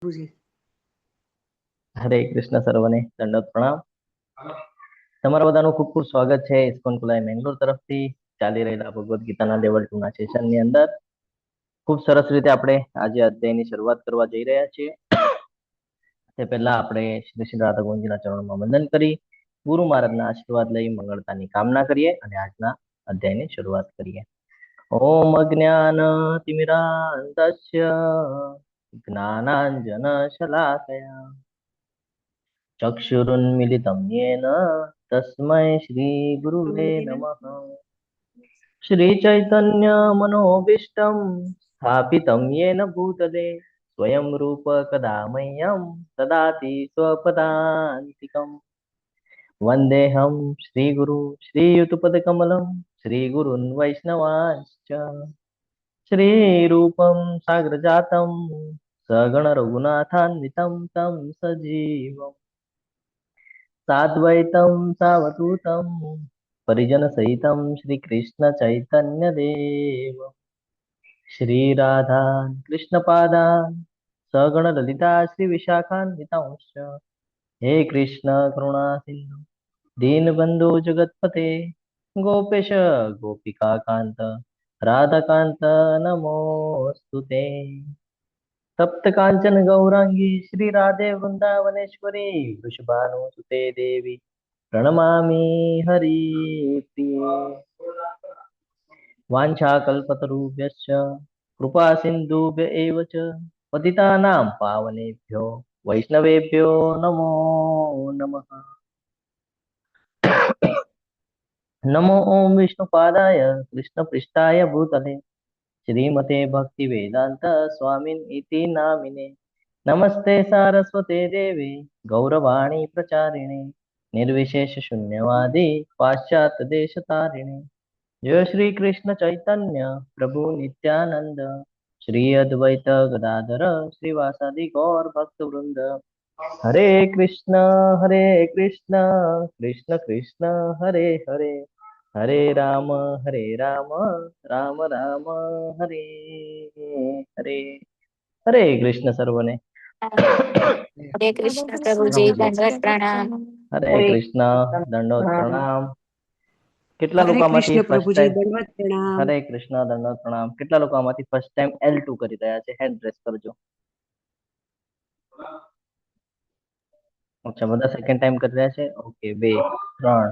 પ્રભુજી. હરે કૃષ્ણ સર્વને દંડવત પ્રણામ. તમારા બધાનું ખૂબ ખૂબ સ્વાગત છે ઇસ્કોન કુલાઈ મેંગ્લોર તરફથી ચાલી રહેલા ભગવદ્ ગીતાના લેવલ 2 ના સેશનની અંદર. ખૂબ સરસ રીતે આપણે આજે અધ્યાયની શરૂઆત કરવા જઈ રહ્યા છીએ. તે પહેલા આપણે શ્રી શ્રી રાધા ગોવિંદજીના ચરણોમાં વંદન કરી ગુરુ મહારાજના આશીર્વાદ લઈ મંગળતાની કામના કરીએ અને આજના અધ્યાયની શરૂઆત કરીએ. ઓમ અજ્ઞાન તિમિરાંતસ્ય જ્ઞાનાંજન શલાકયા ચક્ષુરુન્મિલિतं येन तस्मै श्रीगुरुवे नमः. श्रीचैतन्यमनोभीष्टं स्थापितं येन भूतले स्वयं रूप कदा मह्यं ददाति स्वपदान्तिकम्. वन्देऽहं श्रीगुरु श्रीयुतपदकमलं श्रीगुरुन् वैष्णवांश्च श्रीरूपं साग्रजातं सगणरघुनाथान्वितं तं सजीवम् साद्वैतं सावधूतं परिजनसहितं श्रीकृष्णचैतन्यदेव श्रीराधान् कृष्णपादान् सगणललिता श्रीविशाखान्वितांश्च हे कृष्ण करुणा सिन्धु दीनबन्धु जगत्पते गोपेश गोपिकान्त राधाकान्त नमोऽस्तुते. तप्त कांचन गौरांगी श्री राधे वृंदावनेश्वरी वृषभानुसुते देवी प्रणमामि हरिप्रिये. वाञ्छाकल्पतरुभ्यश्च कृपा सिन्धुभ्य एव च पतितानां पावनेभ्यो वैष्णवेभ्यो नमो नमः. नमो ओम विष्णुपादाय कृष्णपृष्ठाय भूतले श्रीमते भक्तिवेदांत स्वामिन् इति नामिने नमस्ते सारस्वते देवे गौरवाणी प्रचारिणे निर्विशेष शून्यवादी पाश्चात्य देशतारिणे. जय श्री कृष्ण चैतन्य प्रभु नित्यानंद श्री अद्वैत गदाधर श्रीवासादि गौर भक्त वृंद. हरे कृष्ण कृष्ण कृष्ण हरे हरे हरे राम राम राम हरे हरे. हरे कृष्ण सर्वने. हरे कृष्ण प्रभुजी दंडवत प्रणाम. हरे कृष्ण दंडवत प्रणाम. કેટલા હરે લોકો આમાંથી કૃષ્ણ ફર્સ્ટ પ્રભુજી, ટાઈમ દંડવત પ્રણામ. હરે કૃષ્ણ દંડવત પ્રણામ કેટલા લોકો આમાંથી ફર્સ્ટ ટાઈમ L2 કરી રહ્યા છે? હેન્ડ રેસ કરજો. અચ્છા, બધા સેકન્ડ ટાઈમ કરી રહ્યા છે. Okay, 2 3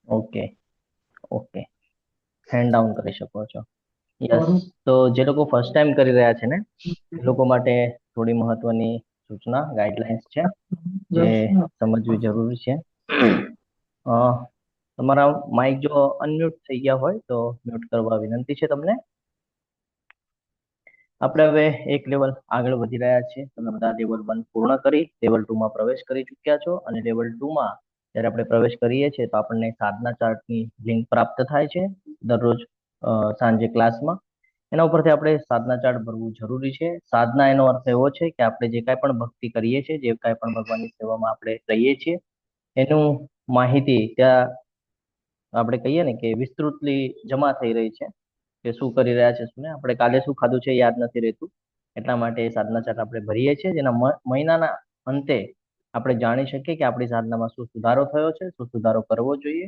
okay okay okay hand down કરી શકો છો. યસ, તો જે લોકો ફર્સ્ટ ટાઈમ કરી રહ્યા છે ને એ લોકો માટે થોડી મહત્વની સૂચના ગાઈડલાઇન્સ છે જે સમજવી જરૂરી છે. તમારા માઇક જો અનમ્યુટ થઈ ગયા હોય તો મ્યુટ કરવા વિનંતી છે તમને. આપણે હવે એક લેવલ આગળ વધી રહ્યા છીએ. તમે બધા લેવલ 1 પૂર્ણ કરી લેવલ 2 માં પ્રવેશ કરી ચૂક્યા છો અને લેવલ 2 માં જ્યારે આપણે પ્રવેશ કરીએ છીએ તો આપણને સાધના ચાર્ટની લિંક પ્રાપ્ત થાય છે દરરોજ સાંજે ક્લાસમાં. એના ઉપરથી આપણે સાધના ચાર્ટ ભરવું જરૂરી છે. સાધના એનો અર્થ એવો છે કે આપણે જે કાંઈ પણ ભક્તિ કરીએ છીએ, જે કાંઈ પણ ભગવાનની સેવામાં આપણે રહીએ છીએ એનું માહિતી ત્યાં આપણે કહીએ ને કે વિસ્તૃતલી જમા થઈ રહી છે કે શું કરી રહ્યા છે શું. આપણે કાલે શું ખાધું છે યાદ નથી રહેતું, એટલા માટે સાધના ચાર્ટ આપણે ભરીએ છીએ જેના મહિનાના અંતે આપણે જાણી શકીએ કે આપણી સાધનામાં શું સુધારો થયો છે, શું સુધારો કરવો જોઈએ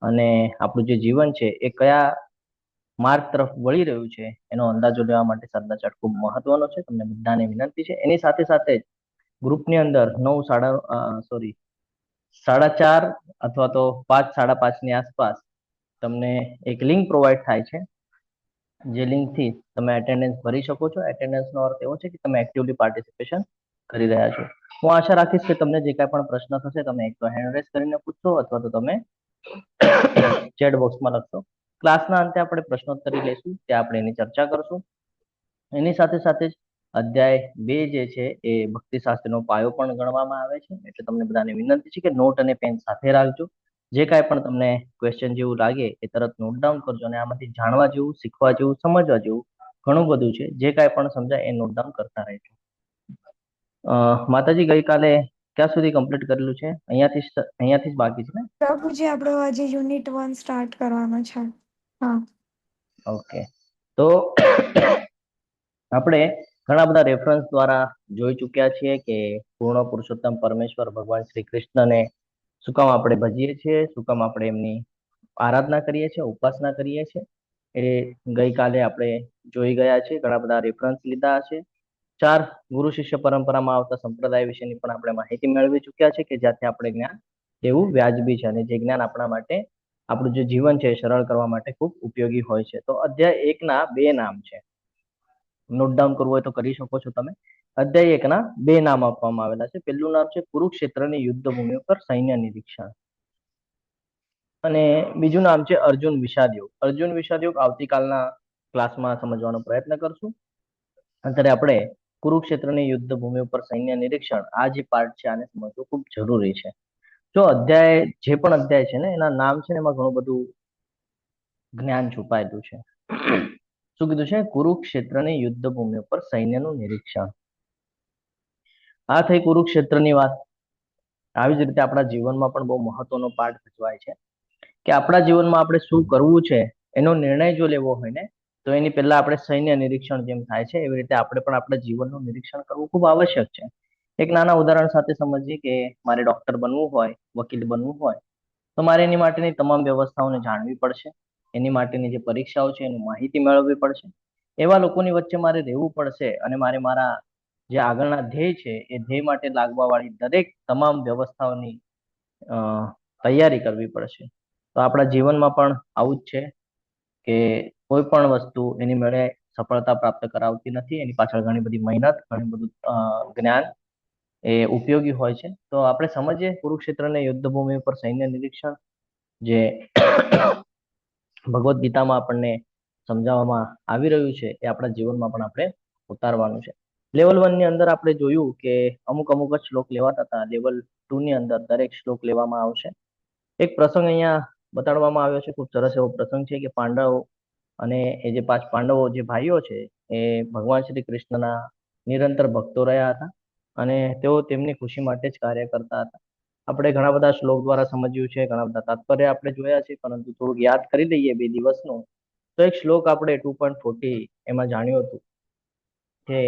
અને આપણું જે જીવન છે એ કયા માર્ગ તરફ વળી રહ્યું છે એનો અંદાજો લેવા માટે સાધના ચાર્ટ ખૂબ મહત્વનો છે. તમને બધાને વિનંતી છે. એની સાથે સાથે જ ગ્રુપની અંદર 4:30 અથવા તો 5 5:30 ની આસપાસ તમને એક લિંક પ્રોવાઈડ થાય છે જે લિંકથી તમે એટેન્ડન્સ ભરી શકો છો. એટેન્ડન્સનો અર્થ એવો છે કે તમે એક્ટિવલી પાર્ટિસિપેશન કરી રહ્યા છો. હું આશા રાખીશ કે તમને જે કાંઈ પણ પ્રશ્ન થશે તમે એક તો હેન્ડ રેઝ કરીને પૂછશો અથવા તો તમે ચેટ બોક્સમાં લખશો. ક્લાસના અંતે આપણે પ્રશ્નોત્તરી લઈશું, ત્યાં આપણે એની ચર્ચા કરશું. એની સાથે સાથે જ અધ્યાય 2 જે છે એ ભક્તિશાસ્ત્રનો પાયો પણ ગણવામાં આવે છે. એટલે તમને બધાને વિનંતી છે કે નોટ અને પેન સાથે રાખજો. જે કાંઈ પણ તમને ક્વેશ્ચન જેવું લાગે એ તરત નોટ ડાઉન કરજો અને આમાંથી જાણવા જેવું, શીખવા જેવું, સમજવા જેવું ઘણું બધું છે. જે કાંઈ પણ સમજાય એ નોટ ડાઉન કરતા રહેજો. માતાજી ગઈકાલે ક્યાં સુધી કમ્પ્લીટ કરેલું છે? અહીંયાથી જ બાકી છે ને? પ્રભુજી આપણો આજે યુનિટ 1 સ્ટાર્ટ કરવાનો છે. હા, ઓકે, તો આપણે ઘણા બધા રેફરન્સ દ્વારા જોઈ ચુક્યા છીએ કે પૂર્ણ પુરુષોત્તમ પરમેશ્વર ભગવાન શ્રી કૃષ્ણને શું કામ આપણે ભજીએ છીએ, શું કામ આપણે એમની આરાધના કરીએ છીએ, ઉપાસના કરીએ છીએ, એ ગઈકાલે આપણે જોઈ ગયા છે. ઘણા બધા રેફરન્સ લીધા છે. 4 ગુરુ શિષ્ય પરંપરામાં આવતા સંપ્રદાય વિશેની પણ આપણે માહિતી મેળવી ચુક્યા છે કે જ્યાંથી આપણે જ્ઞાન એવું વ્યાજબી છે અને જે જ્ઞાન આપણા માટે આપણું જે જીવન છે એ સરળ કરવા માટે ખૂબ ઉપયોગી હોય છે. તો અધ્યાય 1 ના 2 નામ છે. નોટ ડાઉન કરવું હોય તો કરી શકો છો તમે. અધ્યાય 1 ના 2 નામ આપવામાં આવેલા છે. પહેલું નામ છે કુરુક્ષેત્રની યુદ્ધ ભૂમિ પર સૈન્ય નિરીક્ષણ અને બીજું નામ છે અર્જુન વિષાદ યોગ. અર્જુન વિષાદ યોગ આવતીકાલના ક્લાસમાં સમજવાનો પ્રયત્ન કરશું. અત્યારે આપણે કુરુક્ષેત્રની યુદ્ધ ભૂમિ ઉપર સૈન્ય નિરીક્ષણ આ જે પાર્ટ છે આને સમજવું ખૂબ જરૂરી છે. જો અધ્યાય જે પણ અધ્યાય છે ને એના નામ છે ને એમાં ઘણું બધું જ્ઞાન છુપાયેલું છે. શું કીધું છે? કુરુક્ષેત્રની યુદ્ધ ભૂમિ ઉપર સૈન્યનું નિરીક્ષણ. આ થઈ કુરુક્ષેત્રની વાત. આવી જ રીતે આપણા જીવનમાં પણ બહુ મહત્વનો પાર્ટ ભજવાય છે કે આપણા જીવનમાં આપણે શું કરવું છે એનો નિર્ણય જો લેવો હોય ને તો એની પહેલા આપણે સૈન્ય નિરીક્ષણ જેમ થાય છે એવી રીતે આપણે પણ આપણા જીવનનું નિરીક્ષણ કરવું ખૂબ આવશ્યક છે. એક નાના ઉદાહરણ સાથે સમજીએ કે મારે ડોક્ટર બનવું હોય, વકીલ બનવું હોય તો મારે એની માટેની તમામ વ્યવસ્થાઓને જાણવી પડશે. એની માટેની જે પરીક્ષાઓ છે એની માહિતી મેળવવી પડશે. એવા લોકોની વચ્ચે મારે રહેવું પડશે અને મારે મારા જે આગળના ધ્યેય છે એ ધ્યેય માટે લાગવા વાળી દરેક તમામ વ્યવસ્થાઓની તૈયારી કરવી પડશે. તો આપણા જીવનમાં પણ આવું જ છે કે કોઈ પણ વસ્તુ એની મેળે સફળતા પ્રાપ્ત કરાવતી નથી. એની પાછળ ઘણી બધી મહેનત, ઘણું બધું જ્ઞાન એ ઉપયોગી હોય છે. તો આપણે સમજીએ કુરુક્ષેત્રની યુદ્ધ ભૂમિ પર સૈન્ય નિરીક્ષણ જે ભગવદ્ ગીતામાં આપણને સમજાવવામાં આવી રહ્યું છે એ આપણા જીવનમાં પણ આપણે ઉતારવાનું છે. લેવલ 1 ની અંદર આપણે જોયું કે અમુક જ શ્લોક લેવાતા હતા. લેવલ 2 ની અંદર દરેક શ્લોક લેવામાં આવશે. એક પ્રસંગ અહીંયા બતાડવામાં આવ્યો છે. ખૂબ સરસ એવો પ્રસંગ છે કે પાંડવો અને એ જે 5 પાંડવો જે ભાઈઓ છે એ ભગવાન શ્રી કૃષ્ણના નિરંતર ભક્તો રહ્યા હતા અને તેઓ તેમની ખુશી માટે જ કાર્ય કરતા હતા. આપણે ઘણા બધા શ્લોક દ્વારા સમજ્યું છે, ઘણા બધા તાત્પર્ય આપણે જોયા છે, પરંતુ થોડુંક યાદ કરી લઈએ 2 દિવસનું. તો એક શ્લોક આપણે 2.40 એમાં જાણ્યું હતું કે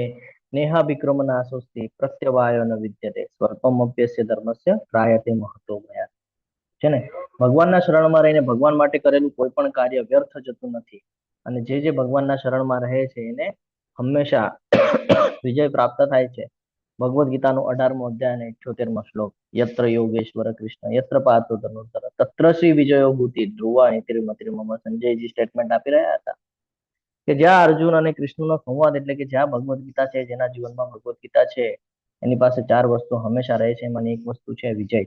નેહા વિક્રમ નાશોસ્તિ પ્રત્યવાયો ન વિદ્યતે સ્વલ્પમ અપ્યસ્ય ધર્મસ્ય પ્રાયતે મહતો ભયા. છે ને, ભગવાનના શરણમાં રહીને ભગવાન માટે કરેલું કોઈ પણ કાર્ય વ્યર્થ જતું નથી અને જે ભગવાનના શરણમાં રહે છે એને હંમેશા વિજય પ્રાપ્ત થાય છે. ભગવદ્ ગીતાનો 18મો અધ્યાય અને 78મો શ્લોક યત્ર યોગેશ્વર કૃષ્ણ યત્ર પાર્થો ધનુર્ધર તત્ર શ્રી વિજયો ભૂતિ ધ્રુવા મમ સંજયજી સ્ટેટમેન્ટ આપી રહ્યા હતા કે જ્યાં અર્જુન અને કૃષ્ણનો સંવાદ એટલે કે જ્યાં ભગવદ્ ગીતા છે, જેના જીવનમાં ભગવદ્ ગીતા છે એની પાસે 4 વસ્તુ હંમેશા રહે છે. એમાંની એક વસ્તુ છે વિજય.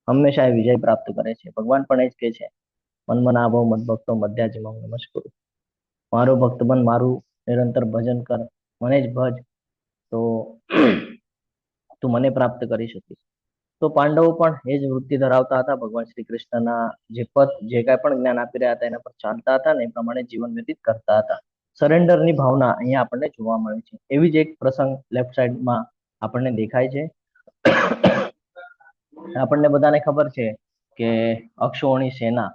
હંમેશા એ વિજય પ્રાપ્ત કરે છે. ભગવાન પણ એ જ કહે છે મન્મના ભવ મદ્ભક્તો મધ્યાજીમમ નમસ્કુરુ. મારો ભક્ત બન, મારું નિરંતર ભજન કર, મને જ ભજ તો તું મને પ્રાપ્ત કરી શકીશ. તો પાંડવો પણ એ જ વૃત્તિ ધરાવતા હતા. ભગવાન શ્રી કૃષ્ણના જે પદ, જે કાંઈ પણ જ્ઞાન આપી રહ્યા હતા એના પર ચાલતા હતા અને એ પ્રમાણે જીવન વ્યતીત કરતા હતા. સરેન્ડરની ભાવના અહીંયા આપણને જોવા મળે છે. એવી જ એક પ્રસંગ લેફ્ટ સાઈડમાં આપણને દેખાય છે. આપણને બધાને ખબર છે કે અક્ષોહિણી સેના,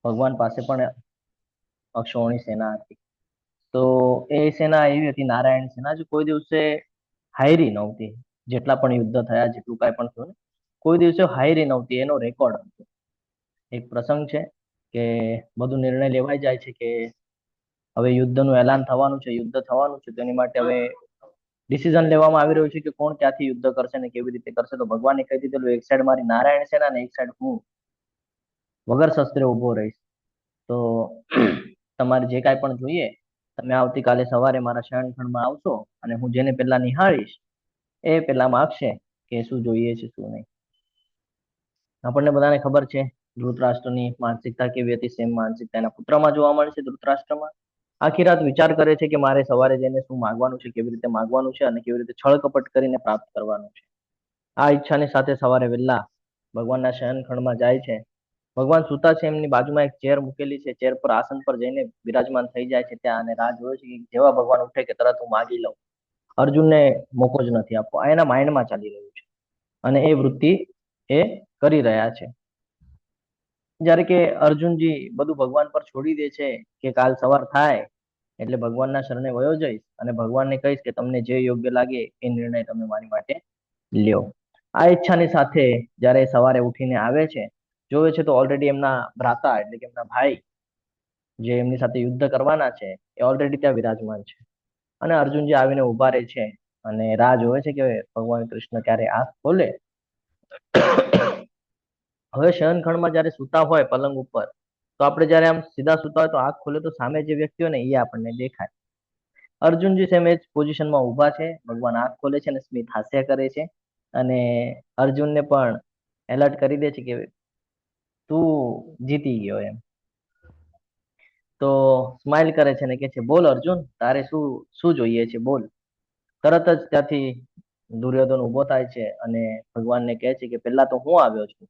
ભગવાન પાસે પણ અક્ષોહિણી સેના હતી. તો એ સેના એવી હતી, નારાયણ સેના, જે કોઈ દિવસે હારી નહોતી. જેટલા પણ યુદ્ધ થયા, જેટલું કાંઈ પણ થયું, કોઈ દિવસે હારી નહોતી. એનો રેકોર્ડ હતો. એક પ્રસંગ છે કે બધું નિર્ણય લેવાઈ જાય છે કે હવે યુદ્ધનું એલાન થવાનું છે, યુદ્ધ થવાનું છે. તેની માટે હવે ડિસિઝન લેવામાં આવી રહ્યું છે કે કોણ ક્યાંથી યુદ્ધ કરશે ને કેવી રીતે કરશે. તો ભગવાને કહી દીધેલું એક સાઈડ મારી નારાયણ સેના ને એક સાઈડ હું વગર શસ્ત્રે ઉભો રહીશ. તો તમારે જે કાંઈ પણ જોઈએ તમે આવતીકાલે સવારે મારા શયનખંડમાં આવશો અને હું જેને પહેલા નિહાળીશ એ પહેલા માગશે કે શું જોઈએ છે શું નહીં. આપણને બધાને ખબર છે ધૃતરાષ્ટ્રની માનસિકતા કેવી હતી. સેમ માનસિકતા એના પુત્રમાં જોવા મળે છે. ધૃતરાષ્ટ્રમાં આખી રાત વિચાર કરે છે કે મારે સવારે જઈને શું માગવાનું છે, કેવી રીતે માગવાનું છે અને કેવી રીતે છળ કપટ કરીને પ્રાપ્ત કરવાનું છે. આ ઈચ્છાની સાથે સવારે વહેલા ભગવાનના શયનખંડમાં જાય છે. ભગવાન સુતા છે, એમની બાજુમાં એક ચેર મૂકેલી છે. ચેર પર, આસન પર જઈને બિરાજમાન થઈ જાય છે ત્યાં અને રાહ જોવે છે કે જેવા ભગવાન ઉઠે કે તરત હું માગી લઉં. અર્જુનને મોકો જ નથી આપવો. આ એના માઇન્ડમાં ચાલી રહ્યું છે અને એ વૃત્તિ એ કરી રહ્યા છે. જ્યારે કે અર્જુનજી બધું ભગવાન પર છોડી દે છે કે કાલ સવાર થાય એટલે ભગવાનના શરણે વયો જઈશ અને ભગવાનને કહીશ કે તમને જે યોગ્ય લાગે એ નિર્ણય તમે મારી માટે લ્યો. આ ઈચ્છાની સાથે જ્યારે સવારે ઉઠીને આવે છે, જોવે છે તો ઓલરેડી એમના ભ્રાતા એટલે કે એમના ભાઈ જે એમની સાથે યુદ્ધ કરવાના છે એ ઓલરેડી ત્યાં વિરાજમાન છે. અને અર્જુનજી આવીને ઉભા રહે છે અને રાહ જોવે છે કે ભગવાન કૃષ્ણ ક્યારે આંખ ખોલે. હવે શયનખંડમાં જયારે સૂતા હોય પલંગ ઉપર, તો આપણે જયારે આમ સીધા સૂતા હોય તો આંખ ખોલે તો સામે જે વ્યક્તિ હોય ને એ આપણને દેખાય. અર્જુનજી સેમ એ જ પોઝિશનમાં ઊભા છે, ભગવાન આંખ ખોલે છે અને સ્મિત હાસ્ય કરે છે અને અર્જુનને પણ એલર્ટ કરી દે છે કે તું જીતી ગયો એમ. તો સ્માઇલ કરે છે ને કે છે બોલ અર્જુન, તારે શું શું જોઈએ છે બોલ. તરત જ ત્યાંથી દુર્યોધન ઉભો થાય છે અને ભગવાનને કહે છે કે પહેલા તો હું આવ્યો છું,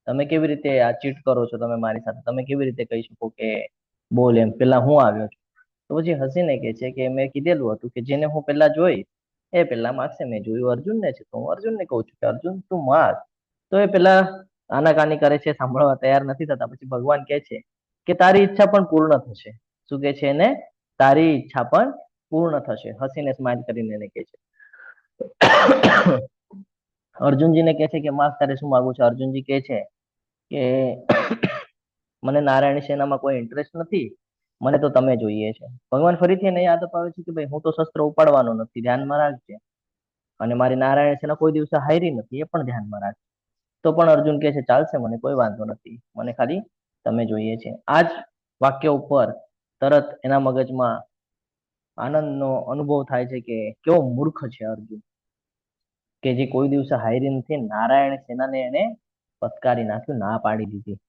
તમે કેવી રીતે આ ચીટ કરો છો તમે મારી સાથે, તમે કેવી રીતે કહી શકો કે બોલ એમ, પેલા હું આવ્યો છું. તો પછી હસીને કહે છે કે મેં કીધેલું હતું કે જેને હું પેલા જોઈ એ પેલા માગશે. મેં જોયું અર્જુનને છે તો હું અર્જુનને કહું છું કે અર્જુન તું માગ. તો એ પેલા આનાકાની કરે છે, સાંભળવા તૈયાર નથી થતા. પછી ભગવાન કહે છે કે તારી ઈચ્છા પણ પૂર્ણ થશે. શું કે છે એને? તારી ઈચ્છા પણ પૂર્ણ થશે. હસીને સ્માઇલ કરીને એને કહે છે. અર્જુનજીને કહે છે કે માગ, તારે શું માગવું છે? અર્જુનજી કહે છે કે મને નારાયણ સેનામાં કોઈ ઇન્ટરેસ્ટ નથી, મને તો તમે જોઈએ છે. ભગવાન ફરીથી એને યાદ અપાવે છે કે ભાઈ હું તો શસ્ત્ર ઉપાડવાનો નથી, ધ્યાનમાં રાખજે. અને મારી નારાયણ સેના કોઈ દિવસે હારી નથી, એ પણ ધ્યાનમાં રાખજે. તો પણ અર્જુન કહે છે ચાલશે, મને કોઈ વાંધો નથી, મને ખાલી તમે જોઈએ છે. આ જ વાક્ય ઉપર તરત એના મગજમાં આનંદનો અનુભવ થાય છે કે કેવો મૂર્ખ છે અર્જુન, કે જે કોઈ દિવસે હારી નથી. નારાયણ સેનાને એને પત્કારી નાખ્યું, ના પાડી દીધી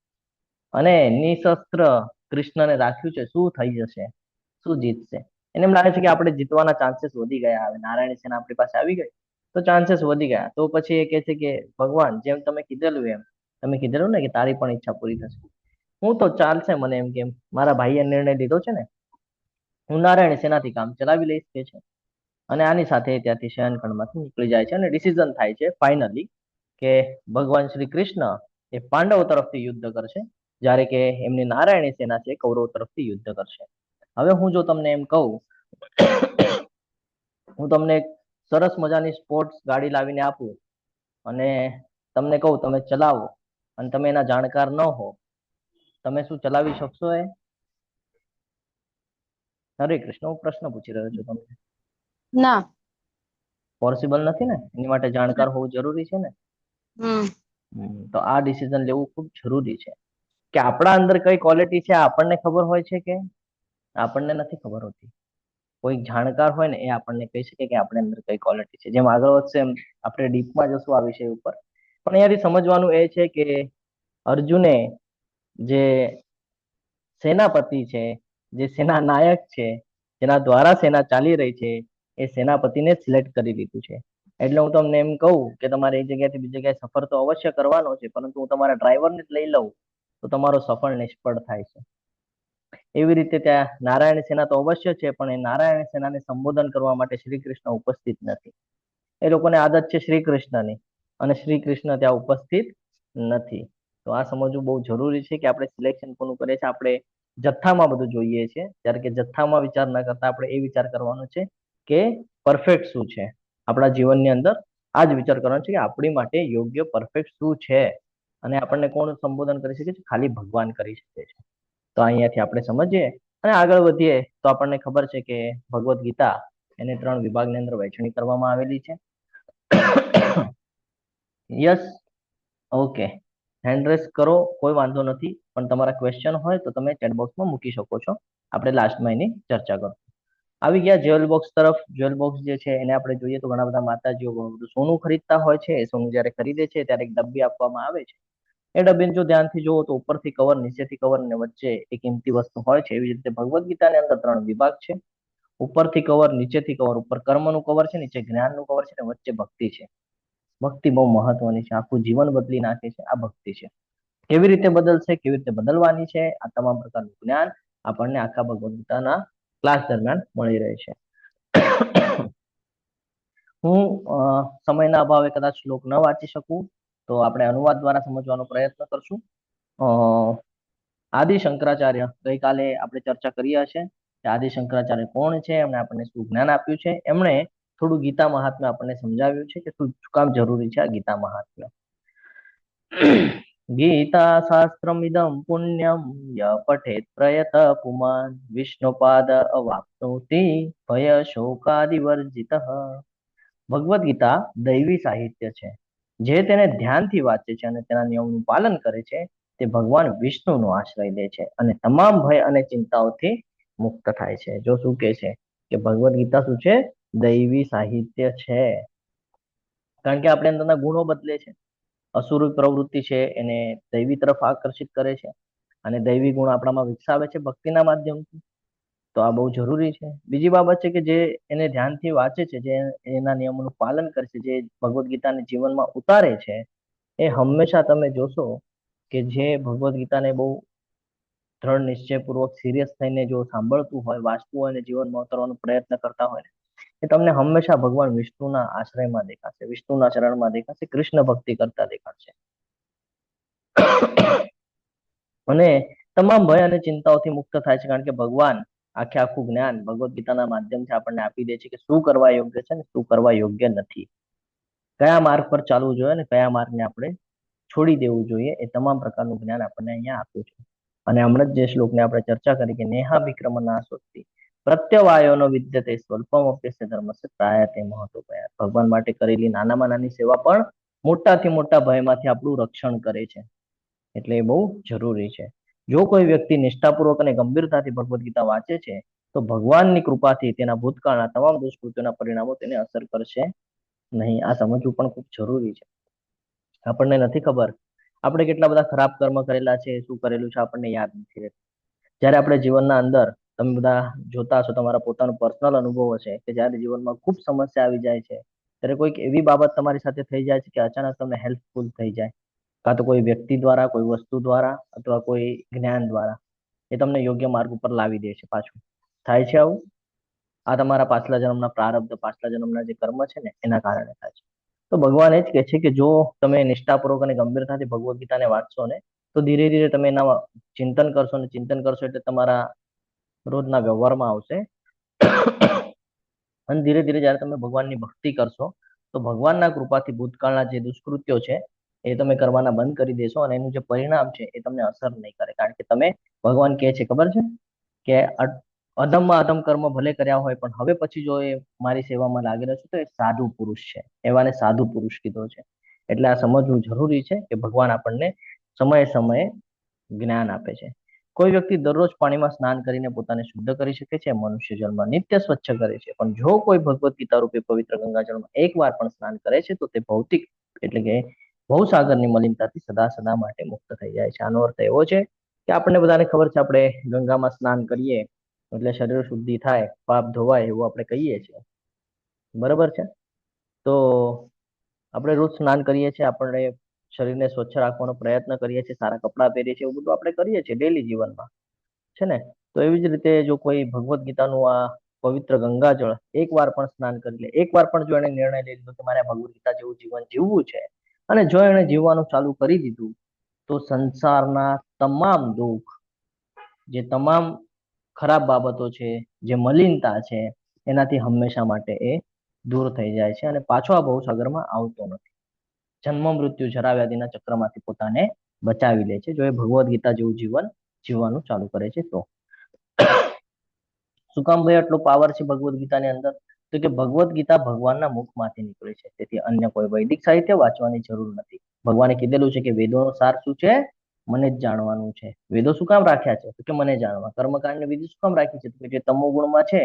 અને નિશસ્ત્ર કૃષ્ણને રાખ્યું છે. શું થઈ જશે? શું જીતશે? એને એમ લાગે છે કે આપણે જીતવાના ચાન્સીસ વધી ગયા. હવે નારાયણ સેના આપણી પાસે આવી ગઈ તો ચાન્સીસ વધી ગયા. તો પછી એ કહે છે કે ભગવાન, જેમ તમે કીધેલું એમ, તમે કીધેલું ને કે તારી પણ ઈચ્છા પૂરી થશે, હું તો ચાલશે મને એમ, કેમ મારા ભાઈએ નિર્ણય લીધો છે ને, હું નારાયણ સેનાથી કામ ચલાવી લઈશ કે છે. અને આની સાથે ત્યાંથી શયનખંડમાંથી નીકળી જાય છે અને ડિસિઝન થાય છે ફાઇનલી કે ભગવાન શ્રી કૃષ્ણ એ પાંડવો તરફથી યુદ્ધ કરશે, જ્યારે કે એમની નારાયણી સેના છે કૌરવ તરફથી યુદ્ધ કરશે. હવે હું જો તમને એમ કહું, હું તમને એક સરસ મજાની સ્પોર્ટ્સ ગાડી લાવીને આપું અને તમને કહું તમે ચલાવો, અને તમે એના જાણકાર ન હો, તમે શું ચલાવી શકશો એ? હરે કૃષ્ણ, હું પ્રશ્ન પૂછી રહ્યો છું તમને. ના. પોસિબલ નથી ને, એની માટે જાણકાર હોવું જરૂરી છે ને. તો આ ડિસિઝન લેવું ખૂબ જરૂરી છે કે આપણા અંદર કઈ ક્વોલિટી છે આપણને ખબર હોય છે કે આપણને નથી ખબર હોતી. કોઈ જાણકાર હોય ને એ આપણને કહી શકે કે આપણે અંદર કઈ ક્વોલિટી છે. જેમ આગળ વધશે એમ આપણે ડીપમાં જશું આ વિષય ઉપર. પણ અહીંયાથી સમજવાનું એ છે કે અર્જુને જે સેનાપતિ છે, જે સેના નાયક છે, જેના દ્વારા સેના ચાલી રહી છે, એ સેનાપતિને સિલેક્ટ કરી લીધું છે. એટલે હું તમને એમ કહું કે તમારે એક જગ્યાથી બીજી જગ્યાએ સફર તો અવશ્ય કરવાનો છે, પરંતુ હું તમારા ડ્રાઈવરને જ લઈ લઉં તો તમારો સફળ નિષ્ફળ થાય છે. એવી રીતે ત્યાં નારાયણ સેના તો અવશ્ય છે, પણ એ નારાયણ સેનાને સંબોધન કરવા માટે શ્રી કૃષ્ણ ઉપસ્થિત નથી. એ લોકોને આદત છે શ્રી કૃષ્ણની, અને શ્રી કૃષ્ણ ત્યાં ઉપસ્થિત નથી. તો આ સમજવું બહુ જરૂરી છે કે આપણે સિલેક્શન કોનું કરીએ છીએ. આપણે જથ્થામાં બધું જોઈએ છે, જ્યારે કે જથ્થામાં વિચાર ન કરતા આપણે એ વિચાર કરવાનો છે કે પરફેક્ટ શું છે આપણા જીવનની અંદર. આ જ વિચાર કરવાનો છે કે આપણી માટે યોગ્ય પરફેક્ટ શું છે, અને આપણને કોણ સંબોધન કરી શકે છે? ખાલી ભગવાન કરી શકે છે. તો અહીંયાથી આપણે સમજીએ અને આગળ વધીએ તો આપણને ખબર છે કે ભગવદ્ ગીતા એને 3 વિભાગની અંદર વહેંચણી કરવામાં આવેલી છે. યસ, ઓકે, હેન્ડ રેસ કરો, કોઈ વાંધો નથી, પણ તમારા ક્વેશ્ચન હોય તો તમે ચેટ બોક્સમાં મૂકી શકો છો. આપણે લાસ્ટમાં એની ચર્ચા કરો. આવી ગયા જ્વેલ બોક્સ તરફ. જ્વેલ બોક્સ જે છે એને આપણે જોઈએ તો ઘણા બધા માતાજીઓ બધું સોનું ખરીદતા હોય છે. સોનું જ્યારે ખરીદે છે ત્યારે એક ડબ્બી આપવામાં આવે છે. એ ડબ્બીને જો ધ્યાનથી જુઓ તો ઉપરથી કવર, નીચેથી કવર અને વચ્ચે એક કિંમતી વસ્તુ હોય છે. એવી રીતે ભગવદ્ ગીતાની અંદર 3 વિભાગ છે. ઉપરથી કવર, નીચેથી કવર. ઉપર કર્મનું કવર છે, નીચે જ્ઞાનનું કવર છે, અને વચ્ચે ભક્તિ છે. ભક્તિ બહુ મહત્વની છે, આખું જીવન બદલી નાખે છે. આ ભક્તિ છે. કેવી રીતે બદલશે, કેવી રીતે બદલવાની છે, આ તમામ પ્રકારનું જ્ઞાન આપણને આખા ભગવદ્ ગીતાના ક્લાસ દરમિયાન મળી રહે છે. હું સમયના અભાવે કદાચ શ્લોક ન વાંચી શકું તો આપણે અનુવાદ દ્વારા સમજવાનો પ્રયત્ન કરશું. આદિ શંકરાચાર્ય, ગઈકાલે આપણે ચર્ચા કરી હશે. આદિ શંકરાચાર્ય કોણ છે, એમણે આપણને શું જ્ઞાન આપ્યું છે, એમણે થોડું ગીતા મહાત્મ્ય આપણને સમજાવ્યું છે કે શું કામ જરૂરી છે આ ગીતા મહાત્મ્ય. ગીતા શાસ્ત્રમિદં પુણ્યમ ય પઠેત પ્રયત પુમાન વિષ્ણુપાદ અવાપ્નોતિ ભય શોકાદિવર્જિતઃ. ભગવદ ગીતા દૈવી સાહિત્ય છે. જે તેને ધ્યાનથી વાંચે છે અને તેના નિયમોનું પાલન કરે છે તે ભગવાન વિષ્ણુનો આશ્રય લે છે અને તમામ ભય અને ચિંતાઓથી મુક્ત થાય છે. જો શું કે છે કે ભગવદ ગીતા શું છે? દૈવી સાહિત્ય છે. કારણ કે આપણે અંદરના ગુણો બદલે છે. અસુરી પ્રવૃત્તિ છે એને દૈવી તરફ આકર્ષિત કરે છે અને દૈવી ગુણ આપણામાં વિકસાવે છે ભક્તિના માધ્યમથી. તો આ બહુ જરૂરી છે. બીજી બાબત છે કે જે એને ધ્યાનથી વાંચે છે, જે એના નિયમોનું પાલન કરે છે, જે ભગવદ ગીતાને જીવનમાં ઉતારે છે, એ હંમેશા તમે જોશો કે જે ભગવદ ગીતાને બહુ દ્રઢ નિશ્ચયપૂર્વક સિરિયસ થઈને જો સાંભળતું હોય, વાંચતું હોય અને જીવનમાં ઉતારવાનો પ્રયત્ન કરતા હોય એ તમને હંમેશા ભગવાન વિષ્ણુના આશ્રયમાં દેખાશે, વિષ્ણુના ચરણમાં દેખાશે, કૃષ્ણ ભક્તિ કરતા દેખાશે. અને તમામ ભય અને ચિંતાઓથી મુક્ત થાય છે. કારણ કે ભગવાન આખું જ્ઞાન ભગવદ ગીતાના માધ્યમથી આપણને આપી દે છે કે શું કરવા યોગ્ય છે ને શું કરવા યોગ્ય નથી, કયા માર્ગ પર ચાલવું જોઈએ અને કયા માર્ગને આપણે છોડી દેવું જોઈએ, એ તમામ પ્રકારનું જ્ઞાન આપણને અહીંયા આપ્યું છે. અને હમણાં જ જે શ્લોકને આપણે ચર્ચા કરી કે નેહા વિક્રમના સ્વસ્તિ પ્રત્યવાયોનો વિદ્યતે સ્વલ્પમ અપ્યસ્ય ધર્મસ્ય ત્રાયતે મહતોપયાત. ભગવાન માટે કરેલી નાનામાં નાની સેવા પણ મોટાથી મોટા ભયમાંથી આપણું રક્ષણ કરે છે. એટલે એ બહુ જરૂરી છે. જો કોઈ વ્યક્તિ નિષ્ઠાપૂર્વક અને ગંભીરતાથી ભગવદ ગીતા વાંચે છે તો ભગવાનની કૃપાથી તેના ભૂતકાળના તમામ દુષ્કૃત્યોના પરિણામો તેને અસર કરશે નહીં. આ સમજવું પણ ખૂબ જરૂરી છે. આપણને નથી ખબર આપણે કેટલા બધા ખરાબ કર્મ કરેલા છે, શું કરેલું છે આપણને યાદ નથી રહેતું. જ્યારે આપણે જીવનના અંદર તમે બધા જોતા હશો, તમારા પોતાનો પર્સનલ અનુભવ હશે કે જ્યારે જીવનમાં ખૂબ સમસ્યા આવી જાય છે ત્યારે કોઈક એવી બાબત તમારી સાથે થઈ જાય છે કે અચાનક તમને હેલ્પફુલ થઈ જાય, કાં તો કોઈ વ્યક્તિ દ્વારા, કોઈ વસ્તુ દ્વારા અથવા કોઈ જ્ઞાન દ્વારા એ તમને યોગ્ય માર્ગ ઉપર લાવી દે છે. પાછું થાય છે આવું. આ તમારા પાછલા જન્મના પ્રારબ્ધ, પાછલા જન્મના જે કર્મ છે ને એના કારણે થાય છે. તો ભગવાન એ જ કહે છે કે જો તમે નિષ્ઠાપૂર્વક અને ગંભીરતાથી ભગવદ ગીતાને વાંચશો ને તો ધીરે ધીરે તમે એના ચિંતન કરશો ને ચિંતન કરશો એટલે તમારા રોજના વ્યવહારમાં આવશે. અને ધીરે ધીરે જ્યારે તમે ભગવાનની ભક્તિ કરશો તો ભગવાનના કૃપાથી ભૂતકાળના જે દુષ્કૃત્યો છે એ તમે કરવાના બંધ કરી દેશો અને એનું જે પરિણામ છે એ તમને અસર નહીં કરે. કારણ કે તમે ભગવાન કહે છે ખબર છે કે અધમમાં અધમ કર્મ ભલે કર્યા હોય પણ હવે પછી જો એ મારી સેવામાં લાગેલો છે તો એ સાધુ પુરુષ છે, એવાને સાધુ પુરુષ કીધો છે. એટલે આ સમજવું જરૂરી છે કે ભગવાન આપણને સમયે સમયે જ્ઞાન આપે છે. કોઈ વ્યક્તિ દરરોજ પાણીમાં સ્નાન કરીને પોતાને શુદ્ધ કરી શકે છે, મનુષ્ય જળમાં નિત્ય સ્વચ્છ કરે છે, પણ જો કોઈ ભગવદ ગીતા રૂપે પવિત્ર ગંગાજળમાં એકવાર પણ સ્નાન કરે છે તો તે ભૌતિક એટલે કે ભવસાગરની મલિનતાથી સદા સદા માટે મુક્ત થઈ જાય છે. આનો અર્થ એવો છે કે આપણને બધાને ખબર છે આપણે ગંગામાં સ્નાન કરીએ એટલે શરીર શુદ્ધિ થાય, પાપ ધોવાય એવું આપણે કહીએ છીએ, બરાબર છે. તો આપણે રોજ સ્નાન કરીએ છીએ, આપણે શરીરને સ્વચ્છ રાખવાનો પ્રયત્ન કરીએ છીએ, સારા કપડાં પહેરીએ છીએ, એવું બધું આપણે કરીએ છીએ ડેલી જીવનમાં, છે ને. તો એવી જ રીતે જો કોઈ ભગવદ ગીતાનું આ પવિત્ર ગંગાજળ એકવાર પણ સ્નાન કરી લે, એકવાર પણ જો એને નિર્ણય લઈ લીધો કે મારે ભગવદ ગીતા જેવું જીવન જીવવું છે અને જો એને જીવવાનું ચાલુ કરી દીધું તો સંસારના તમામ દુઃખ, જે તમામ ખરાબ બાબતો છે, જે મલિનતા છે, એનાથી હંમેશા માટે એ દૂર થઈ જાય છે અને પાછો આ ભવસાગરમાં આવતો નથી. જન્મ મૃત્યુ જરા વ્યાધિના ચક્રમાંથી પોતાને બચાવી લે છે જો એ ભગવદ ગીતા જેવું જીવન જીવવાનું ચાલુ કરે છે તો. શું કામ ભાઈ આટલો પાવર છે ભગવદ ગીતાની અંદર? તો કે ભગવદ ગીતા ભગવાનના મુખમાંથી નીકળે છે, તેથી અન્ય કોઈ વૈદિક સાહિત્ય વાંચવાની જરૂર નથી. ભગવાને કીધેલું છે કે વેદોનો સાર શું છે? મને જ જાણવાનું છે. વેદો શું કામ રાખ્યા છે? તો કે મને જાણવા. કર્મકાંડની વિધિ શું કામ રાખી છે? તો કે જે તમો ગુણમાં છે,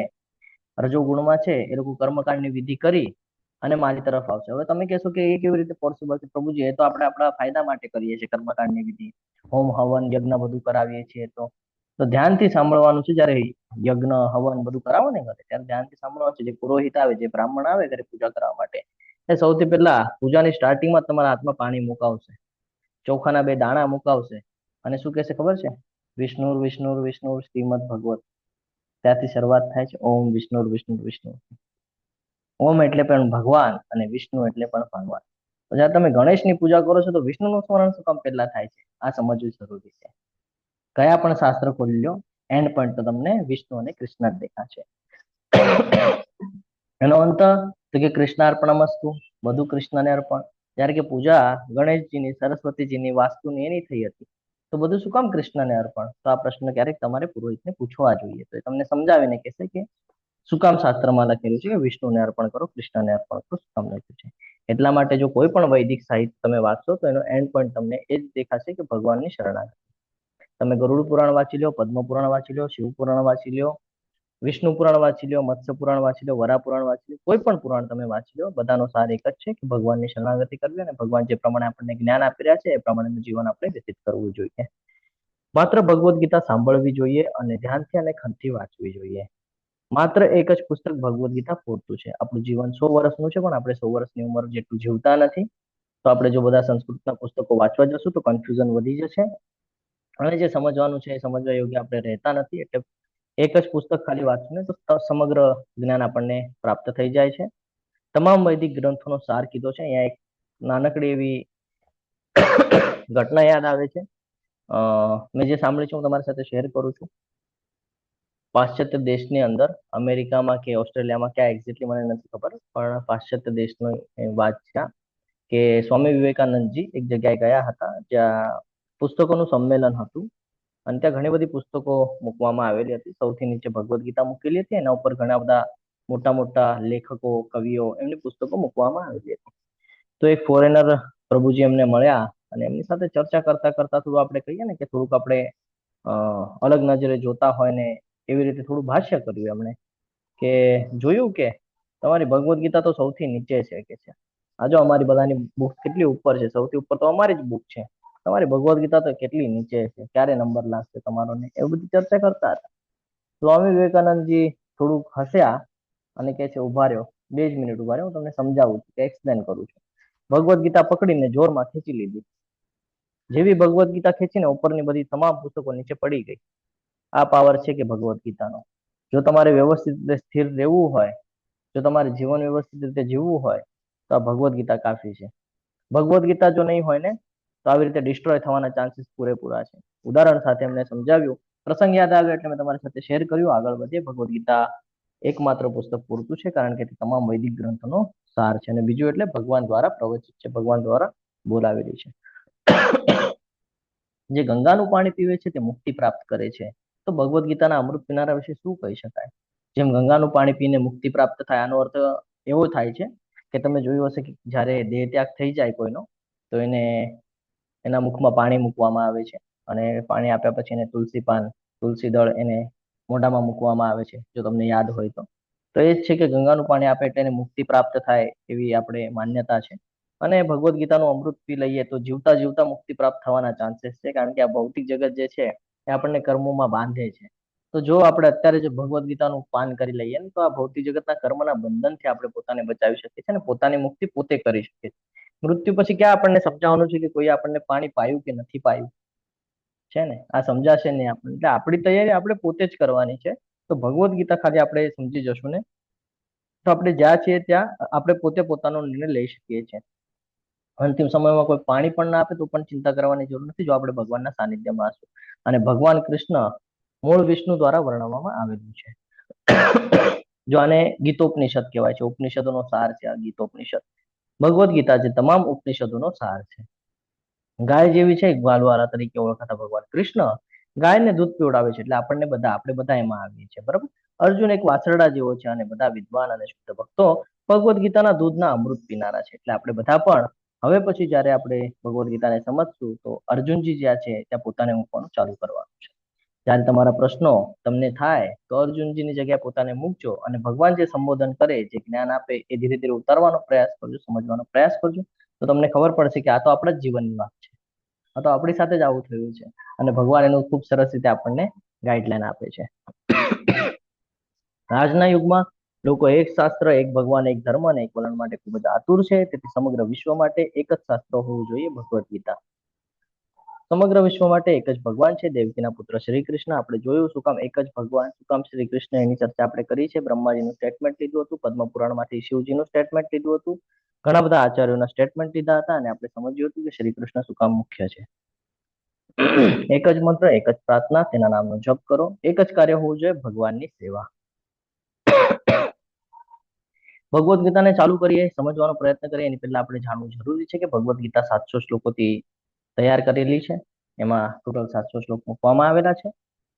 રજો ગુણમાં છે, એ લોકો કર્મકાંડની વિધિ કરી અને મારી તરફ આવશે. હવે તમે કહેશો કે એ કેવી રીતે પોસિબલ છે પ્રભુજી? એ તો આપણે આપણા ફાયદા માટે કરીએ છીએ કર્મકાંડની વિધિ, હોમ હવન યજ્ઞ બધું કરાવીએ છીએ. તો ધ્યાનથી સાંભળવાનું છે. જ્યારે યજ્ઞ હવન બધું કરાવો ને ઘરે ત્યારે ધ્યાનથી સાંભળવાનું છે. જે પુરોહિત આવે, જે બ્રાહ્મણ આવે ઘરે પૂજા કરવા માટે, એ સૌથી પહેલા પૂજાની સ્ટાર્ટિંગમાં તમારા હાથમાં પાણી મુકાવશે, ચોખાના 2 દાણા મુકાવશે અને શું કહેશે ખબર છે? વિષ્ણુ વિષ્ણુ વિષ્ણુ શ્રીમદ ભગવત. ત્યાંથી શરૂઆત થાય છે. ઓમ વિષ્ણુ વિષ્ણુ વિષ્ણુ. ઓમ એટલે પણ ભગવાન અને વિષ્ણુ એટલે પણ ભગવાન. તો જ્યારે તમે ગણેશની પૂજા કરો છો તો વિષ્ણુનું સ્મરણ શું કામ પહેલા થાય છે? આ સમજવું જરૂરી છે. કયા પણ શાસ્ત્ર ખોલી લો, એન્ડ પોઈન્ટ તો તમને વિષ્ણુ અને કૃષ્ણ જ દેખાશે. એનો અંત તો કે કૃષ્ણાર્પણમસ્તુ, બધું કૃષ્ણને અર્પણ. જ્યારે કે પૂજા ગણેશજીની, સરસ્વતીજીની, વાસ્તુની એની થઈ હતી, તો બધું શું કામ કૃષ્ણને અર્પણ? તો આ પ્રશ્ન ક્યારેક તમારે પુરોહિતને પૂછવા જોઈએ, તો એ તમને સમજાવીને કહેશે કે શું કામ શાસ્ત્રમાં લખેલું છે કે વિષ્ણુને અર્પણ કરો, કૃષ્ણને અર્પણ કરો, શું કામ લખ્યું છે. એટલા માટે જો કોઈ પણ વૈદિક સાહિત્ય તમે વાંચશો તો એનો એન્ડ પોઈન્ટ તમને એ જ દેખાશે કે ભગવાનની શરણાગતિ. તમે ગરુડ પુરાણ વાંચી લો, પદ્મ પુરાણ વાંચી લો, શિવ પુરાણ વાંચી લો, વિષ્ણુ પુરાણ વાંચી લો, મત્સ્ય પુરાણ વાંચી લો, વરા પુરાણ વાંચી લો, કોઈ પણ પુરાણ તમે વાંચી લો, બધાનો સાર એક જ છે કે ભગવાનની શરણાગતિ કરવી અને ભગવાન જે પ્રમાણે આપણને જ્ઞાન આપી રહ્યા છે એ પ્રમાણેનું જીવન આપણે વ્યતીત કરવું જોઈએ. માત્ર ભગવદ્ ગીતા સાંભળવી જોઈએ અને ધ્યાનથી અને ખંતથી વાંચવી જોઈએ. માત્ર એક જ પુસ્તક ભગવદ્ ગીતા પૂરતું છે. આપણું જીવન 100 વર્ષનું છે, પણ આપણે 100 વર્ષની ઉંમર જેટલું જીવતા નથી. તો આપણે જો બધા સંસ્કૃતના પુસ્તકો વાંચવા જશું તો કન્ફ્યુઝન વધી જશે અને જે સમજવાનું છે એ સમજવા યોગ્ય આપણે રહેતા નથી. એટલે એક જ પુસ્તક ખાલી વાંચીને તો સમગ્ર જ્ઞાન આપણને પ્રાપ્ત થઈ જાય છે. તમામ વૈદિક ગ્રંથોનો સાર કીધો છે. અહીંયા એક નાનકડી એવી ઘટના યાદ આવે છે. મેં જે સાંભળ્યું છે હું તમારી સાથે શેર કરું છું. પાશ્ચાત્ય દેશની અંદર, અમેરિકામાં કે ઓસ્ટ્રેલિયામાં, ક્યાં એક્ઝેક્ટલી મને નથી ખબર, પણ પાશ્ચાત્ય દેશની વાત છે કે સ્વામી વિવેકાનંદજી એક જગ્યાએ ગયા હતા જ્યાં પુસ્તકોનું સંમેલન હતું અને ત્યાં ઘણી બધી પુસ્તકો મૂકવામાં આવેલી હતી. સૌથી નીચે ભગવદ્ ગીતા મૂકેલી હતી, એના ઉપર ઘણા બધા મોટા મોટા લેખકો, કવિઓ, એમની પુસ્તકો મૂકવામાં આવેલી હતી. તો એક ફોરેનર પ્રભુજી એમને મળ્યા અને એમની સાથે ચર્ચા કરતા કરતા થોડું આપણે કહીએ ને કે થોડુંક આપણે અલગ નજરે જોતા હોય ને એવી રીતે થોડું ભાષ્ય કર્યું એમણે કે જોયું કે તમારી ભગવદ્ ગીતા તો સૌથી નીચે છે કે છે. આ જો અમારી બધાની બુક કેટલી ઉપર છે, સૌથી ઉપર તો અમારી જ બુક છે. તમારી ભગવદ્ ગીતા તો કેટલી નીચે છે, ક્યારે નંબર લાગશે તમારો ને, એવું બધી ચર્ચા કરતા હતા. સ્વામી વિવેકાનંદજી થોડુંક હસ્યા અને કહે છે ઉભા રહ્યો, 2 જ મિનિટ ઉભા રહ્યો, હું તમને સમજાવું છું, એક્સપ્લેન કરું છું. ભગવદ્ ગીતા પકડીને જોરમાં ખેંચી લીધી. જેવી ભગવદ્ ગીતા ખેંચીને ઉપરની બધી તમામ પુસ્તકો નીચે પડી ગઈ. આ પાવર છે કે ભગવદ્ ગીતાનો. જો તમારે વ્યવસ્થિત રીતે સ્થિર રહેવું હોય, જો તમારે જીવન વ્યવસ્થિત રીતે જીવવું હોય તો આ ભગવદ્ ગીતા કાફી છે. ભગવદ્ ગીતા જો નહીં હોય ને તો આવી રીતે ડિસ્ટ્રોય થવાના ચાન્સીસ પૂરેપૂરા છે. ઉદાહરણ સાથે એમને સમજાવ્યું, પ્રસંગ યાદ આવ્યો એટલે મેં તમારી સાથે શેર કર્યું. આગળ વધીએ. ભગવદ્ ગીતા એકમાત્ર પુસ્તક પૂરતું છે કારણ કે તે તમામ વૈદિક ગ્રંથોનો સાર છે અને બીજું એટલે ભગવાન દ્વારા પ્રવચિત છે, ભગવાન દ્વારા બોલાવેલી છે. જે ગંગાનું પાણી પીવે છે તે મુક્તિ પ્રાપ્ત કરે છે. તો ભગવદ્ ગીતાના અમૃત પીનારા વિશે શું કહી શકાય? જેમ ગંગાનું પાણી પીને મુક્તિ પ્રાપ્ત થાય, આનો અર્થ એવો થાય છે કે તમે જોયું હશે કે જ્યારે દેહ ત્યાગ થઈ જાય કોઈનો તો એને એના મુખમાં પાણી મૂકવામાં આવે છે અને પાણી આપ્યા પછી એને તુલસી પાન, તુલસી દળ એને મોઢામાં મૂકવામાં આવે છે, જો તમને યાદ હોય તો. તો એ જ છે કે ગંગાનું પાણી આપે એટલે એને મુક્તિ પ્રાપ્ત થાય એવી આપણે માન્યતા છે. અને ભગવદ્ ગીતાનું અમૃત પી લઈએ તો જીવતા જીવતા મુક્તિ પ્રાપ્ત થવાના ચાન્સીસ છે, કારણ કે આ ભૌતિક જગત જે છે એ આપણને કર્મોમાં બાંધે છે. તો જો આપણે અત્યારે જો ભગવદ્ ગીતાનું પાન કરી લઈએ ને તો આ ભૌતિક જગતના કર્મના બંધનથી આપણે પોતાને બચાવી શકીએ છીએ અને પોતાની મુક્તિ પોતે કરી શકીએ છીએ. મૃત્યુ પછી ક્યાં આપણને સમજાવવાનું છે કે કોઈ આપણને પાણી પાયું કે નથી પાયું? છે ને, આ સમજાશે નહીં આપણને. એટલે આપણી તૈયારી આપણે પોતે જ કરવાની છે. તો ભગવદ્ ગીતા ખાલી આપણે સમજી જશું ને તો આપણે જ્યાં છીએ ત્યાં આપણે પોતે પોતાનો નિર્ણય લઈ શકીએ છીએ. અંતિમ સમયમાં કોઈ પાણી પણ ના આપે તો પણ ચિંતા કરવાની જરૂર નથી, જો આપણે ભગવાનના સાનિધ્યમાં હશું. અને ભગવાન કૃષ્ણ મૂળ વિષ્ણુ દ્વારા વર્ણવવામાં આવેલું છે. જો આને ગીતોપનિષદ કહેવાય છે, ઉપનિષદોનો સાર છે આ ગીતોપનિષદ. ભગવદ્ ગીતા છે તમામ ઉપનિષદોનો સાર છે. ગાય જેવી છે ગ્વાલવાળા તરીકે ઓળખાતા ભગવાન કૃષ્ણ ગાયને દૂધ પીવડાવે છે, એટલે આપણે બધા એમાં આવીએ છીએ, બરાબર. અર્જુન એક વાછરડા જેવો છે અને બધા વિદ્વાન અને શુદ્ધ ભક્તો ભગવદ્ ગીતાના દૂધના અમૃત પીનારા છે. એટલે આપણે બધા પણ હવે પછી જયારે આપણે ભગવદ્ ગીતાને સમજશું તો અર્જુનજી જ્યાં છે ત્યાં પોતાને મૂકવાનું ચાલુ કરવાનું છે. જ્યારે તમારા પ્રશ્નો તમને થાય તો અર્જુનજીની જગ્યાએ પોતાને મૂકજો અને ભગવાન જે સંબોધન કરે, જે જ્ઞાન આપે એ ધીરે ધીરે ઉતારવાનો પ્રયાસ કરજો, સમજવાનો પ્રયાસ કરજો. તો તમને ખબર પડશે કે આ તો આપણા જ જીવનની વાત છે, આ તો આપણી સાથે જ આવું થયું છે અને ભગવાન એનું ખૂબ સરસ રીતે આપણને ગાઈડલાઈન આપે છે. આજના યુગમાં લોકો એક શાસ્ત્ર, એક ભગવાન, એક ધર્મ અને એક વલણ માટે ખૂબ જ આતુર છે. તેથી સમગ્ર વિશ્વ માટે એક જ શાસ્ત્ર હોવું જોઈએ, ભગવદ્ ગીતા. સમગ્ર વિશ્વ માટે એક જ ભગવાન છે, દેવકીના પુત્ર શ્રી કૃષ્ણ. આપણે જોયું શું કામ એક જ ભગવાન, શું કામ શ્રી કૃષ્ણ, એની ચર્ચા આપણે કરી છે. બ્રહ્માજીનું સ્ટેટમેન્ટ લીધું હતું, પદ્મ પુરાણમાંથી શિવજીનું સ્ટેટમેન્ટ લીધું હતું, ઘણા બધા આચાર્યોના સ્ટેટમેન્ટ લીધા હતા અને આપણે સમજ્યું હતું કે શ્રી કૃષ્ણ શું કામ મુખ્ય છે. એક જ મંત્ર, એક જ પ્રાર્થના, તેના નામનો જપ કરો. એક જ કાર્ય હોવું જોઈએ, ભગવાનની સેવા. ભગવદ્ ગીતાને ચાલુ કરીએ, સમજવાનો પ્રયત્ન કરીએ એની પહેલા આપણે જાણવું જરૂરી છે કે ભગવદ્ ગીતા 700 શ્લોકોથી તૈયાર કરેલી છે. એમાં ટોટલ 700 શ્લોક મૂકવામાં આવેલા છે,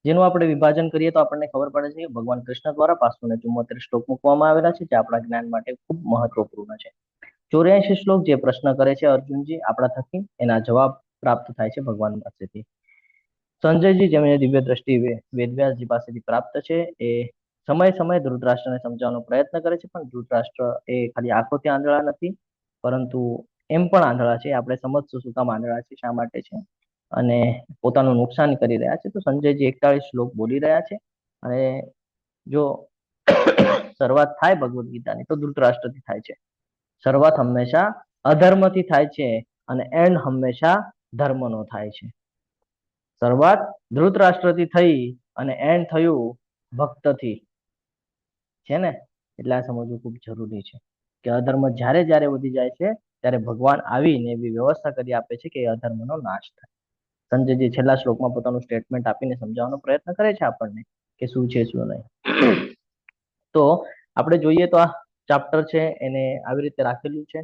જેનું આપણે વિભાજન કરીએ તો આપણને ખબર પડે છે કે ભગવાન કૃષ્ણ દ્વારા 574 શ્લોક મૂકવામાં આવેલા છે, જે આપણા જ્ઞાન માટે ખૂબ મહત્વપૂર્ણ છે. 84 શ્લોક જે પ્રશ્ન કરે છે અર્જુનજી આપણા થકી, એના જવાબ પ્રાપ્ત થાય છે ભગવાન પાસેથી. સંજયજી જેમને દિવ્ય દ્રષ્ટિ વેદવ્યાસજી પાસેથી પ્રાપ્ત છે, એ સમયે ધૃતરાષ્ટ્રને સમજાવવાનો પ્રયત્ન કરે છે, પણ ધૃતરાષ્ટ્ર એ ખાલી આંખોથી આંધળા નથી, પરંતુ એમ પણ આંધળા છે. આપણે સમજશું શું કામ આંધળા છે, શા માટે છે, અને પોતાનું નુકસાન કરી રહ્યા છે. તો સંજયજી 41 શ્લોક બોલી રહ્યા છે, અને જો શરૂઆત થાય ભગવદ્ ગીતાની તો ધૃતરાષ્ટ્રથી થાય છે. શરૂઆત હંમેશા અધર્મથી થાય છે અને એન્ડ હંમેશા ધર્મનો થાય છે. શરૂઆત ધૃતરાષ્ટ્રથી થઈ અને એન્ડ થયું ભક્તથી, છે ને. એટલે આ સમજવું ખૂબ જરૂરી છે કે અધર્મ જ્યારે જ્યારે વધી જાય છે ત્યારે ભગવાન આવીને એવી વ્યવસ્થા કરી આપે છે કે એ અધર્મનો નાશ થાય. સંજયજી છેલ્લા શ્લોકમાં પોતાનું સ્ટેટમેન્ટ આપીને સમજાવવાનો પ્રયત્ન કરે છે આપણને કે શું છે શું નહીં. તો આપણે જોઈએ તો આ ચાપ્ટર છે એને આવી રીતે રાખેલું છે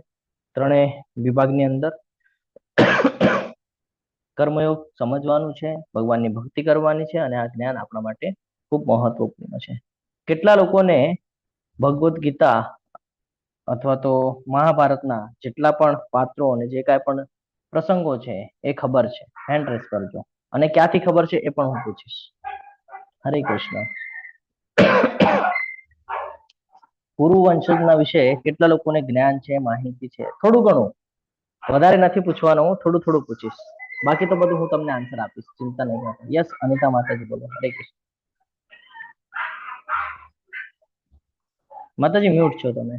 ત્રણેય વિભાગની અંદર. કર્મયોગ સમજવાનું છે, ભગવાનની ભક્તિ કરવાની છે, અને આ જ્ઞાન આપણા માટે ખૂબ મહત્વપૂર્ણ છે. કેટલા લોકોને ભગવદ્ ગીતા અથવા તો મહાભારતના જેટલા પણ પાત્રો અને જે કાંઈ પણ પ્રસંગો છે એ ખબર છે? હેન્ડ રેસ કરજો. અને ક્યાંથી ખબર છે એ પણ હું પૂછીશ. હરે કૃષ્ણ. પુરુવંશજના વિશે કેટલા લોકોને જ્ઞાન છે, માહિતી છે? થોડું ઘણું, વધારે નથી પૂછવાનું, હું થોડું થોડું પૂછીશ. બાકી તો બધું હું તમને આન્સર આપીશ, ચિંતા નહીં કરતા. યસ, અનિતા માતાજી બોલો. હરે કૃષ્ણ. માતાજી મ્યુટ છો તમે.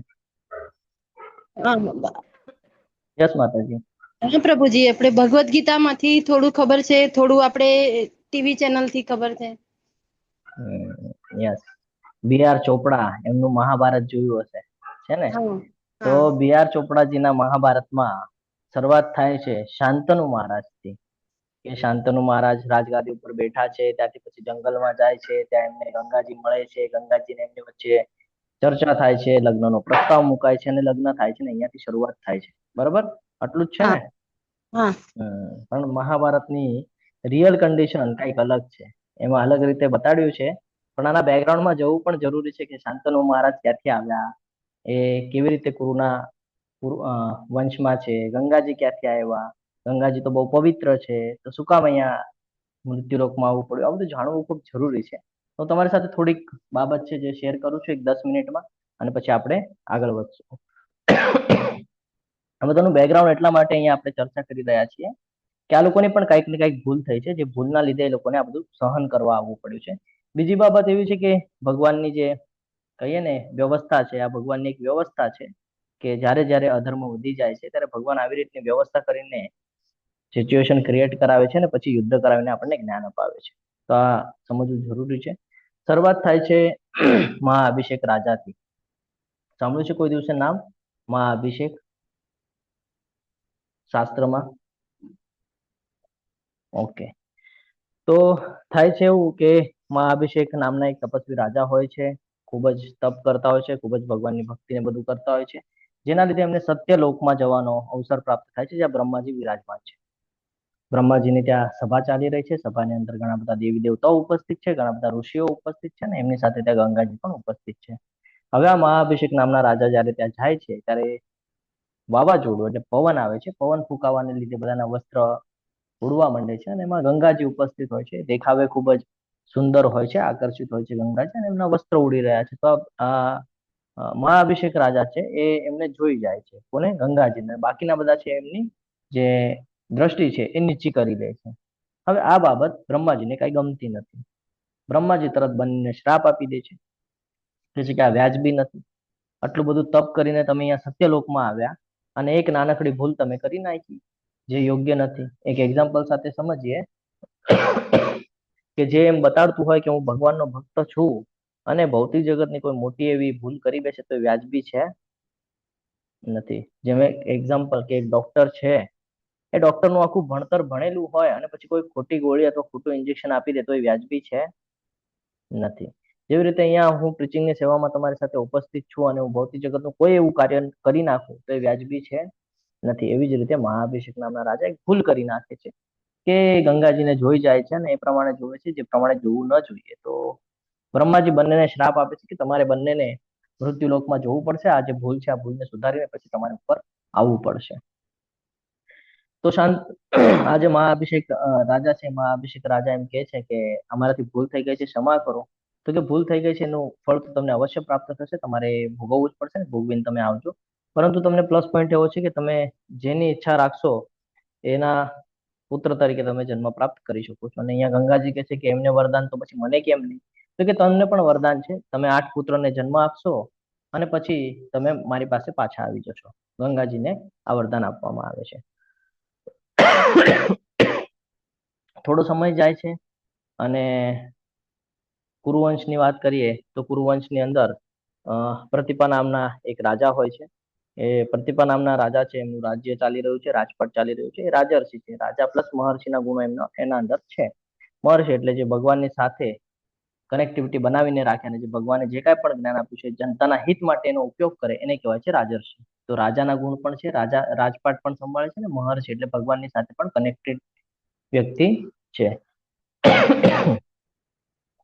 યસ માતાજી. હા પ્રભુજી, આપણે ભગવદ્ ગીતામાંથી થોડું ખબર છે, થોડું આપણે ટીવી ચેનલ થી ખબર છે. યસ, બી.આર. ચોપડા, એમનું મહાભારત જોયું હશે, છે ને? તો બી.આર. ચોપડાજીના મહાભારતમાં શરૂઆત થાય છે શાંતનુ મહારાજથી. કે શાંતનુ મહારાજ રાજગાદી ઉપર બેઠા છે, ત્યાંથી પછી જંગલમાં જાય છે, ત્યાં એમને ગંગાજી મળે છે. ગંગાજીને એમની વચ્ચે ચર્ચા થાય છે, લગ્નનો પ્રસ્તાવ મુકાય છે, અને લગ્ન થાય છે ને અહીંયાથી શરૂઆત થાય છે. બરોબર, આટલું જ છે ને? પણ મહાભારતની રિયલ કન્ડિશન કંઈક અલગ છે. એમાં અલગ રીતે બતાડ્યું છે, પણ આના બેકગ્રાઉન્ડમાં જવું પણ જરૂરી છે કે શાંતનુ મહારાજ ક્યાંથી આવ્યા, એ કેવી રીતે કુરુના વંશમાં છે, ગંગાજી ક્યાંથી આવ્યા, ગંગાજી તો બહુ પવિત્ર છે, તો શું કામ અહીંયા મૃત્યુલોકમાં આવવું પડ્યું? આ બધું જાણવું ખૂબ જરૂરી છે. તો તમારી સાથે થોડીક બાબત છે જે શેર કરું છું 10 મિનિટમાં, અને પછી આપણે આગળ વધશું. આ બધાનું બેકગ્રાઉન્ડ એટલા માટે અહીંયા આપણે ચર્ચા કરી રહ્યા છીએ કે આ લોકોને પણ કંઈક ને કંઈક ભૂલ થઈ છે, જે ભૂલના લીધે એ લોકોને આ બધું સહન કરવા આવવું પડ્યું છે. બીજી બાબત એવી છે કે ભગવાનની જે કહીએ ને વ્યવસ્થા છે, આ ભગવાનની એક વ્યવસ્થા છે કે જ્યારે જ્યારે અધર્મ વધી જાય છે ત્યારે ભગવાન આવી રીતની વ્યવસ્થા કરીને સિચ્યુએશન ક્રિએટ કરાવે છે ને પછી યુદ્ધ કરાવીને આપણને જ્ઞાન અપાવે છે. તો આ સમજવું જરૂરી છે. શરૂઆત થાય છે મહાઅભિષેક રાજાથી. સાંભળ્યું છે કોઈ દિવસે નામ મહાઅભિષેક શાસ્ત્રમાં? ઓકે. તો થાય છે એવું કે મહાઅભિષેક નામના એક તપસ્વી રાજા હોય છે, ખૂબ જ તપ કરતા હોય છે, ખૂબ જ ભગવાનની ભક્તિને બધું કરતા હોય છે, જેના લીધે એમને સત્ય લોકમાં જવાનો અવસર પ્રાપ્ત થાય છે, જ્યાં બ્રહ્માજી વિરાજમાન છે. બ્રહ્માજીની ત્યાં સભા ચાલી રહી છે. સભાની અંદર ઘણા બધા દેવી દેવતાઓ ઉપસ્થિત છે, ઘણા બધા ઋષિઓ ઉપસ્થિત છે, ને એમની સાથે ત્યાં ગંગાજી પણ ઉપસ્થિત છે. હવે આ મહાઅભિષેક નામના રાજા જ્યારે ત્યાં જાય છે ત્યારે વાવાઝોડું એટલે પવન આવે છે. પવન ફૂંકાવાને લીધે બધાના વસ્ત્ર ઉડવા માંડે છે, અને એમાં ગંગાજી ઉપસ્થિત હોય છે. દેખાવે ખૂબ જ સુંદર હોય છે, આકર્ષિત હોય છે ગંગાજી, અને એમના વસ્ત્ર ઉડી રહ્યા છે. તો આ મહાઅભિષેક રાજા છે એ એમને જોઈ જાય છે. કોને? ગંગાજીને. બાકીના બધા છે એમની જે દ્રષ્ટિ છે એ નીચી કરી દે છે. હવે આ બાબત બ્રહ્માજીને કઈ ગમતી નથી. બ્રહ્માજી તરત બંનેને શ્રાપ આપી દે છે કે આ વ્યાજબી નથી. આટલું બધું તપ કરીને તમે અહીંયા સત્યલોકમાં આવ્યા અને એક નાનકડી ભૂલ તમે કરી નાખી, જે યોગ્ય નથી. એક એક્ઝામ્પલ સાથે સમજીએ કે જે એમ બતાડતું હોય કે હું ભગવાનનો ભક્ત છું અને ભૌતિક જગતની કોઈ મોટી એવી ભૂલ કરી બેસે તો વ્યાજબી છે નથી. જેમ એક્ઝામ્પલ કે એક ડોક્ટર છે, એ ડોક્ટરનું આખું ભણતર ભણેલું હોય અને પછી કોઈ ખોટી ગોળી અથવા ખોટું ઇન્જેક્શન આપી દે તો એ વ્યાજબી છે નથી. જેવી રીતે અહીંયા હું પ્રીચિંગની સેવામાં તમારી સાથે ઉપસ્થિત છું અને હું ભૌતિક જગતનું કોઈ એવું કાર્ય કરી નાખું તો એ વ્યાજબી છે નથી. એવી જ રીતે મહાઅભિષેક નામના રાજા એક ભૂલ કરી નાખે છે કે ગંગાજીને જોઈ જાય છે અને એ પ્રમાણે જોવે છે જે પ્રમાણે જોવું ન જોઈએ. તો બ્રહ્માજી બંનેને શ્રાપ આપે છે કે તમારે બંનેને મૃત્યુલોકમાં જોવું પડશે. આ જે ભૂલ છે આ ભૂલને સુધારીને પછી તમારે ઉપર આવવું પડશે. તો શાંત આ જે મહાઅભિષેક રાજા છે, મહાઅભિષેક રાજા એમ કે છે કે અમારાથી ભૂલ થઈ ગઈ છે, ક્ષમા કરો. તો કે ભૂલ થઈ ગઈ છે એનું ફળ તો તમને અવશ્ય પ્રાપ્ત થશે, તમારે ભોગવવું જ પડશે ને, ભોગવીને તમે આવજો. પરંતુ તમને પ્લસ પોઈન્ટ એવો છે કે તમે જેની ઈચ્છા રાખશો એના પુત્ર તરીકે તમે જન્મ પ્રાપ્ત કરી શકો છો. અને અહીંયા ગંગાજી કહે છે કે એમને વરદાન તો પછી મને કેમ નહીં? તો કે તમને પણ વરદાન છે, તમે 8 પુત્રને જન્મ આપશો અને પછી તમે મારી પાસે પાછા આવી જશો. ગંગાજીને આ વરદાન આપવામાં આવે છે. થોડો સમય જાય છે અને કુરુવંશની વાત કરીએ તો કુરુવંશની અંદર પ્રતિપા નામના એક રાજા હોય છે. એ પ્રતિપા નામના રાજા છે, એમનું રાજ્ય ચાલી રહ્યું છે, રાજપાટ ચાલી રહ્યું છે. એ રાજર્ષિ છે, રાજા પ્લસ મહર્ષિના ગુણો એના અંદર છે. મહર્ષિ એટલે જે ભગવાનની સાથે કનેક્ટિવિટી બનાવીને રાખે અને જે ભગવાને જે કાંઈ પણ જ્ઞાન આપ્યું છે જનતાના હિત માટે એનો ઉપયોગ કરે એને કહેવાય છે રાજર્ષિ. તો રાજાના ગુણ પણ છે, રાજા રાજપાટ પણ સંભાળે છે, અને મહર્ષિ એટલે ભગવાનની સાથે પણ કનેક્ટેડ વ્યક્તિ છે.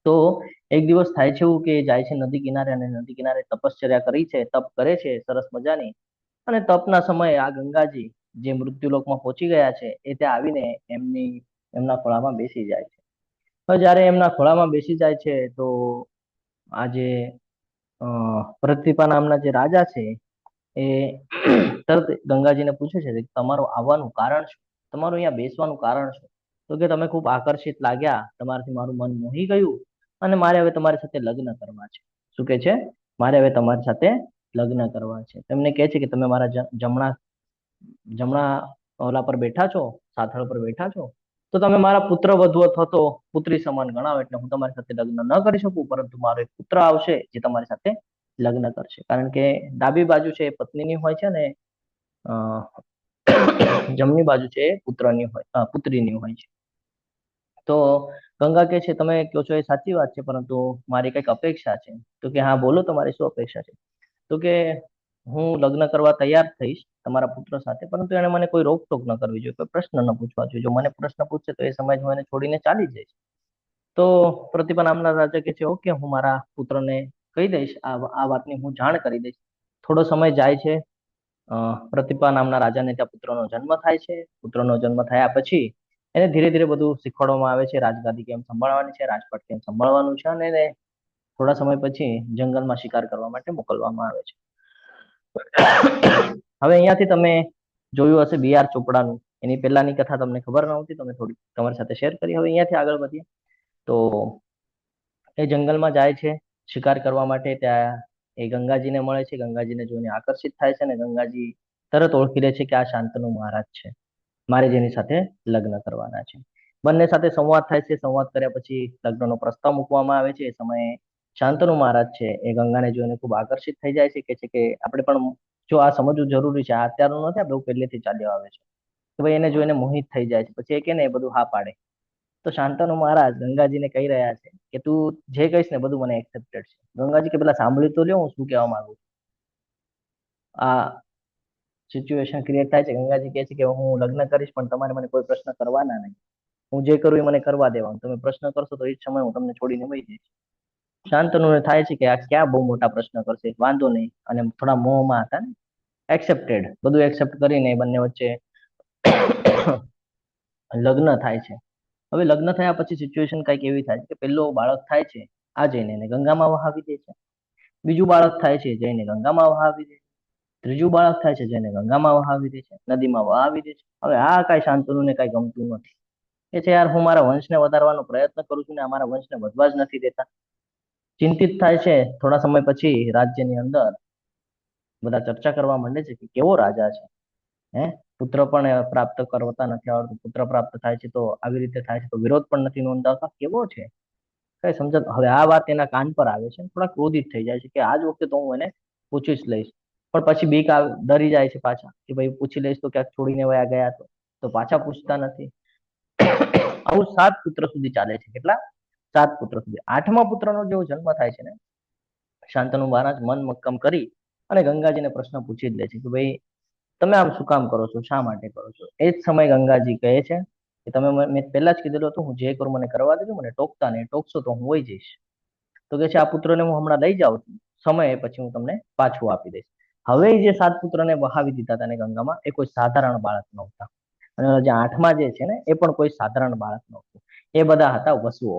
તો એક દિવસ થાય છે એવું કે જાય છે નદી કિનારે અને નદી કિનારે તપશ્ચર્યા કરી છે, તપ કરે છે સરસ મજાની. અને તપના સમયે આ ગંગાજી જે મૃત્યુલોકમાં પહોંચી ગયા છે એ ત્યાં આવીને એમના ખોળામાં બેસી જાય છે. હવે જ્યારે એમના ખોળામાં બેસી જાય છે તો આ જે પ્રતિપા નામના જે રાજા છે એ તરત ગંગાજીને પૂછે છે કે તમારું આવવાનું કારણ શું, તમારું અહીંયા બેસવાનું કારણ શું? તો કે તમે ખૂબ આકર્ષિત લાગ્યા, તમારાથી મારું મન મોહી ગયું અને મારે હવે તમારી સાથે લગ્ન કરવા છે. શું કે છે? મારે હવે તમારી સાથે લગ્ન કરવા છે. તેમને કહે છે કે તમે મારા જમણા ઓલા પર બેઠા છો, સાથળ પર બેઠા છો, તો તમે મારા પુત્ર વધુ અથવા તો પુત્રી સમાન ગણાવો, એટલે હું તમારી સાથે લગ્ન ન કરી શકું, પરંતુ મારો એક પુત્ર આવશે જે તમારી સાથે લગ્ન કરશે. કારણ કે ડાબી બાજુ છે એ પત્નીની હોય છે અને જમણી બાજુ છે એ પુત્રીની હોય છે. તો ગંગા કહે છે તમે કહો છો એ સાચી વાત છે, પરંતુ મારી કંઈક અપેક્ષા છે. તો કે હા બોલો, તમારી શું અપેક્ષા છે? તો કે હું લગ્ન કરવા તૈયાર થઈશ તમારા પુત્ર સાથે, પરંતુ એને મને કોઈ રોકટોક ન કરવી જોઈએ, કોઈ પ્રશ્ન ન પૂછવા જોઈએ. જો મને પ્રશ્ન પૂછશે તો એ સમય હું એને છોડીને ચાલી જઈશ. તો પ્રતિભા નામના રાજા કહે છે ઓકે, હું મારા પુત્રને કહી દઈશ, આ વાતની હું જાણ કરી દઈશ. થોડો સમય જાય છે. પ્રતિભા નામના રાજાને ત્યાં પુત્રનો જન્મ થાય છે. પુત્રનો જન્મ થયા પછી એને ધીરે ધીરે બધું શીખવાડવામાં આવે છે, રાજગાદી કેમ સંભાળવાની છે, રાજપાટ કેમ સંભાળવાનું છે, અને એને થોડા સમય પછી જંગલમાં શિકાર કરવા માટે મોકલવામાં આવે છે. હવે અહીંયાથી તમે જોયું હશે BR ચોપડાનું, એની પહેલાની કથા તમને ખબર નહોતી, તમે થોડી તમારી સાથે શેર કરી. હવે અહીંયાથી આગળ વધીએ તો એ જંગલમાં જાય છે શિકાર કરવા માટે. ત્યાં એ ગંગાજીને મળે છે, ગંગાજીને જોઈને આકર્ષિત થાય છે અને ગંગાજી તરત ઓળખી લે છે કે આ શાંતનુ મહારાજ છે, મારે જેની સાથે લગ્ન કરવાના છે. બંને સાથે સંવાદ થાય છે. સંવાદ કર્યા પછી લગ્નનો પ્રસ્તાવ મૂકવામાં આવે છે. એ સમયે શાંતનુ મહારાજ છે એ ગંગાને જોઈને ખૂબ આકર્ષિત થઈ જાય છે. કે છે કે આપણે પણ જો આ સમજવું જરૂરી છે, આ અત્યારનું નથી, આ બહુ પહેલેથી ચાલ્યો આવે છે. તો ભાઈ એને જોઈને મોહિત થઈ જાય છે. પછી એ કે ને એ બધું હા પાડે. તો શાંતનુ મહારાજ ગંગાજીને કહી રહ્યા છે કે તું જે કહીશ ને બધું મને એક્સેપ્ટેડ છે. ગંગાજી કે પેલા સાંભળી તો લ્યો હું શું કહેવા માંગુ છું. આ સિચ્યુએશન ક્રિએટ થાય છે. ગંગાજી કહે છે કે હું લગ્ન કરીશ પણ તમારે મને કોઈ પ્રશ્ન કરવાના નહીં, હું જે કરું એ મને કરવા દેવાનું, તમે પ્રશ્ન કરશો તો એ જ સમય હું તમને છોડીને વહી જઈશ. શાંતનુને થાય છે કે આ ક્યાં બહુ મોટા પ્રશ્ન કરશે, વાંધો નહીં, અને થોડા મોહમાં હતા ને, એક્સેપ્ટેડ, બધું એક્સેપ્ટ કરીને બંને વચ્ચે લગ્ન થાય છે. હવે લગ્ન થયા પછી સિચ્યુએશન કંઈક એવી થાય છે કે પેલો બાળક થાય છે આ જઈને એને ગંગામાં વહાવી દે છે, બીજું બાળક થાય છે જઈને ગંગામાં વહાવી દે છે, ત્રીજું બાળક થાય છે જેને ગંગામાં વહાવી દે છે, નદીમાં વહાવી દે છે. હવે આ કાંઈ શાંતનુને કાંઈ ગમતું નથી. એ છે યાર, હું મારા વંશને વધારવાનો પ્રયત્ન કરું છું ને અમારા વંશને વધવા જ નથી દેતા. ચિંતિત થાય છે. થોડા સમય પછી રાજ્યની અંદર બધા ચર્ચા કરવા માંડે છે કે કેવો રાજા છે, પુત્ર પણ પ્રાપ્ત કરતા નથી આવડતું, પુત્ર પ્રાપ્ત થાય છે તો આવી રીતે થાય છે, તો વિરોધ પણ નથી નોંધાવતા, કેવો છે કઈ સમજત. હવે આ વાત એના કાન પર આવે છે, થોડા ક્રોધિત થઈ જાય છે કે આજ વખતે તો હું એને પૂછી જ લઈશ. પણ પછી ડરી જાય છે પાછા કે ભાઈ પૂછી લઈશ તો ક્યાંક છોડીને વયા ગયા તો. તો પાછા પૂછતા નથી. આવું 7 પુત્ર સુધી ચાલે છે. કેટલા? 7 પુત્ર સુધી. 8મા પુત્રનો જેવો જન્મ થાય છે ને, શાંતનુ મહારાજ મન મક્કમ કરી અને ગંગાજીને પ્રશ્ન પૂછી જ લે છે કે ભાઈ તમે આમ શું કામ કરો છો, શા માટે કરો છો? એ જ સમયે ગંગાજી કહે છે કે તમે મેં પહેલા જ કીધેલું હતું, હું જે કરું મને કરવા દેજો, મને ટોકતા નહીં, ટોકશો તો હું વહી જઈશ. તો કે છે આ પુત્રને હું હમણાં લઈ જાઉં છું, સમય પછી હું તમને પાછું આપી દઈશ. હવે જે 7 પુત્રને વહાવી દીધા હતા ને ગંગામાં, એ કોઈ સાધારણ બાળક નહોતા. અને જે 8મા જે છે ને, એ પણ કોઈ સાધારણ બાળક નહોતું. એ બધા હતા વસુઓ.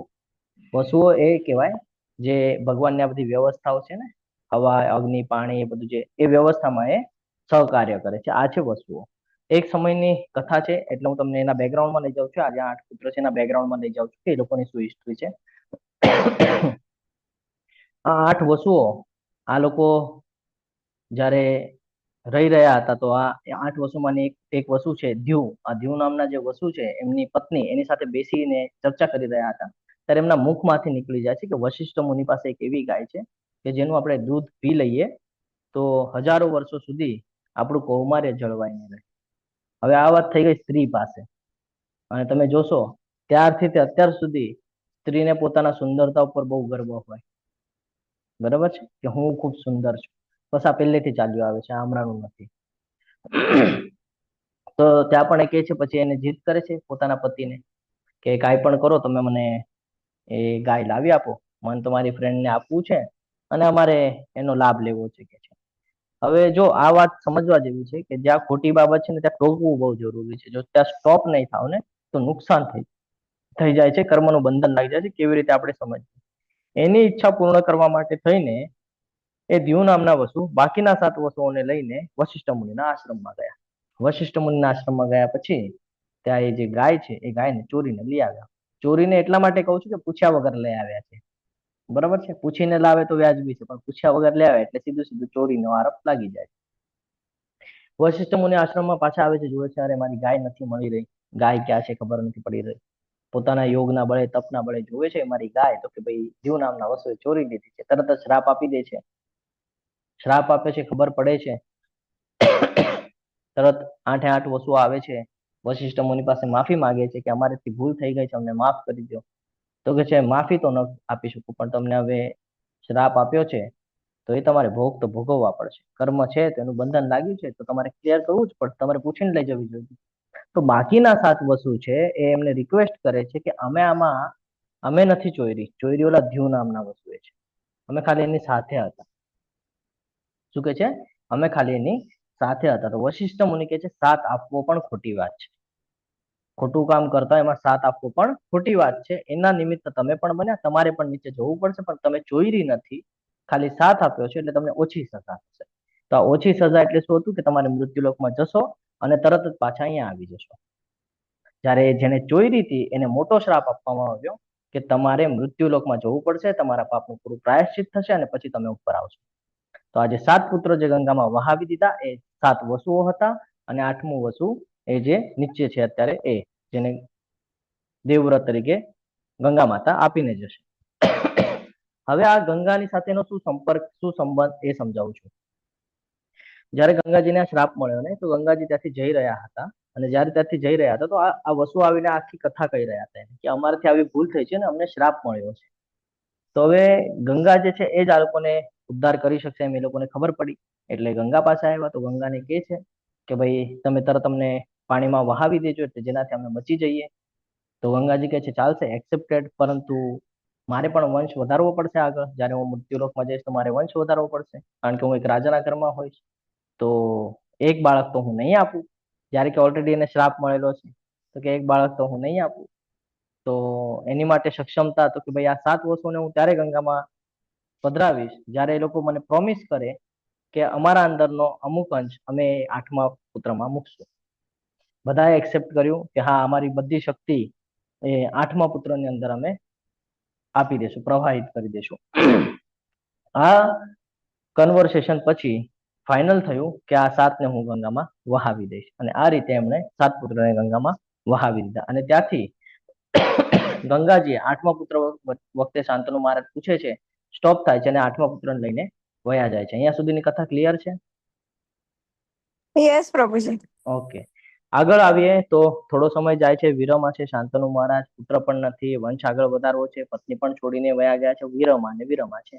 વસુઓ એ કહેવાય જે ભગવાનની આ બધી વ્યવસ્થાઓ છે ને, હવા, અગ્નિ, પાણી, એ બધું જે એ વ્યવસ્થામાં એ સહકાર્ય કરે છે. આ છે વસુઓ. એક સમયની કથા છે, એટલે હું તમને એના બેકગ્રાઉન્ડમાં લઈ જાઉં છું. આજે 8 પુત્ર છે એના બેકગ્રાઉન્ડમાં લઈ જાઉં છું કે એ લોકોની શું હિસ્ટ્રી છે. આ 8 વસુઓ, આ લોકો જ્યારે રહી રહ્યા હતા, તો આ 8 વસુમાંની એક વસુ છે ધ્યુ. આ ધ્યુ નામના જે વસુ છે, એમની પત્ની એની સાથે બેસીને ચર્ચા કરી રહ્યા હતા, ત્યારે એમના મુખમાંથી નીકળી જાય છે કે વશિષ્ઠ મુનિ પાસે એક એવી ગાય છે કે જેનું આપણે દૂધ પી લઈએ તો હજારો વર્ષો સુધી આપણું કૌમાર્ય જળવાઈને રહે. હવે આ વાત થઈ ગઈ સ્ત્રી પાસે, અને તમે જોશો ત્યારથી તે અત્યાર સુધી સ્ત્રીને પોતાના સુંદરતા ઉપર બહુ ગર્વ હોય. બરાબર છે કે હું ખૂબ સુંદર છું. બસ આ પહેલેથી ચાલ્યું આવે છે, હમણાંનું નથી. તો ત્યાં પણ એ કહે છે, પછી એને જીદ કરે છે પોતાના પતિને કે કાંઈ પણ કરો, તમે મને એ ગાય લાવી આપો, મને તમારી ફ્રેન્ડને આપવું છે અને અમારે એનો લાભ લેવો છે કે છે. હવે જો આ વાત સમજવા જેવી છે કે જ્યાં ખોટી બાબત છે ને ત્યાં ટોકવું બહુ જરૂરી છે. જો ત્યાં સ્ટોપ નહીં થાવ ને તો નુકસાન થઈ જાય છે, કર્મનું બંધન લાગી જાય છે. કેવી રીતે આપણે સમજીએ? એની ઈચ્છા પૂર્ણ કરવા માટે થઈને એ દ્યુ નામના વસુ બાકીના 7 વસુઓને લઈને વશિષ્ઠ મુનિના આશ્રમમાં ગયા. વશિષ્ઠ મુનિના આશ્રમમાં ગયા પછી ત્યાં એ જે ગાય છે એ ગાયને ચોરીને લઈ આવ્યા. ચોરીને એટલા માટે કહું છું કે પૂછ્યા વગર લઈ આવ્યા છે. બરાબર છે? પૂછીને લાવે તો વ્યાજબી છે, પણ પૂછ્યા વગર લઈ આવે એટલે સીધું સીધું ચોરીનો આરોપ લાગી જાય. વશિષ્ઠ મુનિ આશ્રમમાં પાછા આવે છે, જુએ છે અરે મારી ગાય નથી મળી રહી, ગાય ક્યાં છે ખબર નથી પડી રહી. પોતાના યોગના બળે, તપના બળે જોવે છે મારી ગાય, તો કે ભાઈ ધ્યુ નામના વસુએ ચોરી લીધી છે. તરત જ શ્રાપ આપી દે છે. શ્રાપ આપે છે, ખબર પડે છે, તરત 8 વસુઓ આવે છે, વશિષ્ઠ મુનિ પાસે માફી માંગે છે કે અમારેથી ભૂલ થઈ ગઈ છે, અમને માફ કરી દો. તો કે છે માફી તો ન આપી શકું, પણ તમને હવે શ્રાપ આપ્યો છે તો એ તમારે ભોગ તો ભોગવવા પડશે. કર્મ છે તેનું બંધન લાગ્યું છે તો તમારે ક્લિયર કરવું જ પડશે, તમારે પૂછીને લઈ જવી જોઈએ. તો બાકીના 7 વસુ છે એ એમને રિક્વેસ્ટ કરે છે કે અમે નથી ચોરી ઓલા ધ્યુ નામના વસુએ છે, અમે ખાલી એની સાથે હતા. શું કે છે? અમે ખાલી એની સાથે હતા. તો વશિષ્ઠ મુનિ કહે છે 7 આપવો પણ ખોટી વાત છે. ખોટું કામ કરતા એમાં 7 આપવો પણ ખોટી વાત છે. એના નિમિત્ત તમે પણ બન્યા, તમારે પણ નીચે જવું પડશે, પણ તમે ચોરી નથી, ખાલી 7 આપ્યો છે એટલે તમને ઓછી સજા થશે. તો આ ઓછી સજા એટલે શું હતું કે તમારે મૃત્યુલોકમાં જશો અને તરત જ પાછા અહીંયા આવી જશો. જ્યારે જેને ચોરી હતી એને મોટો શ્રાપ આપવામાં આવ્યો કે તમારે મૃત્યુલોકમાં જવું પડશે, તમારા પાપનું પૂરું પ્રાયશ્ચિત થશે અને પછી તમે ઉપર આવશો. તો આજે 7 પુત્રો જે ગંગામાં વહાવી દીધા એ 7 વસુઓ હતા, અને 8મું વસુ એ જે નીચે છે અત્યારે એ, જેને દેવવ્રત તરીકે ગંગા માતા આપીને જશે. હવે આ ગંગાની સાથેનો શું સંપર્ક, શું સંબંધ એ સમજાવું છું. જ્યારે ગંગાજીને શ્રાપ મળ્યો ને, તો ગંગાજી ત્યાંથી જઈ રહ્યા હતા, અને જ્યારે ત્યાંથી જઈ રહ્યા હતા તો આ વસુ આવીને આખી કથા કહી રહ્યા હતા કે અમારાથી આવી ભૂલ થઈ છે ને અમને શ્રાપ મળ્યો છે. તો હવે ગંગા જે છે એ જ આ લોકોને ઉદ્ધાર કરી શકશે એમ એ લોકોને ખબર પડી, એટલે ગંગા પાસે આવ્યા. તો ગંગાને કહે છે કે ભાઈ તમે તરત અમને પાણીમાં વહાવી દેજો એટલે જેનાથી અમે બચી જઈએ. તો ગંગાજી કહે છે ચાલશે, એક્સેપ્ટેડ, પરંતુ મારે પણ વંશ વધારવો પડશે. આગળ જ્યારે હું મૃત્યુલોકમાં જઈશ તો મારે વંશ વધારવો પડશે, કારણ કે હું એક રાજાના ઘરમાં હોઈશ. તો એક બાળક તો હું નહીં આપું, જ્યારે કે ઓલરેડી એને શ્રાપ મળેલો છે, તો કે એક બાળક તો હું નહીં આપું. તો એની માટે સક્ષમતા તો કે ભાઈ આ 7 વસુને હું ત્યારે ગંગામાં પધરાવીશ જ્યારે એ લોકો મને પ્રોમિસ કરે કે અમારા અંદરનો અમુક અંશ અમે 8મા પુત્રમાં મૂકશું. બધાએ એક્સેપ્ટ કર્યું કે હા અમારી બધી શક્તિ એ 8મા પુત્રની અંદર અમે આપી દેશું, પ્રવાહિત કરી દેશું. આ કન્વર્સેશન પછી ફાઇનલ થયું કે આ 7ને હું ગંગામાં વહાવી દઈશ, અને આ રીતે એમણે 7 પુત્રને ગંગામાં વહાવી દીધા. અને ત્યાંથી ગંગાજી 8મા પુત્ર વખતે શાંતનુ મહારાજ પૂછે છે, સ્ટોપ થાય છે અને 8મા પુત્રને લઈને વયા જાય છે. અહીંયા સુધીની કથા ક્લિયર છે? યસ પ્રભુજી. ઓકે. આગળ આવીએ તો થોડો સમય જાય છે, વીરમાં છે શાંતનુ મહારાજ, પુત્ર પણ નથી, વંશ આગળ વધારવો છે, પત્ની પણ છોડીને વયા ગયા છે, વીરમાં છે.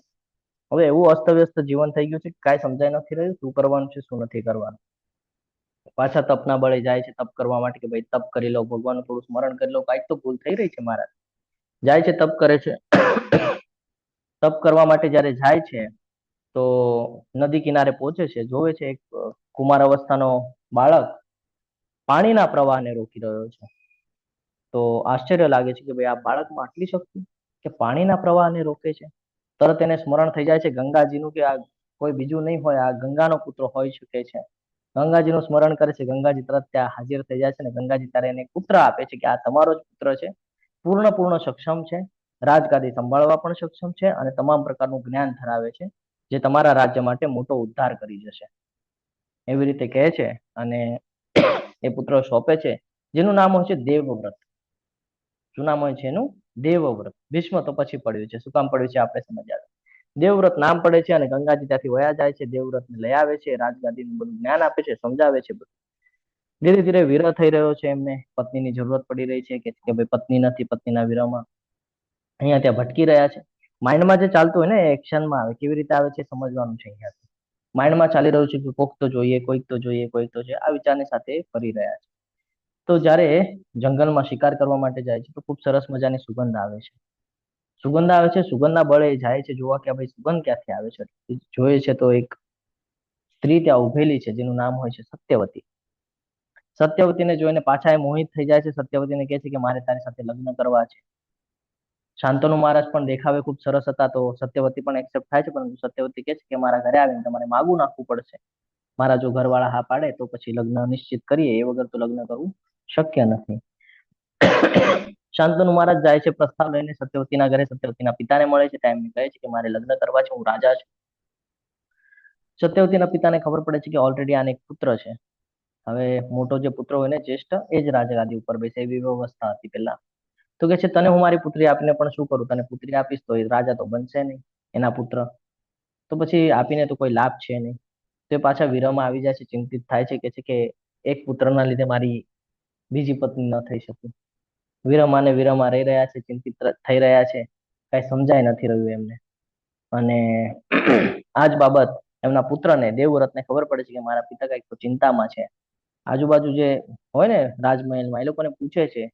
હવે એવું અસ્તવ્યસ્ત જીવન થઈ ગયું છે કે કાંઈ સમજાય નથી રહ્યું શું કરવાનું છે શું નથી કરવાનું. પાછા તપના બળે જાય છે તપ કરવા માટે કે ભાઈ તપ કરી લો, ભગવાનનું થોડું સ્મરણ કરી લો, કાંઈક તો ભૂલ થઈ રહી છે મારા. જાય છે તપ કરે છે. તપ કરવા માટે જ્યારે જાય છે તો નદી કિનારે પહોંચે છે, જોવે છે એક કુમાર અવસ્થાનો બાળક પાણીના પ્રવાહને રોકી રહ્યો છે. તો આશ્ચર્ય લાગે છે કે ભાઈ આ બાળકમાં આટલી શક્તિ કે પાણીના પ્રવાહને રોકે છે. તરત એને સ્મરણ થઈ જાય છે ગંગાજીનું કે આ કોઈ બીજું નહીં હોય, આ ગંગાનો પુત્ર હોઈ શકે છે. ગંગાજીનું સ્મરણ કરે છે, ગંગાજી તરત ત્યાં હાજર થઈ જાય છે અને ગંગાજી ત્યારે એને પુત્ર આપે છે કે આ તમારો જ પુત્ર છે, પૂર્ણ સક્ષમ છે, રાજગાદી સંભાળવા પણ સક્ષમ છે અને તમામ પ્રકારનું જ્ઞાન ધરાવે છે, જે તમારા રાજ્ય માટે મોટો ઉદ્ધાર કરી જશે. એવી રીતે કહે છે અને એ પુત્ર સોંપે છે, જેનું નામ હોય છે દેવવ્રત. શું નામ હોય છે એનું? દેવવ્રત. ભીષ્મ તો પછી પડ્યું છે, શું કામ પડ્યું છે આપણે સમજ્યા. દેવવ્રત નામ પડે છે અને ગંગાજી ત્યાંથી વયા જાય છે, દેવવ્રતને લઈ આવે છે, રાજગાદીનું બધું જ્ઞાન આપે છે, સમજાવે છે બધું. ધીરે ધીરે વિરહ થઈ રહ્યો છે, એમને પત્નીની જરૂરત પડી રહી છે કે ભાઈ પત્ની નથી, પત્નીના વિરહમાં અહીંયા ત્યાં ભટકી રહ્યા છે. માઇન્ડમાં જે ચાલતું હોય ને એક્શનમાં આવે, કેવી રીતે આવે છે સમજવાનું છે. અહીંયા માઇન્ડમાં ચાલી રહ્યું છે કે કોઈક તો જોઈએ, કોઈક તો જોઈએ, કોઈક તો જોઈએ, આ વિચારની સાથે ફરી રહ્યા છે. તો જ્યારે જંગલમાં શિકાર કરવા માટે જાય છે તો ખૂબ સરસ મજાની સુગંધ આવે છે. સુગંધના બળે જાય છે જોવા કે ભાઈ સુગંધ ક્યાંથી આવે છે. જોઈએ છે તો એક સ્ત્રી ત્યાં ઉભેલી છે જેનું નામ હોય છે સત્યવતી. સત્યવતીને જોઈને પાછા એ મોહિત થઈ જાય છે. સત્યવતીને કહે છે કે મારે તારી સાથે લગ્ન કરવા છે. શાંતનુ મહારાજ પણ દેખાવે ખૂબ સરસ હતા તો સત્યવતી પણ એક્સેપ્ટ થાય છે, પરંતુ સત્યવતી કહે છે કે મારા ઘરે આવીને તમારે માગું નાખવું પડશે. મારા જો ઘરવાળા હા પાડે તો પછી લગ્ન નિશ્ચિત કરીએ, એ વગર તો લગ્ન કરવું શક્ય નથી. શાંતનુ મહારાજ જાય છે પ્રસ્તાવ લઈને સત્યવતીના ઘરે. સત્યવતીના પિતાને મળે છે, ટાઈમ કહે છે કે મારે લગ્ન કરવા છે, હું રાજા છું. સત્યવતીના પિતાને ખબર પડે છે કે ઓલરેડી આને એક પુત્ર છે. હવે મોટો જે પુત્ર હોય ને જ્યેષ્ઠ, એ જ રાજગાદી ઉપર બેસે એવી વ્યવસ્થા હતી પહેલા. તો કે છે તને હું મારી પુત્રી આપીને પણ શું કરું, તને પુત્રી આપીશ તો એ રાજા તો બનશે નહીં, એના પુત્ર તો પછી આપીને તો કોઈ લાભ છે નહીં. તે પાછા વિરહમાં આવી જાય છે, ચિંતિત થાય છે કે એક પુત્રના લીધે મારી બીજી પત્ની ન થઈ શકે. વિરહમાં રહી રહ્યા છે, ચિંતિત થઈ રહ્યા છે, કઈ સમજાય નથી રહ્યું એમને. અને આ જ બાબત એમના પુત્રને દેવવ્રતને ખબર પડે છે કે મારા પિતા કઈક તો ચિંતામાં છે. આજુબાજુ જે હોય ને રાજમહેલમાં, એ લોકોને પૂછે છે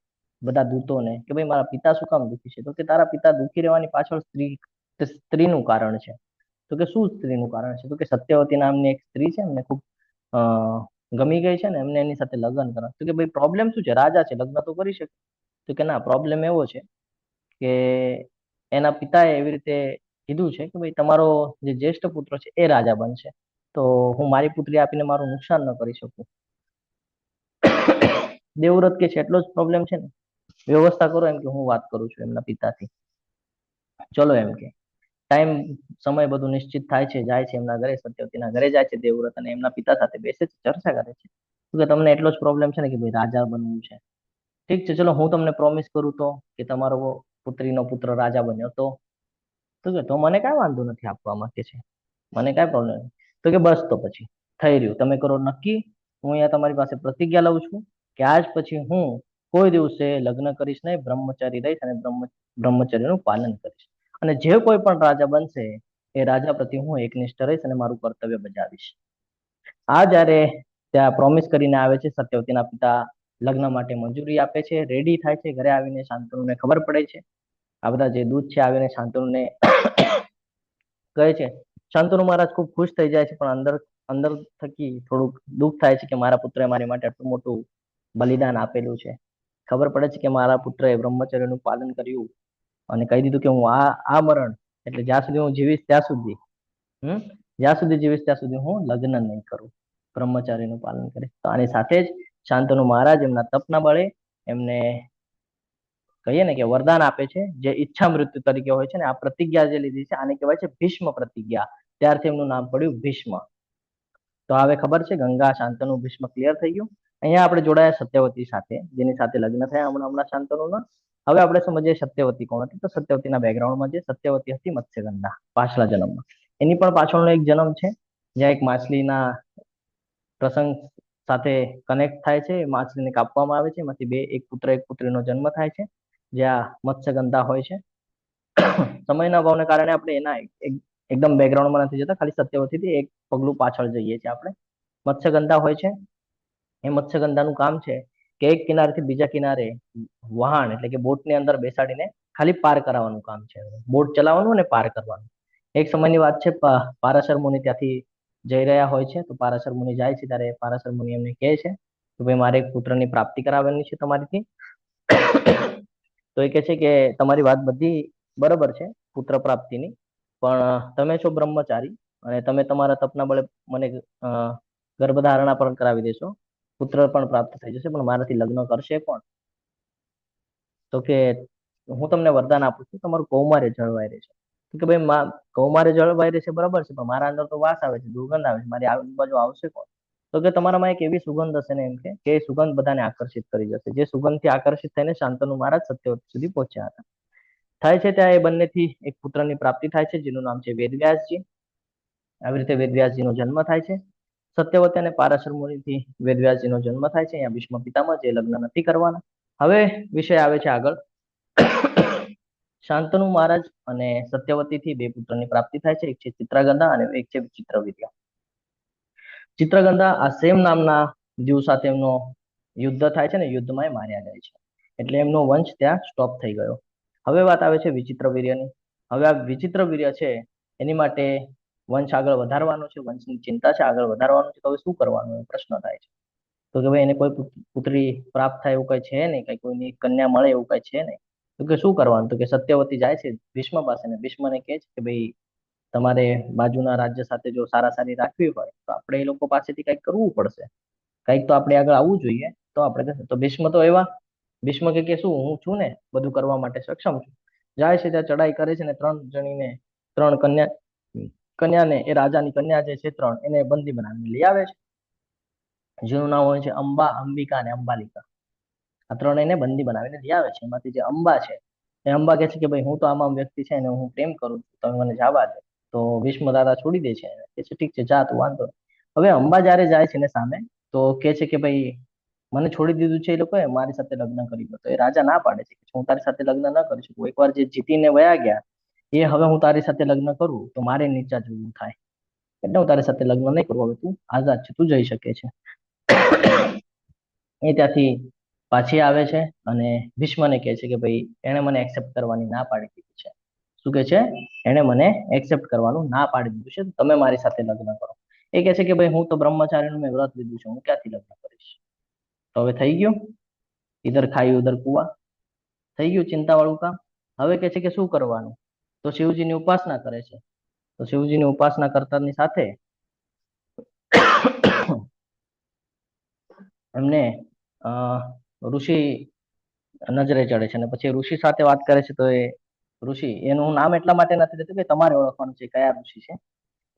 બધા દૂતોને કે ભાઈ મારા પિતા શું કામ દુઃખી છે. તો કે તારા પિતા દુઃખી રહેવાની પાછળ સ્ત્રીનું કારણ છે. તો કે શું સ્ત્રીનું કારણ છે? તો કે સત્યવતી નામની એક સ્ત્રી છે, એમને ખૂબ ગમી ગઈ છે ને એમને એની સાથે લગ્ન કરવા. તો કે ભાઈ પ્રોબ્લેમ શું છે, રાજા છે, લગ્ન તો કરી શકે. તો કે ના, પ્રોબ્લેમ એવો છે કે એના પિતાએ એવી રીતે કીધું છે કે ભાઈ તમારો જે જ્યેષ્ઠ પુત્ર છે એ રાજા બનશે, તો હું મારી પુત્રી આપીને મારું નુકસાન ન કરી શકું. દેવવ્રત કે છે એટલો જ પ્રોબ્લેમ છે ને, વ્યવસ્થા કરો એમ કે હું વાત કરું છું એમના પિતાથી. ચલો એમ કે ટાઈમ સમય બધું નિશ્ચિત થાય છે, જાય છે એમના ઘરે, સત્યવતીના ઘરે જાય છે દેવવ્રત અને એમના પિતા સાથે બેસે છે, ચર્ચા કરે છે કે તમને એટલો જ પ્રોબ્લેમ છે ને કે ભાઈ રાજા બનવું છે. ઠીક છે, ચલો હું તમને પ્રોમિસ કરું તો કે તમારો પુત્રીનો પુત્ર રાજા બન્યો તો તો મને કાંઈ વાંધો નથી આપવામાં કે છે, મને કાંઈ પ્રોબ્લેમ નથી. તો કે બસ તો પછી થઈ રહ્યું, તમે કરો નક્કી. હું અહીંયા તમારી પાસે પ્રતિજ્ઞા લઉં છું કે આજ પછી હું કોઈ દિવસે લગ્ન કરીશ નહીં, બ્રહ્મચારી રહીશ અને બ્રહ્મચર્યનું પાલન કરીશ. અને જે કોઈ પણ રાજા બનશે એ રાજા પ્રતિ હું એકનિષ્ઠ રહીશ અને મારું કર્તવ્ય બજાવીશ. આ જ્યારે ત્યાં પ્રોમિસ કરીને આવે છે, સત્યવતીના પિતા લગ્ન માટે મંજૂરી આપે છે, રેડી થાય છે. ઘરે આવીને શાંતનુને ખબર પડે છે. આ બધા જે દૂત છે આવીને શાંતનુને કહે છે. શાંતનુ મહારાજ ખૂબ ખુશ થઈ જાય છે, પણ અંદર થકી થોડુંક દુઃખ થાય છે કે મારા પુત્રએ મારી માટે આટલું મોટું બલિદાન આપેલું છે. ખબર પડે છે કે મારા પુત્રએ બ્રહ્મચર્યનું પાલન કર્યું અને કહી દીધું કે હું આ મરણ એટલે જ્યાં સુધી હું જીવીશ ત્યાં સુધી જીવીશ ત્યાં સુધી હું લગ્ન નહીં કરું, બ્રહ્મચારીનું પાલન કરીશ. તો આની સાથે જ શાંતનુ મહારાજ એમના તપના બળે એમને કહીએ ને કે વરદાન આપે છે, જે ઈચ્છા મૃત્યુ તરીકે હોય છે ને. આ પ્રતિજ્ઞા જે લીધી છે આને કહેવાય છે ભીષ્મ પ્રતિજ્ઞા. ત્યારથી એમનું નામ પડ્યું ભીષ્મ. તો હવે ખબર છે ગંગા, શાંતનુ, ભીષ્મ ક્લિયર થઈ ગયું. અહીંયા આપણે જોડાયા સત્યવતી સાથે, જેની સાથે લગ્ન થયા હમણાં શાંતનુના. હવે આપણે સમજીએ સત્યવતી કોણ હતી. તો સત્યવતીના બેકગ્રાઉન્ડમાં જે સત્યવતી હતી મત્સ્યગંધા, પાછલા જન્મમાં. એની પણ પાછળનો એક જન્મ છે જ્યાં એક માછલીના પ્રસંગ સાથે કનેક્ટ થાય છે, માછલીને કાપવામાં આવે છે, એમાંથી એક પુત્ર એક પુત્રીનો જન્મ થાય છે, જ્યાં મત્સ્યગંધા હોય છે. સમયના અભાવને કારણે આપણે એના એકદમ બેકગ્રાઉન્ડમાં નથી જતા, ખાલી સત્યવતીથી એક પગલું પાછળ જઈએ છીએ આપણે. મત્સ્યગંધા હોય છે, એ મત્સ્યગંધાનું કામ છે કે એક કિનારેથી બીજા કિનારે વહાણ એટલે કે બોટની અંદર બેસાડીને ખાલી પાર કરાવવાનું કામ છે. બોટ ચલાવવાનું અને પાર કરવાનું. એક સમયની વાત છે, પારાશર મુનિ ત્યાંથી જઈ રહ્યા હોય છે, તો પારાશર મુનિ જાય છે ત્યારે પારાશર મુનિ એમને કહે છે કે ભાઈ મારે એક પુત્રની પ્રાપ્તિ કરાવવાની છે તમારીથી. તો એ કહે છે કે તમારી વાત બધી બરાબર છે પુત્ર પ્રાપ્તિની, પણ તમે છો બ્રહ્મચારી અને તમે તમારા તપના બળે મને ગર્ભધારણા પણ કરાવી દેશો, પુત્ર પણ પ્રાપ્ત થઈ જશે, પણ મારાથી લગ્ન કરશે કોણ? તો કે હું તમને વરદાન આપું છું, તમારું કૌમાર્ય જળવાઈ રહેશે. કે ભાઈ કૌમાર્ય જળવાઈ રહેશે બરાબર છે, પણ મારા અંદર તો વાસ આવે છે, દુર્ગંધ આવે છે, મારી આજુબાજુ આવશે કોણ? તો કે તમારામાં એક એવી સુગંધ હશે ને એમ કે એ સુગંધ બધાને આકર્ષિત કરી જશે. જે સુગંધથી આકર્ષિત થઈને શાંતનુ મહારાજ સત્યવતી સુધી પહોંચ્યા હતા. થાય છે ત્યાં એ બંનેથી એક પુત્રની પ્રાપ્તિ થાય છે, જેનું નામ છે વેદવ્યાસજી. આવી રીતે વેદવ્યાસજીનો જન્મ થાય છે. સત્યવતી અને પારાશર મુનિથી વેદવ્યાસજીનો જન્મ થાય છે. અહીંયા ભીષ્મ પિતામહ જે લગ્ન નથી કરવાના. હવે વિષય આવે છે આગળ. શાંતનુ મહારાજ અને સત્યવતીથી બે પુત્રની પ્રાપ્તિ થાય છે. એક છે ચિત્રાગંધા અને એક છે વિચિત્રવીર્ય. ચિત્રગંધા આ સેમ નામના જીવ સાથે એમનો યુદ્ધ થાય છે ને યુદ્ધમાં એ માર્યા જાય છે, એટલે એમનો વંશ ત્યાં સ્ટોપ થઈ ગયો. હવે વાત આવે છે વિચિત્રવીર્યની. હવે આ વિચિત્રવીર્ય છે એની માટે વંશ આગળ વધારવાનો છે, વંશની ચિંતા છે, આગળ વધારવાનું છે. તો હવે શું કરવાનું પ્રશ્ન થાય છે. તો કે ભાઈ એને કોઈ પુત્રી પ્રાપ્ત થાય એવું કઈ છે નહીં, કઈ કોઈની કન્યા મળે એવું કઈ છે નહીં. તો કે શું કરવાનું? તો કે સત્યવતી જાય છે ભીષ્મ પાસે ને ભીષ્મને કહે છે કે ભાઈ તમારે બાજુના રાજ્ય સાથે જો સારાસારી રાખવી હોય તો આપણે એ લોકો પાસેથી કંઈક કરવું પડશે, કંઈક તો આપણે આગળ આવવું જોઈએ. તો આપણે તો ભીષ્મ તો એવા ભીષ્મ કે શું હું છું ને બધું કરવા માટે સક્ષમ છું. જાય છે ત્યાં ચડાઈ કરે છે ને ત્રણ કન્યાને એ રાજાની કન્યા જે છે ત્રણ એને બંદી બનાવીને લઈ આવે છે, જેનું નામ હોય છે અંબા, અંબિકા અને અંબાલિકા. આ ત્રણ એને બંદી બનાવીને લઈ આવે છે. એમાંથી જે અંબા છે એ અંબા કહે છે કે ભાઈ હું તો આમાં વ્યક્તિ છે ને હું પ્રેમ કરું છું, તમે મને જવા દે. તો ભીષ્મ દાદા છોડી દે છે, કે છે ઠીક છે જા તું વાંધો. હવે અંબા જયારે જાય છે ને સામે તો કે છે કે ભાઈ મને છોડી દીધું છે એ લોકોએ, મારી સાથે લગ્ન કરી લો. તો એ રાજા ના પાડે છે કે હું તારી સાથે લગ્ન ન કરી શકું. એકવાર જે જીતીને વયા ગયા એ હવે હું તારી સાથે લગ્ન કરું તો મારે નીચા જોવું થાય, એટલે હું તારી સાથે લગ્ન નહીં કરું. હવે તું આઝાદ છે, તું જઈ શકે છે. એ ત્યાંથી પાછી આવે છે અને ભીષ્મને કહે છે કે ભાઈ એને મને એક્સેપ્ટ કરવાની ના પાડી દીધી છે. શું કે છે? એને મને એક્સેપ્ટ કરવાનું ના પાડી દીધું છે, તમે મારી સાથે લગ્ન કરો. એ કહે છે કે ભાઈ હું તો બ્રહ્મચારીનું મેં વ્રત લીધું છે, હું ક્યાંથી લગ્ન કરીશ? તો હવે થઈ ગયું, ઇધર ખાઈ ઉધર કુવા, થઈ ગયું ચિંતા વાળું કામ. હવે કે છે કે શું કરવાનું? તો શિવજીની ઉપાસના કરે છે. તો શિવજીની ઉપાસના કરતાની સાથે એમને ઋષિ નજરે ચડે છે અને પછી ઋષિ સાથે વાત કરે છે. તો એ ઋષિ એનું નામ એટલા માટે નથી લેતું કે તમારે ઓળખવાનું છે કયા ઋષિ છે.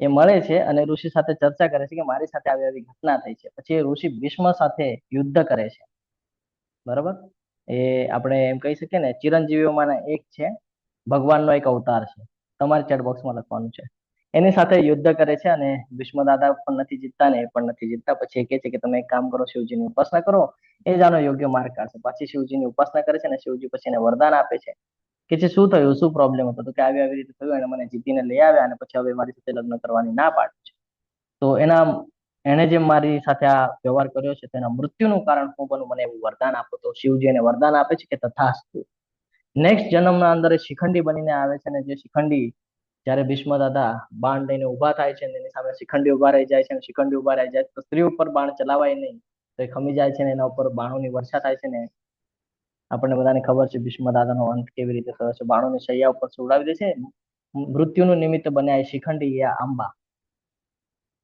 એ મળે છે અને ઋષિ સાથે ચર્ચા કરે છે કે મારી સાથે આવી આવી ઘટના થઈ છે. પછી એ ઋષિ ભીષ્મ સાથે યુદ્ધ કરે છે. બરાબર, એ આપણે એમ કહી શકીએ ને ચિરંજીવીઓમાંના એક છે, ભગવાનનો એક અવતાર છે. તમારે ચેટ બોક્સમાં લખવાનું છે. એની સાથે યુદ્ધ કરે છે અને ભીષ્મ દાદા પણ નથી જીતતા ને એ પણ નથી જીતતા. પછી એ કહે છે કે તમે એક કામ કરો, શિવજીની ઉપાસના કરો, એ જ આનો યોગ્ય માર્ગ કાઢશે. પાછી શિવજીની ઉપાસના કરે છે અને શિવજી પછી એને વરદાન આપે છે કે જે શું થયું, શું પ્રોબ્લેમ હતો? તો કે આવી આવી રીતે થયું, એને મને જીતીને લઈ આવ્યા અને પછી હવે મારી સાથે લગ્ન કરવાની ના પાડી છે. તો એને જે મારી સાથે આ વ્યવહાર કર્યો છે તેના મૃત્યુનું કારણ હું બનું, મને એવું વરદાન આપો. તો શિવજી એને વરદાન આપે છે કે તથાસ્તુ. નેક્સ્ટ જન્મના અંદર એ શિખંડી બનીને આવે છે અને જે શિખંડી જયારે ભીષ્મ દાદા બાણ લઈને ઉભા થાય છે એની સામે શિખંડી ઉભા રહી જાય છે અને શિખંડી ઉભા રહી જાય તો સ્ત્રી ઉપર બાણ ચલાવાય નહીં, તો એ ખમી જાય છે ને એના ઉપર બાણોની વર્ષા થાય છે ને આપણને બધાને ખબર છે ભીષ્મ દાદાનો અંત કેવી રીતે થયો છે. બાણોની શૈયા ઉપર સુવડાવી દે છે. મૃત્યુનું નિમિત્ત બન્યા એ શિખંડી એ આંબા.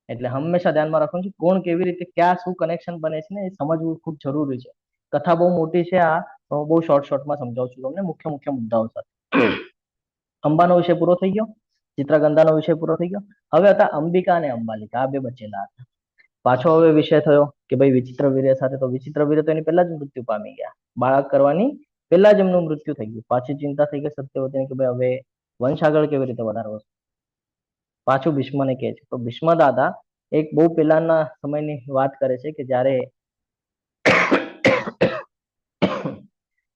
એટલે હંમેશા ધ્યાનમાં રાખવાનું છે કોણ કેવી રીતે ક્યાં શું કનેક્શન બને છે ને એ સમજવું ખૂબ જરૂરી છે. કથા બહુ મોટી છે, આ હું બહુ શોર્ટમાં સમજાવું છું તમને મુખ્ય મુદ્દાઓ સાથે. અંબાનો વિષય પૂરો થઈ ગયો, ચિત્રગંધાનો વિષય પૂરો થઈ ગયો. હવે હતા અંબિકા અને અંબાલિકા, આ બે બચેલા હતા. પાછો હવે વિષય થયો કે ભાઈ વિચિત્રવીર્ય સાથે. તો વિચિત્રવીર્ય તો એની પહેલા જ મૃત્યુ પામી ગયા, બાળક કરવાની પહેલા જ એમનું મૃત્યુ થઈ ગયું. પાછી ચિંતા થઈ ગઈ સત્યવતીને કે ભાઈ હવે વંશ આગળ કેવી રીતે વધારવો. પાછું ભીષ્મને કહે છે. તો ભીષ્મ દાદા એક બહુ પહેલાના સમયની વાત કરે છે કે જ્યારે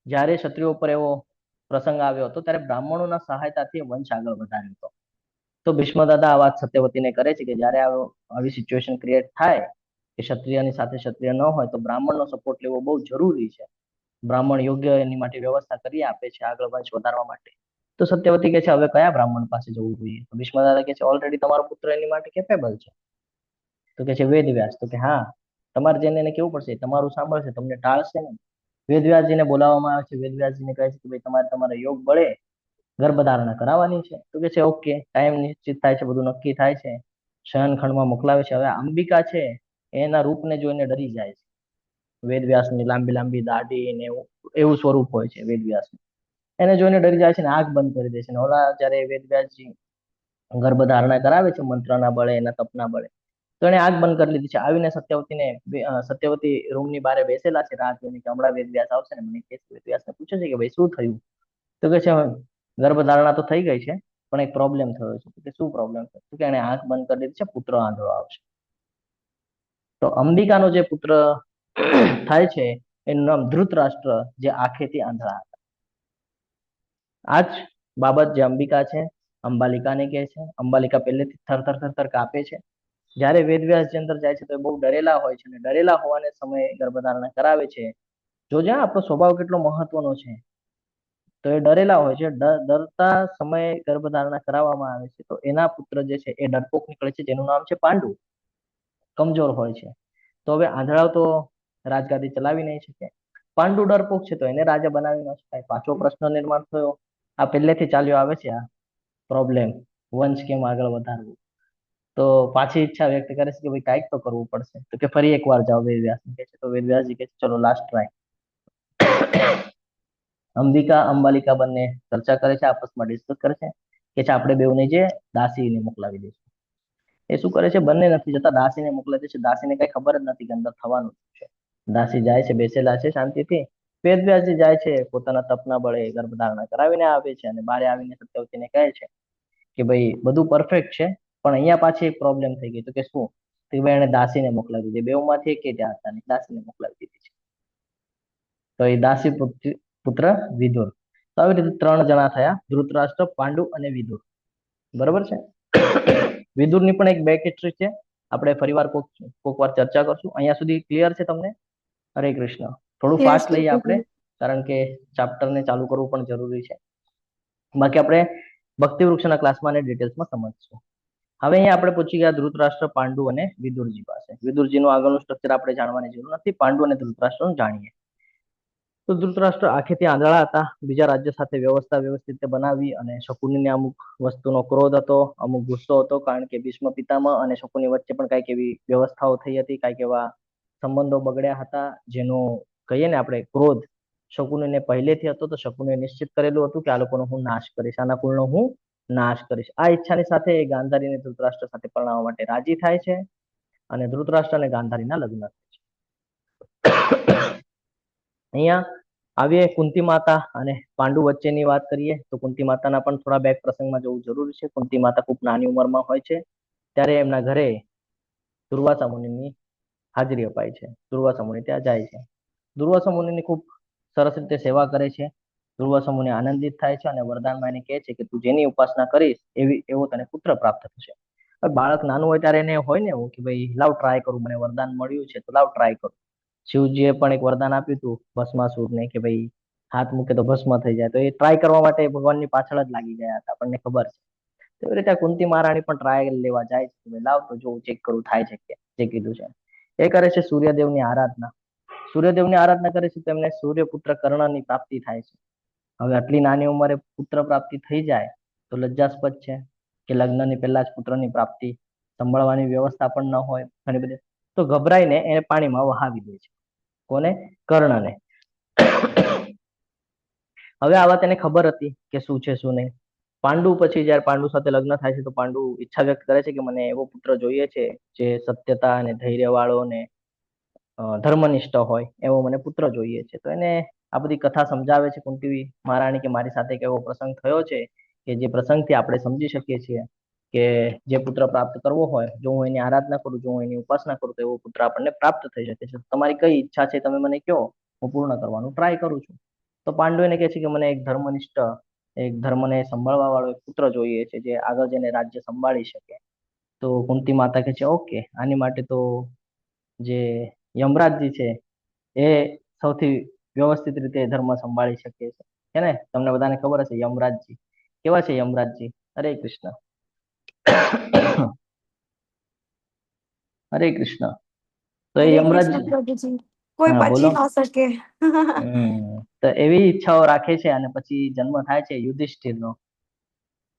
જ્યારે ક્ષત્રિયો પર એવો પ્રસંગ આવ્યો હતો ત્યારે બ્રાહ્મણોના સહાયતાથી વંશ આગળ વધાર્યો હતો. તો ભીષ્મ દાદા આ વાત સત્યવતીને કરે છે કે જ્યારે આવી સિચ્યુએશન ક્રિએટ થાય કે ક્ષત્રિયની સાથે ક્ષત્રિય ન હોય તો બ્રાહ્મણનો સપોર્ટ લેવો બહુ જરૂરી છે. બ્રાહ્મણ યોગ્ય એની માટે વ્યવસ્થા કરી આપે છે આગળ વંશ વધારવા માટે. તો સત્યવતી કહે છે હવે કયા બ્રાહ્મણ પાસે જવું જોઈએ? તો ભીષ્મ દાદા કહે છે ઓલરેડી તમારો પુત્ર એની માટે કેપેબલ છે. તો કે છે વેદવ્યાસ. તો કે હા, તમારે જઈને એને કેવું પડશે, તમારું સાંભળશે, તમને ટાળશે નહીં. વેદવ્યાસજીને બોલાવવામાં આવે છે. વેદવ્યાસજીને કહે છે કે ભાઈ તમારે તમારા યોગ બળે ગર્ભધારણા કરાવવાની છે. તો કે છે ઓકે, ટાઈમ નિશ્ચિત થાય છે, બધું નક્કી થાય છે, શયનખંડમાં મોકલાવે છે. હવે અંબિકા છે એના રૂપને જોઈને ડરી જાય છે. વેદવ્યાસની લાંબી લાંબી દાઢી ને એવું સ્વરૂપ હોય છે વેદવ્યાસનું. એને જોઈને ડરી જાય છે ને આંખ બંધ કરી દે છે. ઓલા જયારે વેદવ્યાસજી ગર્ભધારણા કરાવે છે મંત્રના બળે, એના તપના બળે, તો એને આંખ બંધ કરી લીધી છે. આવીને સત્યવતી રૂમની બહાર બેસેલા છે રાહ જોઈને કે હમણાં વેદવ્યાસ આવશે ને મને વેદવ્યાસને પૂછે છે કે ભાઈ શું થયું? તો કે છે ગર્ભધારણા તો થઈ ગઈ છે પણ એક પ્રોબ્લેમ થયો છે. કે શું પ્રોબ્લેમ થયો? તો કે એને આંખ બંધ કરી દીધી છે, પુત્ર આંધળો આવશે. તો અંબિકાનો જે પુત્ર થાય છે એનું નામ ધૃતરાષ્ટ્ર, જે આંખેથી આંધળા હતા. આ જ બાબત જે અંબિકા છે અંબાલિકાને કહે છે. અંબાલિકા પહેલેથી થરથર થરથર કાપે છે. જ્યારે વેદવ્યાસજી અંદર જાય છે તો એ બહુ ડરેલા હોય છે અને ડરેલા હોવાને સમયે ગર્ભધારણા કરાવે છે. જોજે આપણો સ્વભાવ કેટલો મહત્વનો છે. તો એ ડરેલા હોય છે. ડરતા સમયે ગર્ભધારણા કરાવવામાં આવે છે તો એના પુત્ર જે છે એ ડરપોક નીકળે છે, જેનું નામ છે પાંડુ. કમજોર હોય છે. તો હવે આંધળાઓ તો રાજગાદી ચલાવી નહીં શકે. પાંડુ ડરપોક છે તો એને રાજા બનાવી ન શકાય. પાછો પ્રશ્ન નિર્માણ થયો. આ પહેલેથી ચાલ્યો આવે છે આ પ્રોબ્લેમ, વંશ કેમ આગળ વધારવું. તો પાછી ઈચ્છા વ્યક્ત કરે છે કે ભાઈ કાંઈક તો કરવું પડશે. તો કે ફરી એકવાર જાઓ વેદવ્યાસ કહે છે. તો વેદવ્યાસજી કહે છે ચલો લાસ્ટ ટ્રાય. અંબિકા અંબાલિકા બંને ચર્ચા કરે છે, આપસમાં ડિસ્કસ કરે છે કે આપણે બેઉને જે દાસીને મોકલાવી દઈશું. એ શું કરે છે? બંને નથી જતા, દાસીને મોકલે છે. દાસીને કઈ ખબર જ નથી કે અંદર થવાનું છે. દાસી જાય છે, બેસેલા છે શાંતિથી. વેદવ્યાસજી જાય છે, પોતાના તપના બળે ગર્ભધારણા કરાવીને આવે છે અને બારે આવીને સત્યવતીને કહે છે કે ભાઈ બધું પરફેક્ટ છે પણ અહીંયા પાછી એક પ્રોબ્લેમ થઈ ગઈ. તો કે શું? તો ભાઈ એને દાસીને મોકલાવી દીધી. બેઉમાંથી એક ત્યાં હતા ને દાસીને મોકલાવી દીધી છે. તો એ દાસી પુત્ર વિદુર. તો આવી રીતે 3 જણા થયા, ધૃતરાષ્ટ્ર, પાંડુ અને વિદુર. બરોબર છે. વિદુરની પણ એક બેક હિસ્ટ્રી છે, આપણે ફરીવાર કોક વાર ચર્ચા કરશું. અહીંયા સુધી ક્લિયર છે તમને? હરે કૃષ્ણ. થોડું ફાસ્ટ લઈએ આપણે કારણ કે ચાપ્ટરને ચાલુ કરવું પણ જરૂરી છે. બાકી આપણે ભક્તિ વૃક્ષના ક્લાસમાં અને ડિટેલ્સમાં સમજશું. હવે અહીંયા આપણે પહોંચી ગયા ધૃતરાષ્ટ્ર, પાંડુ અને વિદુરજી પાસે. વિદુરજીનું આગળનું સ્ટ્રક્ચર આપણે જાણવાની જરૂર નથી, પાંડુ અને ધૃતરાષ્ટ્રનું જાણીએ. તો ધૃતરાષ્ટ્ર આંખેથી આંધળા હતા. બીજા રાજ્ય સાથે વ્યવસ્થા વ્યવસ્થિત રીતે બનાવી અને શકુનીને અમુક વસ્તુનો ક્રોધ હતો, અમુક ગુસ્સો હતો, કારણ કે ભીષ્મ પિતામહ અને શકુની વચ્ચે પણ કાંઈક એવી વ્યવસ્થાઓ થઈ હતી, કાંઈક એવા સંબંધો બગડ્યા હતા જેનો કહીએ ને આપણે ક્રોધ શકુનીને પહેલેથી હતો. તો શકુનીએ નિશ્ચિત કરેલું હતું કે આ લોકોનો હું નાશ કરીશ, આના કુળનો હું નાશ કરીશ. આ ઈચ્છાની સાથે એ ગાંધારીને ધૃતરાષ્ટ્ર સાથે પરણાવવા માટે રાજી થાય છે અને ધૃતરાષ્ટ્ર અને ગાંધારીના લગ્ન થાય છે. અહીંયા આવીએ કુંતી માતા અને પાંડુ વચ્ચેની વાત કરીએ તો કુંતી માતાના પણ થોડા બેક પ્રસંગમાં જવું જરૂરી છે. કુંતી માતા ખૂબ નાની ઉંમરમાં હોય છે ત્યારે એમના ઘરે દુર્વાસા મુનિની હાજરી અપાય છે. દુર્વાસા મુનિ ત્યાં જાય છે. દુર્વાસા મુનિની ખૂબ સરસ રીતે સેવા કરે છે. દુર્વાસા મુનિ આનંદિત થાય છે અને વરદાનમાં એને કહે છે કે તું જેની ઉપાસના કરીશ એવો તને પુત્ર પ્રાપ્ત થશે. બાળક નાનું હોય ત્યારે એને હોય ને એવું કે ભાઈ લાવ ટ્રાય કરું, મને વરદાન મળ્યું છે તો લાવ ટ્રાય કરું. શિવજીએ પણ એક વરદાન આપ્યું હતું ભસ્માસુરને કે ભાઈ હાથ મૂકે તો ભસ્મ થઈ જાય. તો એ ટ્રાય કરવા માટે ભગવાનની પાછળ જ લાગી ગયા હતા, આપણને ખબર છે. તો એવી રીતે કુંતી મહારાણી પણ ટ્રાય લેવા જાય છે, લાવ તો જોઉં, ચેક કરું થાય છે કે જે કીધું છે. એ કરે છે સૂર્યદેવની આરાધના. સૂર્યદેવની આરાધના કરે છે તો એમને સૂર્યપુત્ર કર્ણની પ્રાપ્તિ થાય છે. હવે આટલી નાની ઉંમરે પુત્ર પ્રાપ્તિ થઈ જાય તો લજ્જાસ્પદ છે કે લગ્નની પહેલા જ પુત્રની પ્રાપ્તિ, સંભાળવાની વ્યવસ્થા પણ ન હોય ઘણી બધી. તો ગભરાઈને એને પાણીમાં વહાવી દે છે. કોને? કર્ણને. હવે આ વાત એને ખબર હતી કે શું છે શું નહીં. પાંડુ પછી જયારે પાંડુ સાથે લગ્ન થાય છે તો પાંડુ ઈચ્છા વ્યક્ત કરે છે કે મને એવો પુત્ર જોઈએ છે જે સત્યતા અને ધૈર્ય વાળો ને ધર્મનિષ્ઠ હોય એવો મને પુત્ર જોઈએ છે. તો એને આ બધી કથા સમજાવે છે કુંતી મહારાણી કે મારી સાથે એક એવો પ્રસંગ થયો છે કે જે પ્રસંગથી આપણે સમજી શકીએ છીએ કે જે પુત્ર પ્રાપ્ત કરવો હોય, જો હું એની આરાધના કરું, જો હું એની ઉપાસના કરું, તો એવો પુત્ર આપણને પ્રાપ્ત થઈ શકે છે. તમારી કઈ ઈચ્છા છે તમે મને કહો, હું પૂર્ણ કરવાનું ટ્રાય કરું છું. તો પાંડુ એને કહે છે કે મને એક ધર્મનિષ્ઠ, એક ધર્મને સંભાળવા વાળો એક પુત્ર જોઈએ છે, જે આગળ જઈને રાજ્ય સંભાળી શકે. તો કુંતી માતા કહે છે ઓકે, આની માટે તો જે યમરાજજી છે એ સૌથી વ્યવસ્થિત રીતે ધર્મ સંભાળી શકે છે ને. તમને બધાને ખબર હશે યમરાજજી કેવા છે. યમરાજજી, હરે કૃષ્ણ. હરે કૃષ્ણ. તો એ હરે યમરાજ, કૃષ્ણ પ્રભુજી, કોઈ હા બોલો. બચી ન શકે. તો એવી ઈચ્છાઓ રાખે છે અને પછી જન્મ થાય છે યુધિષ્ઠિરનો.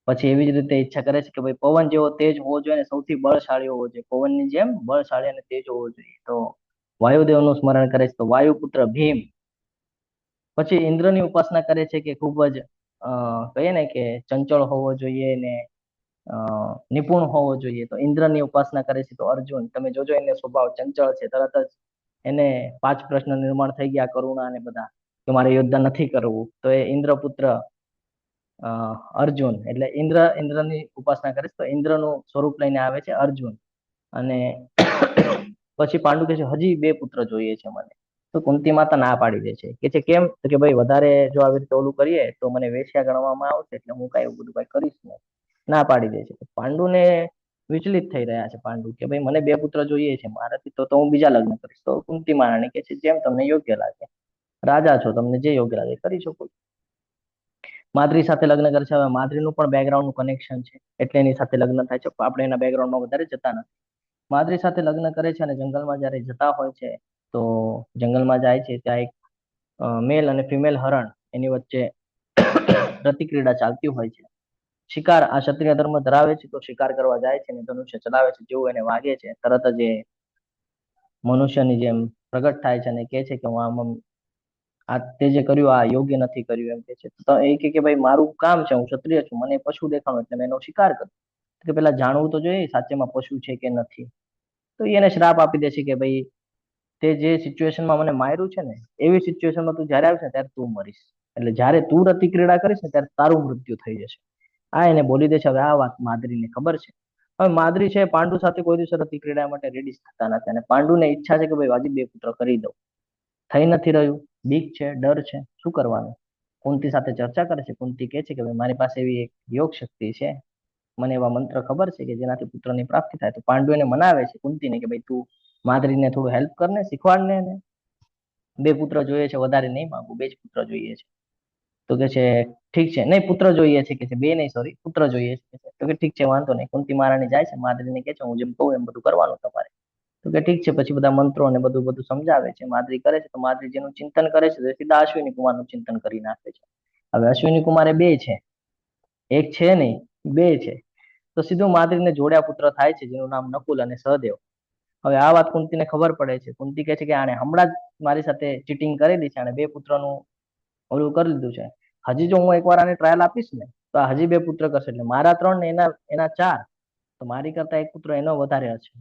પછી એવી જ રીતે ઈચ્છા કરે છે કે ભાઈ પવન જેવો તેજ હોવો જોઈએ ને સૌથી બળશાળી હોવો જોઈએ, પવનની જેમ બળશાળી અને તેજ હોવો જોઈએ. તો વાયુદેવનું સ્મરણ કરે છે, તો વાયુપુત્ર ભીમ. પછી ઇન્દ્રની ઉપાસના કરે છે કે ખૂબ જ કહીએ ને કે ચંચળ હોવો જોઈએ ને નિપુણ હોવો જોઈએ. તો ઇન્દ્રની ઉપાસના કરે છે તો અર્જુન, તમે જોજો એને સ્વભાવ ચંચળ છે, તરત જ એને 5 પ્રશ્ન નિર્માણ થઈ ગયા, કરુણા અને બધા, કે મારે યુદ્ધ નથી કરવું. તો એ ઇન્દ્રપુત્ર અર્જુન, એટલે ઇન્દ્રની ઉપાસના કરે છે, તો ઇન્દ્રનું સ્વરૂપ લઈને આવે છે અર્જુન. અને પછી પાંડુ કહે છે હજી 2 પુત્ર જોઈએ છે મને. તો કુંતી માતા ના પાડી દે છે, કે છે કેમ? તો કે ભાઈ વધારે જો આવી રીતે ઓલું કરીએ તો મને વેશ્યા ગણવામાં આવશે, એટલે હું કઈ બધું કઈ કરીશ નહીં. ના પાડી દે છે. પાંડુને વિચલિત થઈ રહ્યા છે પાંડુ, કે ભાઈ મને 2 પુત્ર જોઈએ છે, મારાથી તો હું બીજા લગ્ન કરીશ. તો કુંતી મહારાણી કે છે જેમ તમને યોગ્ય લાગે, રાજા છો, તમને જે યોગ્ય લાગે કરી શકો. માદ્રી સાથે લગ્ન કરે છે. હવે માદ્રીનું પણ બેકગ્રાઉન્ડનું કનેક્શન છે, એટલે એની સાથે લગ્ન થાય છે. આપણે એના બેકગ્રાઉન્ડમાં વધારે જતા નથી. માદ્રી સાથે લગ્ન કરે છે અને જંગલમાં જયારે જતા હોય છે, તો જંગલમાં જાય છે ત્યાં એક મેલ અને ફિમેલ હરણ, એની વચ્ચે રતિક્રીડા ચાલતી હોય છે. શિકાર, આ ક્ષત્રિય ધર્મ ધરાવે છે તો શિકાર કરવા જાય છે ને ધનુષ્ય ચલાવે છે. જેવું એને વાગે છે તરત જ એ મનુષ્યની જેમ પ્રગટ થાય છે અને કહે છે કે હું આમ આ તે જે કર્યું આ યોગ્ય નથી કર્યું, એમ કે છે. તો એ કે ભાઈ મારું કામ છે, હું ક્ષત્રિય છું, મને પશુ દેખાણું એટલે મેં એનો શિકાર કર્યો. કે પેલા જાણવું તો જોઈએ સાચેમાં પશુ છે કે નથી. તો એને શ્રાપ આપી દે છે કે ભાઈ તે જે સિચ્યુએશનમાં મને માર્યું છે ને, એવી સિચ્યુએશનમાં તું જયારે આવશે ને ત્યારે તું મરીશ. એટલે જયારે તું રતિ ક્રીડા કરીશ ને ત્યારે તારું મૃત્યુ થઈ જશે. આ એને બોલી દે છે. હવે આ વાત માદ્રીને ખબર છે. હવે માદ્રી છે પાંડુ સાથે કોઈ દિવસ રતિ ક્રીડા માટે રેડી થતા નથી, અને પાંડુને ઈચ્છા છે કે ભાઈ હજી 2 પુત્ર કરી દઉં. થઈ નથી રહ્યું, બીક છે, ડર છે, શું કરવાનું? કુંતી સાથે ચર્ચા કરે છે. કુંતી કહે છે કે ભાઈ મારી પાસે એવી એક યોગ શક્તિ છે, મને એવા મંત્ર ખબર છે કે જેનાથી પુત્રની પ્રાપ્તિ થાય. તો પાંડુ એને મનાવે છે કુંતીને કે ભાઈ તું માદ્રીને થોડું હેલ્પ કરને, શીખવાડને એને. 2 પુત્ર જોઈએ છે, વધારે નહીં માંગુ, 2 જ પુત્ર જોઈએ છે. તો કે છે ઠીક છે, નહીં પુત્ર જોઈએ છે, કે છે 2 નહીં, સોરી પુત્ર જોઈએ છે. તો કે ઠીક છે, વાંધો નહીં. કુંતી મહારાણી જાય છે, માદ્રીને કહે છે હું જેમ કહું એમ બધું કરવાનું તમારે. તો કે ઠીક છે. પછી બધા મંત્રો અને બધું સમજાવે છે. માદ્રી કરે છે. તો માદ્રી જેનું ચિંતન કરે છે તે સીધા અશ્વિની કુમારનું ચિંતન કરી નાખે છે. હવે અશ્વિની કુમારે 2 છે, એક છે નહીં, 2 છે. તો સીધું માદ્રીને જોડ્યા પુત્ર થાય છે, જેનું નામ નકુલ અને સહદેવ. હવે આ વાત કુંતીને ખબર પડે છે. કુંતી કહે છે કે આણે હમણાં જ મારી સાથે ચીટિંગ કરેલી છે, અને 2 પુત્રનું ઓલું કરી લીધું છે. હજી જો હું એકવાર આને ટ્રાયલ આપીશ ને તો આ હજી 2 પુત્ર કરશે, એટલે મારા 3 ને એના 4, તો મારી કરતા એક પુત્ર એનો વધારે હશે.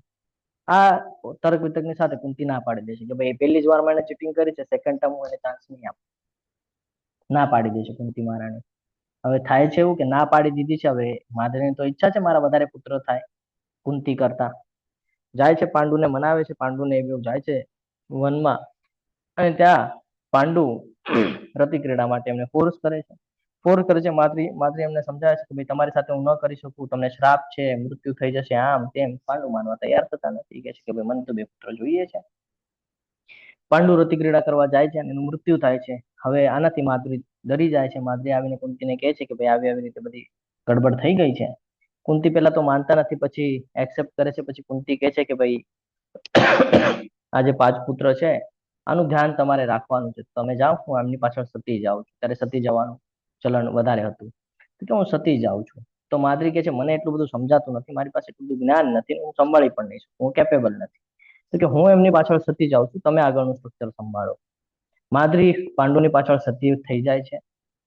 આ તર્ક વિતર્કની સાથે કુંતી ના પાડી દે છે કે ભાઈ પહેલી જ વારમાં એને ચીટિંગ કરી છે, સેકન્ડ ટાઈમ હું એને ચાન્સ નહીં આપું. ના પાડી દે છે કુંતી મહારાણી. હવે થાય છે એવું કે ના પાડી દીધી છે. હવે માદ્રીની તો ઈચ્છા છે મારા વધારે પુત્ર થાય કુંતી કરતા. જાય છે, પાંડુને મનાવે છે. પાંડુને એવું જાય છે વનમાં, અને ત્યાં પાંડુ રતિ ક્રીડા માટે એમને ફોર્સ કરે છે. માદ્રી એમને સમજાવે છે કે ભાઈ તમારી સાથે હું ન કરી શકું, તમને શ્રાપ છે, મૃત્યુ થઈ જશે, આમ તેમ. પાંડુ માનવા તૈયાર થતા નથી, કે છે કે ભાઈ મને તો 2 પુત્ર જોઈએ છે. પાંડુ રતિ ક્રીડા કરવા જાય છે અને એનું મૃત્યુ થાય છે. હવે આનાથી માદ્રી ડરી જાય છે. માદ્રી આવીને કુંતીને કહે છે કે ભાઈ આવી રીતે બધી ગડબડ થઈ ગઈ છે. કુંતી પેલા તો માનતા નથી, પછી એક્સેપ્ટ કરે છે. પછી કુંતી કહે છે કે ભાઈ આ જે 5 પુત્ર છે આનું ધ્યાન તમારે રાખવાનું છે, તમે જાઓ, હું એમની પાછળ સતી જાઉં છું. ત્યારે સતી જવાનું ચલણ વધારે હતું, તો હું સતી જાઉં છું. તો માદ્રી કહે છે મને એટલું બધું સમજાતું નથી, મારી પાસે એટલું બધું જ્ઞાન નથી, હું સંભાળી પણ નહીં શકું, હું કેપેબલ નથી. તો કે હું એમની પાછળ સતી જાઉં છું, તમે આગળનું સ્ટ્રક્ચર સંભાળો. માદ્રી પાંડુની પાછળ સતી થઈ જાય છે.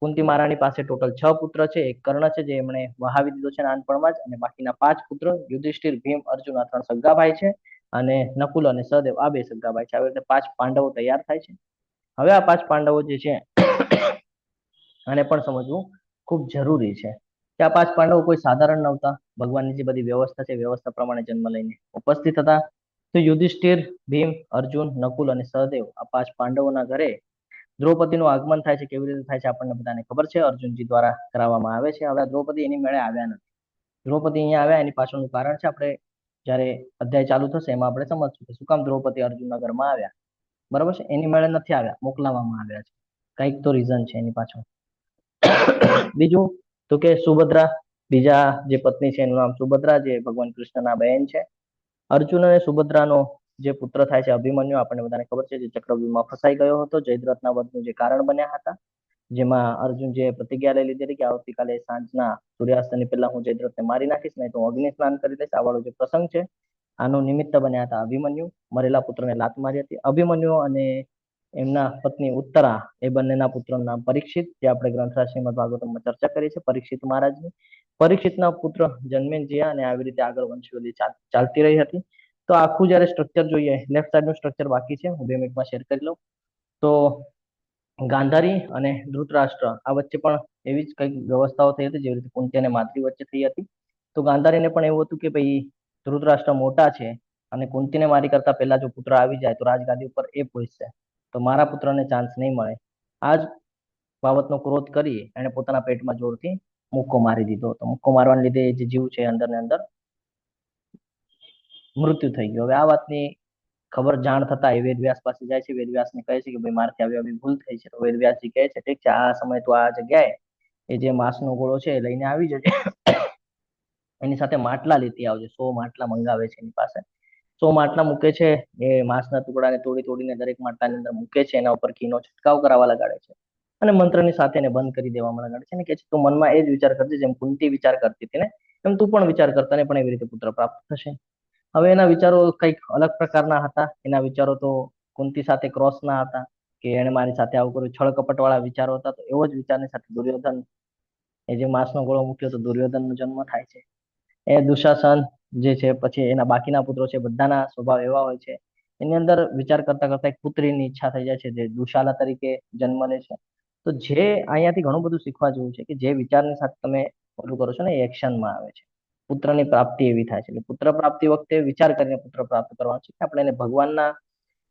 કુંતી મહારાણી પાસે ટોટલ 6 પુત્ર છે. એક કર્ણ છે જે એમણે વહાવી દીધો છે નાનપણમાં જ, અને બાકીના 5 પુત્ર યુધિષ્ઠિર, ભીમ, અર્જુન આ 3 સગા ભાઈ છે, અને નકુલ અને સહદેવ આ 2 સગા ભાઈ છે. આવી રીતે 5 પાંડવો તૈયાર થાય છે. હવે આ 5 પાંડવો જે છે આને પણ સમજવું ખૂબ જરૂરી છે. કે આ 5 પાંડવો કોઈ સાધારણ નહોતા. ભગવાનની જે બધી વ્યવસ્થા છે વ્યવસ્થા પ્રમાણે જન્મ લઈને ઉપસ્થિત હતા. તો યુધિષ્ઠિર, ભીમ, અર્જુન, નકુલ અને સહદેવ આ 5 પાંડવોના ઘરે દ્રૌપદીનું આગમન થાય છે. કેવી રીતે થાય છે આપણને બધાને ખબર છે, અર્જુનજી દ્વારા કરાવવામાં આવે છે. હવે દ્રૌપદી એની મેળે આવ્યા નથી. દ્રૌપદી અહીંયા આવ્યા એની પાછળનું કારણ છે આપણે જ્યારે અધ્યાય ચાલુ થશે એમાં આપણે સમજશું કે શું કામ દ્રૌપદી અર્જુનના ઘરમાં આવ્યા. બરાબર છે, એની મેળે નથી આવ્યા, મોકલાવવામાં આવ્યા છે. કંઈક તો રીઝન છે એની પાછળ. બીજું તો કે સુભદ્રા, બીજા જે પત્ની છે એનું નામ સુભદ્રા, જે ભગવાન કૃષ્ણના બહેન છે. અર્જુન અને સુભદ્રાનો જે પુત્ર થાય છે અભિમન્યુ, આપણને બધાને ખબર છે, જે ચક્રવ્યૂહમાં ફસાઈ ગયો હતો, જયદ્રથના વધનું જે કારણ બન્યા હતા. જેમાં અર્જુન જે પ્રતિજ્ઞા લઈ લીધી હતી કે આવતીકાલે સાંજના સૂર્યાસ્તની પહેલા હું જયદ્રથને મારી નાખીશ, નહીં તો હું અગ્નિ સ્નાન કરી લઈશ. આ વાળો જે પ્રસંગ છે આનો નિમિત્ત બન્યા હતા અભિમન્યુ. મરેલા પુત્રને લાત મારી હતી. અભિમન્યુ અને એમના પત્ની ઉત્તરા એ બંનેના પુત્રનું નામ પરીક્ષિત, જે આપણે ગ્રંથરાજ શ્રીમદ ભાગવતમાં ચર્ચા કરી છે પરીક્ષિત મહારાજની. પરીક્ષિતના પુત્ર જન્મેજય અને આવી રીતે આગળ વંશવેલી ચાલતી રહી હતી. તો આખું જયારે સ્ટ્રક્ચર જોઈએ, લેફ્ટ સાઈડનું સ્ટ્રક્ચર બાકી છે, હું 2 મિનિટમાં શેર કરી લઉં. તો ગાંધારી અને ધૃતરાષ્ટ્ર આ વચ્ચે પણ એવી જ કંઈક વ્યવસ્થાઓ થઈ હતી જેવી રીતે કુંતી અને માદ્રી વચ્ચે થઈ હતી. તો ગાંધારીને પણ એવું હતું કે ભાઈ ધૃતરાષ્ટ્ર મોટા છે અને કુંતીને મારી કરતા પહેલા જો પુત્ર આવી જાય તો રાજગાદી ઉપર એ પહોંચશે, તો મારા પુત્રને ચાન્સ નહીં મળે. આ જ બાબતનો ક્રોધ કરી એને પોતાના પેટમાં જોરથી મુક્કો મારી દીધો. તો મુક્કો મારવાને લીધે જે જીવ છે અંદર ને અંદર મૃત્યુ થઈ ગયું. હવે આ વાતની ખબર જાણ થતા એ વેદવ્યાસ પાસે જાય છે. વેદવ્યાસને કહે છે કે ભાઈ મારથી આવી ભૂલ થઈ છે. તો વેદવ્યાસજી કહે છે ઠીક છે, આ સમય તો આ જગ્યાએ એ જે માંસનો ગોળો છે એ લઈને આવી જજે. એની સાથે માટલા લેતી આવજે. 100 માટલા મંગાવે છે એની પાસે. 100 માટલા મૂકે છે. એ માંસના ટુકડાને તોડીને દરેક માટલાની અંદર મૂકે છે. એના ઉપર ઘીનો છંટકાવ કરાવવા લગાડે છે અને મંત્રની સાથે એને બંધ કરી દેવામાં લગાડે છે. અને કહે છે તું મનમાં એ જ વિચાર કરજે જેમ કુંતી વિચાર કરતી હતી ને, એમ તું પણ વિચાર કરતા ને પણ એવી રીતે પુત્ર પ્રાપ્ત થશે. હવે એના વિચારો કંઈક અલગ પ્રકારના હતા. એના વિચારો તો કુંતી સાથે ક્રોસ ના હતા કે એને મારી સાથે આવું કર્યું, છળ કપટ વાળા વિચારો હતા. તો એવો જ વિચારની સાથે દુર્યોધન એ જે માંસનો ગોળો મૂક્યો તો દુર્યોધનનો જન્મ થાય છે. એ દુશાસન જે છે, પછી એના બાકીના પુત્રો છે, બધાના સ્વભાવ એવા હોય છે. એની અંદર વિચાર કરતા કરતા એક પુત્રીની ઈચ્છા થઈ જાય છે જે દુશાલા તરીકે જન્મ લે છે. તો જે અહીંયાથી ઘણું બધું શીખવા જેવું છે કે જે વિચારની સાથે તમે ઓલું કરો છો ને એ એક્શનમાં આવે છે. પુત્રની પ્રાપ્તિ એવી થાય છે. એટલે પુત્ર પ્રાપ્તિ વખતે વિચાર કરીને પુત્ર પ્રાપ્ત કરવાનો છે કે આપણે એને ભગવાનના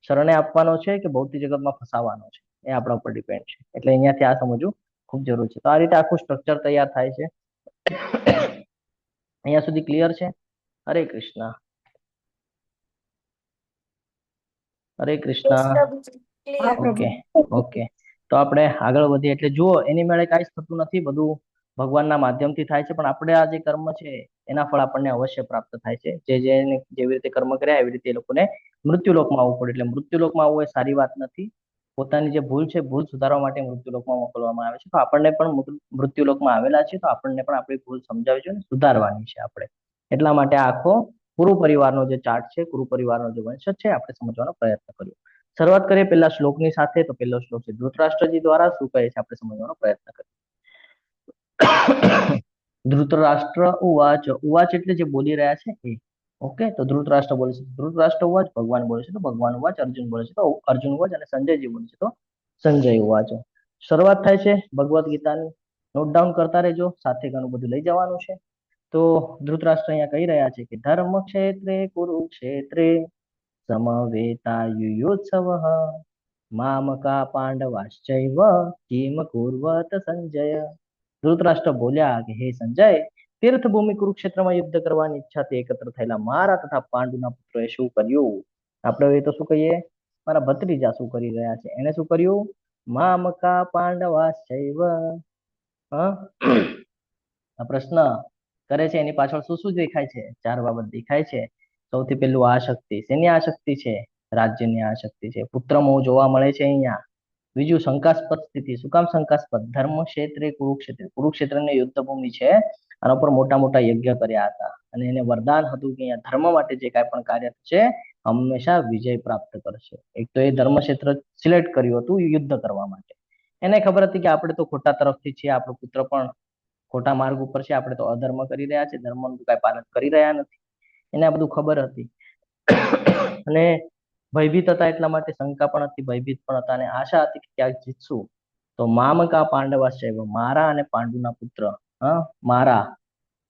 શરણે આપવાનો છે કે ભૌતિક જગતમાં ફસાવાનો છે, એ આપણા ઉપર ડિપેન્ડ છે. એટલે અહીંયાથી આ સમજવું ખૂબ જરૂર છે. તો આ રીતે આખું સ્ટ્રક્ચર તૈયાર થાય છે. અહીંયા સુધી ક્લિયર છે? હરે કૃષ્ણ. હરે કૃષ્ણ. ઓકે ઓકે, તો આપણે આગળ વધીએ. એટલે જુઓ એની મેળે કાંઈ જ થતું નથી, બધું ભગવાનના માધ્યમથી થાય છે. પણ આપણે આ જે કર્મ છે એના ફળ આપણને અવશ્ય પ્રાપ્ત થાય છે. જેને જેવી રીતે કર્મ કર્યા એવી રીતે એ લોકોને મૃત્યુલોકમાં આવવું પડે. એટલે મૃત્યુલોકમાં આવવું એ સારી વાત નથી. પોતાની જે ભૂલ છે ભૂલ સુધારવા માટે મૃત્યુલોકમાં મોકલવામાં આવે છે. તો આપણને પણ મૃત્યુલોકમાં આવેલા છે તો આપણને પણ આપણી ભૂલ સમજાવી છે અને સુધારવાની છે આપણે. એટલા માટે આખો કુરુ પરિવારનો જે ચાર્ટ છે, કુરુ પરિવારનો જે વંશજ છે, આપણે સમજવાનો પ્રયત્ન કર્યો. શરૂઆત કરીએ પહેલા શ્લોકની સાથે. તો પહેલો શ્લોક છે ધૃતરાષ્ટ્રજી દ્વારા શું કહે છે આપણે સમજવાનો પ્રયત્ન કરીએ. ધૃતરાષ્ટ્ર ઉવાચ. ઉવાચ એટલે જે બોલી રહ્યા છે એ. ઓકે, તો ધૃતરાષ્ટ્ર બોલે છે ધૃતરાષ્ટ્ર ઉવાચ, ભગવાન બોલે છે તો ભગવાન ઉવાચ, અર્જુન બોલે છે તો અર્જુન ઉવાચ, અને સંજયજી બોલે છે તો સંજય ઉવાચ. શરૂઆત થાય છે ભગવદ્ ગીતાની. નોટ ડાઉન કરતા રહેજો, સાથે ઘણું બધું લઈ જવાનું છે. તો ધૃતરાષ્ટ્ર અહીંયા કહી રહ્યા છે કે ધર્મ ક્ષેત્રે કુરુક્ષેત્રે સમવેતાયુયોત્સવઃ મામકા પાંડવાશ્ચૈવ કિમ કુર્વત સંજય. ધૃતરાષ્ટ્ર બોલ્યા કે હે સંજય, તીર્થભૂમિ કુરુક્ષેત્રમાં યુદ્ધ કરવાની ઈચ્છાથી એકત્ર થયેલા મારા તથા પાંડુના પુત્રોએ શું કર્યું? આપણે એ તો શું કહીએ, મારા ભત્રીજા શું કરી રહ્યા છે. એને શું કર્યું? મામકા પાંડવાશ્ચૈવ. આ પ્રશ્ન કરે છે એની પાછળ શું શું દેખાય છે? 4 બાબત દેખાય છે. સૌથી પહેલું આસક્તિ. શેની આસક્તિ છે? રાજ્યની આસક્તિ છે. પુત્ર મોહ જોવા મળે છે અહીંયા. બીજું શંકાસ્પદ સ્થિતિ. શું કામ શંકાસ્પદ? ધર્મ ક્ષેત્રે કુરુક્ષેત્ર. કુરુક્ષેત્રની યુદ્ધ ભૂમિ છે, આના પર મોટા મોટા યજ્ઞ કર્યા હતા અને એને વરદાન હતું કે અહીંયા ધર્મ માટે જે કાંઈ પણ કાર્ય છે હંમેશા વિજય પ્રાપ્ત કરશે. એક તો એ ધર્મ ક્ષેત્ર સિલેક્ટ કર્યું હતું યુદ્ધ કરવા માટે. એને ખબર હતી કે આપણે તો ખોટા તરફથી છીએ, આપણો પુત્ર પણ ખોટા માર્ગ ઉપર છે, આપણે તો અધર્મ કરી રહ્યા છે, ધર્મનું કાંઈ પાલન કરી રહ્યા નથી. એને આ બધું ખબર હતી અને ભયભીત હતા. એટલા માટે શંકા પણ હતી, ભયભીત પણ હતા અને આશા હતી કે ક્યાંક જીતશું. તો મામકા પાંડવાશ્ચૈવ, મારા અને પાંડુના પુત્ર મારા,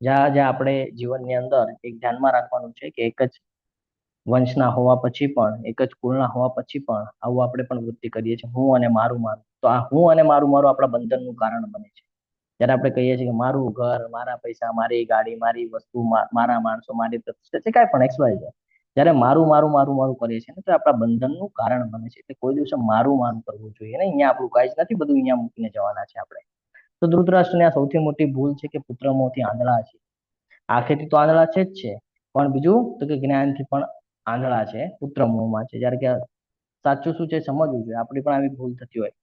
જ્યાં જ્યાં આપણે જીવનની અંદર એક ધ્યાનમાં રાખવાનું છે કે એક જ વંશના હોવા પછી પણ, એક જ કુળના હોવા પછી પણ આવું આપણે પણ વૃત્તિ કરીએ છીએ, હું અને મારું મારું. તો આ હું અને મારું મારું આપણા બંધનનું કારણ બને છે. જ્યારે આપણે કહીએ છીએ કે મારું ઘર, મારા પૈસા, મારી ગાડી, મારી વસ્તુ, મારા માણસો, મારી પ્રતિષ્ઠા, જે કાંઈ પણ XY છે, જ્યારે મારું મારું મારું મારું કરીએ છીએ ને તો આપણા બંધનનું કારણ બને છે. એટલે કોઈ દિવસે મારું મારું કરવું જોઈએ ને. અહીંયા આપણું કાંઈ જ નથી, બધું અહીંયા મૂકીને જવાના છે આપણે. તો ધૃતરાષ્ટ્રની આ સૌથી મોટી ભૂલ છે કે પુત્ર મોંથી આંધળા છે. આંખેથી તો આંધળા છે જ છે, પણ બીજું તો કે જ્ઞાનથી પણ આંધળા છે, પુત્ર મોહમાં છે. જ્યારે કે સાચું શું છે સમજવું જોઈએ. આપણી પણ આવી ભૂલ થતી હોય.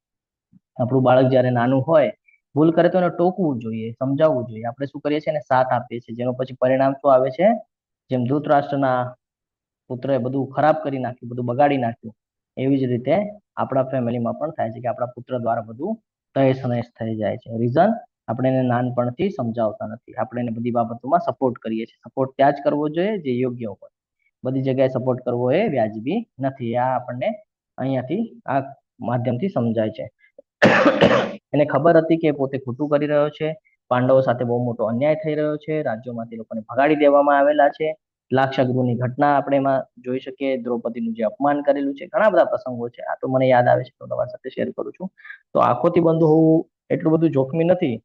આપણું બાળક જ્યારે નાનું હોય, ભૂલ કરે તો એને ટોકવું જોઈએ, સમજાવવું જોઈએ. આપણે શું કરીએ છીએ એને સાથ આપીએ છીએ, જેનું પછી પરિણામ શું આવે છે? જેમ ધૃતરાષ્ટ્રના પુત્રએ બધું ખરાબ કરી નાખ્યું, બધું બગાડી નાખ્યું, એવી જ રીતે આપણા ફેમિલીમાં પણ થાય છે કે આપણા પુત્ર દ્વારા બધું તહેસ નહેસ થઈ જાય છે. રીઝન, આપણે એને નાનપણથી સમજાવતા નથી. આપણે એને બધી બાબતોમાં સપોર્ટ કરીએ છીએ. સપોર્ટ ત્યાં જ કરવો જોઈએ જે યોગ્ય હોય. બધી જગ્યાએ સપોર્ટ કરવો એ વ્યાજબી નથી. આ આપણને અહીંયાથી આ માધ્યમથી સમજાય છે. એને ખબર હતી કે પોતે ખોટું કરી રહ્યો છે, પાંડવો સાથે બહુ મોટો અન્યાય થઈ રહ્યો છે, રાજ્યોમાંથી લોકોને ભગાડી દેવામાં આવેલા છે. લાક્ષાગૃહની ઘટના આપણે એમાં જોઈ શકીએ, દ્રૌપદીનું જે અપમાન કરેલું છે, ઘણા બધા પ્રસંગો છે. આ તો મને યાદ આવે છે તો તમારી સાથે શેર કરું છું. તો આંખોથી બંધ હોવું એટલું બધું જોખમી નથી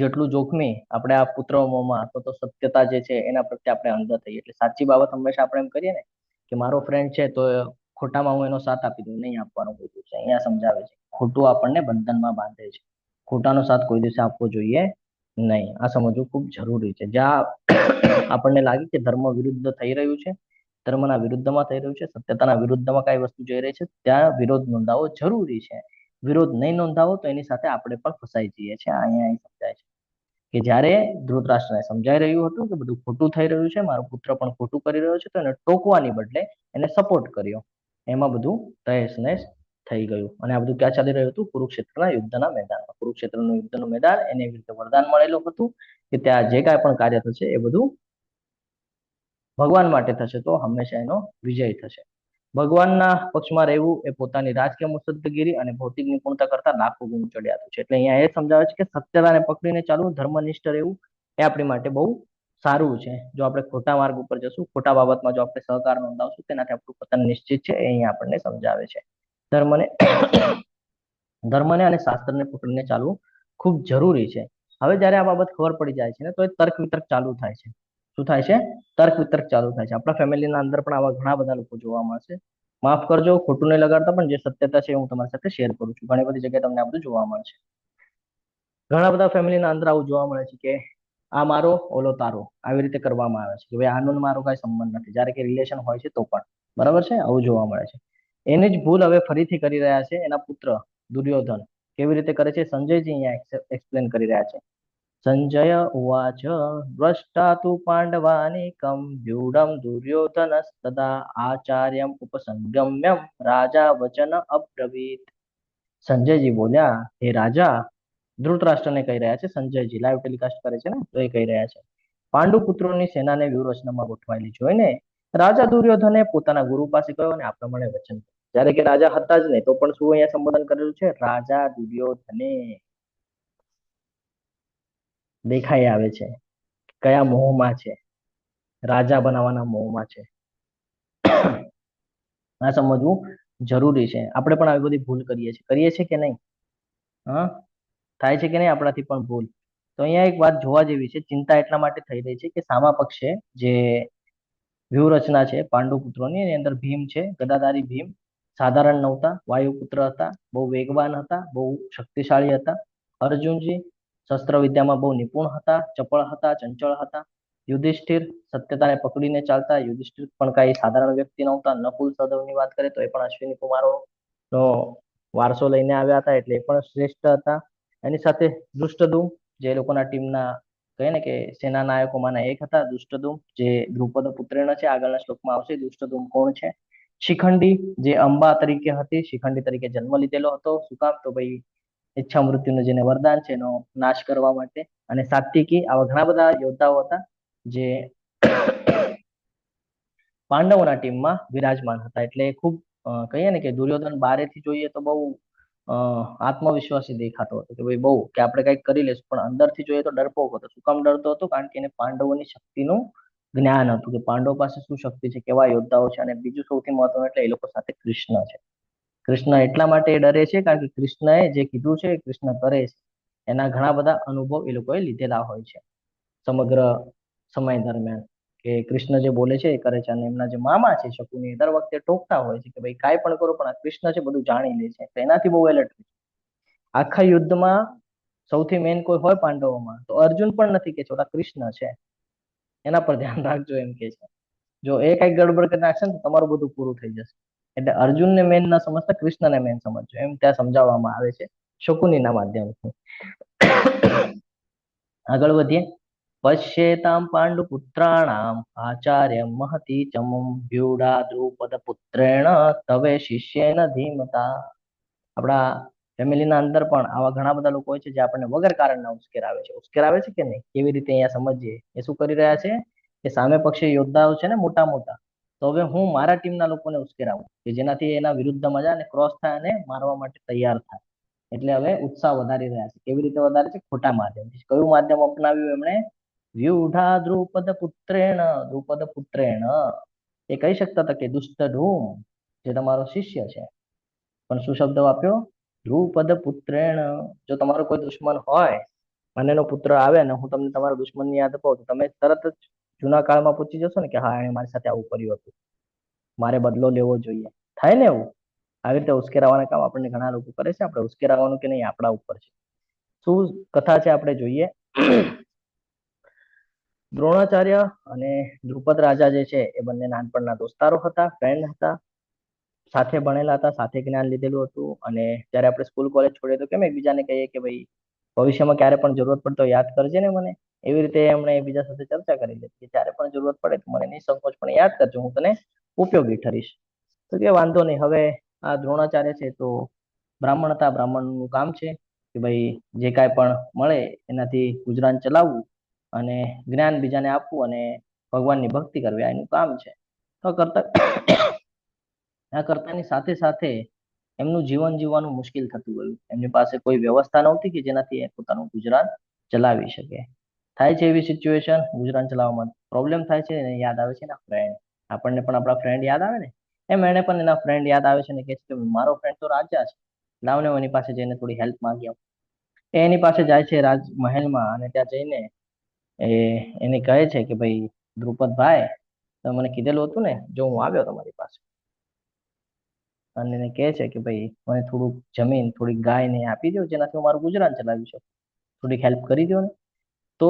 જેટલું જોખમી આપણે આ પુત્ર મોહમાં અથવા તો સત્યતા જે છે એના પ્રત્યે આપણે અંધ થઈએ. એટલે સાચી બાબત હંમેશા આપણે એમ કરીએ ને કે મારો ફ્રેન્ડ છે તો ખોટામાં હું એનો સાથ આપી દઉં, નહીં આપવાનો કોઈ દિવસે. અહીંયા સમજાવે છે ખોટું આપણને બંધનમાં બાંધે છે. ખોટાનો સાથ કોઈ દિવસે આપવો જોઈએ નહીં. આ સમજવું ખૂબ જરૂરી છે. જ્યાં આપણને લાગે કે ધર્મ વિરુદ્ધ થઈ રહ્યું છે, ધર્મના વિરુદ્ધમાં થઈ રહ્યું છે, સત્યતાના વિરુદ્ધમાં કઈ વસ્તુ જઈ રહી છે, ત્યાં વિરોધ નોંધાવવો જરૂરી છે. વિરોધ નહીં નોંધાવો તો એની સાથે આપણે પણ ફસાઈ જઈએ છીએ. અહીંયા સમજાય છે કે જ્યારે ધૃતરાષ્ટ્રને સમજાઈ રહ્યું હતું કે બધું ખોટું થઈ રહ્યું છે, મારો પુત્ર પણ ખોટું કરી રહ્યો છે, તો એને ટોકવાની બદલે એને સપોર્ટ કર્યો. એમાં બધું તહેસ નહેસ થઈ ગયું. અને આ બધું ક્યાં ચાલી રહ્યું હતું? કુરુક્ષેત્રના યુદ્ધના મેદાનમાં. કુરુક્ષેત્રનું યુદ્ધનું મેદાન, એને એવી રીતે વરદાન મળેલું હતું કે ત્યાં જે કાંઈ પણ કાર્ય થશે એ બધું ભગવાન માટે થશે, તો હંમેશા એનો વિજય થશે. ભગવાનના પક્ષમાં રહેવું એ પોતાની રાજકીય મુત્સદ્દેગીરી અને ભૌતિક નિપુણતા કરતા લાખો ગુણ ચડિયાતું છે. એટલે અહીંયા એ સમજાવે છે કે સત્યતાને પકડીને ચાલવું, ધર્મનિષ્ઠ રહેવું એ આપણી માટે બહુ સારું છે. જો આપણે ખોટા માર્ગ ઉપર જશું, ખોટા બાબતમાં જો આપણે સહકાર નોંધાવશું, તેનાથી આપણું પતન નિશ્ચિત છે. એ અહીંયા આપણને સમજાવે છે. ધર્મને અને શાસ્ત્રને પકડીને ચાલવું ખૂબ જરૂરી છે. હવે જ્યારે આ બાબત ખબર પડી જાય છે ને તો એ તર્ક વિતર્ક ચાલુ થાય છે. શું થાય છે? તર્ક વિતર્ક ચાલુ થાય છે. આપણા ફેમિલીના અંદર પણ આવા ઘણા બધા લોકો જોવા મળશે. માફ કરજો, ખોટું નહીં લગાડતા, પણ જે સત્યતા છે હું તમારી સાથે શેર કરું છું. ઘણી બધી જગ્યાએ તમને આ બધું જોવા મળશે. ઘણા બધા ફેમિલીના અંદર આવું જોવા મળે છે કે આ મારો, ઓલો તારો, આવી રીતે કરવામાં આવે છે કે ભાઈ આનો મારો કઈ સંબંધ નથી, જ્યારે કે રિલેશન હોય છે તો પણ. બરાબર છે? આવું જોવા મળે છે. એની જ ભૂલ હવે ફરીથી કરી રહ્યા છે એના પુત્ર દુર્યોધન. કેવી રીતે કરે છે? સંજયજી અહીંયા એક્સપ્લેન કરી રહ્યા છે. સંજય ઉવાચ દ્રષ્ટા તુ પાંડવાનેકં વ્યુઢં દુર્યોધનસ્તદા આચાર્યમ ઉપસંગમ્યમ રાજા વચન અબ્રવીત. સંજયજી બોલ્યા, હે રાજા, ધૃતરાષ્ટ્રને કહી રહ્યા છે સંજયજી, લાઈવ ટેલિકાસ્ટ કરે છે ને, તો એ કહી રહ્યા છે પાંડુ પુત્રોની સેનાને વ્યૂહરચનામાં ગોઠવાયેલી જોઈને રાજા દુર્યોધને પોતાના ગુરુ પાસે ગયો અને આ પ્રમાણે વચન. જ્યારે કે રાજા હતા જ નહીં તો પણ શું અહીંયા સંબોધન કરેલું છે? રાજા દુર્યોધને. દેખાઈ આવે છે કયા મોહમાં છે? રાજા બનાવવાના મોહમાં છે. આ સમજવું જરૂરી છે. આપણે પણ આવી બધી ભૂલ કરીએ છીએ કે નહીં? હા, થાય છે કે નહીં આપણાથી પણ ભૂલ? તો અહીંયા એક વાત જોવા જેવી છે. ચિંતા એટલા માટે થઈ રહી છે કે સામા પક્ષે જે વ્યૂહરચના છે પાંડુ પુત્રોની, એની અંદર ભીમ છે, ગદાધારી ભીમ, સાધારણ નહોતા, વાયુપુત્ર હતા, બહુ વેગવાન હતા, બહુ શક્તિશાળી હતા. અર્જુનજી શસ્ત્ર વિદ્યામાં બહુ નિપુણ હતા, ચપળ હતા, ચંચળ હતા. યુધિષ્ઠિર સત્યતાને પકડીને ચાલતા. યુધિષ્ઠિર પણ કઈ સાધારણ વ્યક્તિ નહોતા. નકુલ સહદેવની વાત કરીએ તો એ પણ અશ્વિની કુમારોનો વારસો લઈને આવ્યા હતા, એટલે એ પણ શ્રેષ્ઠ હતા. એની સાથે દુષ્ટધુમ, જે લોકોના ટીમના કહે ને કે સેના નાયકોમાંના એક હતા. દુષ્ટધુમ જે દ્રુપદ પુત્રેણ છે, આગળના શ્લોકમાં આવશે દુષ્ટધુમ કોણ છે. શિખંડી, જે અંબા તરીકે હતી, શિખંડી તરીકે જન્મ લીધેલો હતો. શું કામ? તો ભાઈ ઈચ્છા મૃત્યુનું જેને વરદાન છે એનો નાશ કરવા માટે. અને સાત્વિકી, આવા ઘણા બધા યોદ્ધાઓ હતા જે પાંડવોના ટીમમાં વિરાજમાન હતા. એટલે ખૂબ કહીએ ને કે દુર્યોધન બારેથી જોઈએ તો બહુ આત્મવિશ્વાસી દેખાતો હતો કે ભાઈ બહુ કે આપણે કંઈક કરી લેશું, પણ અંદરથી જોઈએ તો ડરપોક હતો. શું કામ ડરતો હતો? કારણ કે એને પાંડવોની શક્તિનું જ્ઞાન હતું કે પાંડવો પાસે શું શક્તિ છે, કેવા યોદ્ધાઓ છે, અને બીજું સૌથી મહત્વનું એટલે એ લોકો સાથે કૃષ્ણ છે. કૃષ્ણ એટલા માટે એ ડરે છે કારણ કે કૃષ્ણએ જે કીધું છે એ કૃષ્ણ કરે છે. એના ઘણા બધા અનુભવ એ લોકોએ લીધેલા હોય છે સમગ્ર સમય દરમિયાન, કે કૃષ્ણ જે બોલે છે એ કરે છે. અને એમના જે મામા છે શકુની, દર વખતે ટોકતા હોય છે કે ભાઈ કાંઈ પણ કરો પણ આ કૃષ્ણ છે બધું જાણી લે છે, તો એનાથી બહુ એલર્ટ છે. આખા યુદ્ધમાં સૌથી મેન કોઈ હોય પાંડવોમાં તો અર્જુન પણ નથી કે છોટા કૃષ્ણ છે, એના પર ધ્યાન રાખજો એમ કે છે. જો એ કઈ ગડબડ કરી નાખશે ને તો તમારું બધું પૂરું થઈ જશે. એટલે અર્જુનને મેન ના સમજતા કૃષ્ણને મેન સમજજો, એમ ત્યાં સમજાવવામાં આવે છે શકુનીના માધ્યમથી. આગળ વધીએ. પશ્યેતામ પાંડુ પુત્રાણામ આચાર્ય મહતી ચમુમ વ્યુઢા દ્રુપદ પુત્રેણ તવે શિષ્યેન ધીમતા. આપણા ફેમિલીના અંદર પણ આવા ઘણા બધા લોકો હોય છે જે આપણને વગર કારણના ઉશ્કેરાવે છે. ઉશ્કેરાવે છે કે નહીં, કેવી રીતે અહીંયા સમજીએ. એ શું કરી રહ્યા છે કે સામે પક્ષે યોદ્ધાઓ છે ને મોટા મોટા, તો હવે હું મારા ટીમના લોકોને ઉશ્કેરાવું કે જેનાથી એના વિરુદ્ધમાં જાય અને ક્રોસ થાય અને મારવા માટે તૈયાર થાય. એટલે હવે ઉત્સાહ વધારી રહ્યા છે. કેવી રીતે વધારે છે? ખોટા માધ્યમથી. કયું માધ્યમ અપનાવ્યું એમણે? વ્યુઢા દ્રુપદ પુત્રેણ. દ્રુપદ પુત્રેણ એ કહી શકતા હતા કે દુષ્ટધૂમ જે તમારો શિષ્ય છે, પણ શું શબ્દ વાપર્યો? દ્રુપદ પુત્રેણ. જો તમારો કોઈ દુશ્મન હોય અને એનો પુત્ર આવે ને હું તમને તમારા દુશ્મનની યાદ અપાવું તો તમે તરત જ જૂના કાળમાં પૂછી જશો ને કે હા એને મારી સાથે આવું કર્યું હતું, મારે બદલો લેવો જોઈએ. થાય ને એવું? આવી રીતે ઉશ્કેરાવાના કામ આપણને ઘણા લોકો કરે છે. આપણે ઉશ્કેરાવાનું કે નહીં આપણા ઉપર છે. શું કથા છે આપણે જોઈએ. દ્રોણાચાર્ય અને દ્રુપદ રાજા જે છે એ બંને નાનપણના દોસ્તારો હતા, ફ્રેન્ડ હતા, સાથે ભણેલા હતા, સાથે જ્ઞાન લીધેલું હતું. અને જ્યારે આપણે સ્કૂલ કોલેજ છોડીએ તો કેમ એકબીજાને કહીએ કે ભાઈ ભવિષ્યમાં ક્યારે પણ જરૂરત પડે તો યાદ કરજે ને મને. એવી રીતે એમણે એકબીજા સાથે ચર્ચા કરી હતી કે જ્યારે પણ જરૂરત પડે તો મને નિસંકોચ પણ યાદ કરજો, હું તને ઉપયોગી ઠરીશ. તો કે વાંધો નહીં. હવે આ દ્રોણાચાર્ય છે તો બ્રાહ્મણ હતા. બ્રાહ્મણનું કામ છે કે ભાઈ જે કાંઈ પણ મળે એનાથી ગુજરાન ચલાવવું અને જ્ઞાન બીજાને આપવું અને ભગવાનની ભક્તિ કરવી, આ એનું કામ છે. તો આ કરતાની સાથે સાથે એમનું જીવન જીવવાનું મુશ્કેલ થતું ગયું. એમની પાસે કોઈ વ્યવસ્થા નહોતી કે જેનાથી એ પોતાનું ગુજરાન ચલાવી શકે. થાય છે એવી સિચ્યુએશન, ગુજરાન ચલાવવામાં પ્રોબ્લેમ થાય છે અને યાદ આવે છે એના ફ્રેન્ડ. આપણને પણ આપણા ફ્રેન્ડ યાદ આવે ને, એમ એને પણ એના ફ્રેન્ડ યાદ આવે છે ને કે છે કે મારો ફ્રેન્ડ તો રાજા છે, લાવને એની પાસે જઈને થોડી હેલ્પ માંગી આવું. એની પાસે જાય છે રાજમહેલમાં અને ત્યાં જઈને એને કહે છે કે ભાઈ દ્રુપદભાઈ તમે મને કીધેલું હતું ને, જો હું આવ્યો તમારી પાસે અને એને કહે છે કે ભાઈ મને થોડુંક જમીન, થોડીક ગાય ને આપી દો જેનાથી હું મારું ગુજરાન ચલાવી શકું, થોડીક હેલ્પ કરી દો ને. તો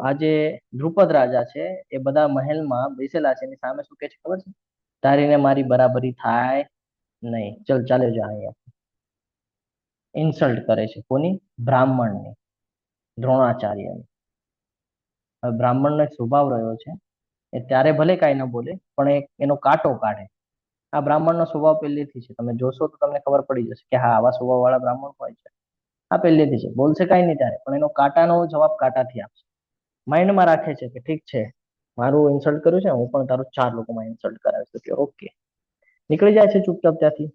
આજે દ્રુપદ રાજા છે એ બધા મહેલમાં બેસેલા છે, એની સામે શું કે છે ખબર છે? તારીને મારી બરાબરી થાય નહીં, ચલ ચાલ્યો જા અહીંયા. ઇન્સલ્ટ કરે છે. કોની? બ્રાહ્મણની, દ્રોણાચાર્યની. હવે બ્રાહ્મણનો એક સ્વભાવ રહ્યો છે, એ ત્યારે ભલે કાંઈ ન બોલે પણ એનો કાંટો કાઢે. આ બ્રાહ્મણનો સ્વભાવ પહેલેથી છે. તમે જોશો તો તમને ખબર પડી જશે કે હા આવા સ્વભાવ વાળા બ્રાહ્મણ હોય છે. આ પહેલેથી છે. બોલશે કાંઈ નહીં ત્યારે, પણ એનો કાંટાનો જવાબ કાંટાથી આપશે. માઇન્ડમાં રાખે છે કે ઠીક છે મારું ઇન્સલ્ટ કર્યું છે, હું પણ તારું 4 લોકોમાં ઇન્સલ્ટ કરાવીશ. કે ઓકે, નીકળી જાય છે ચૂપચાપ ત્યાંથી.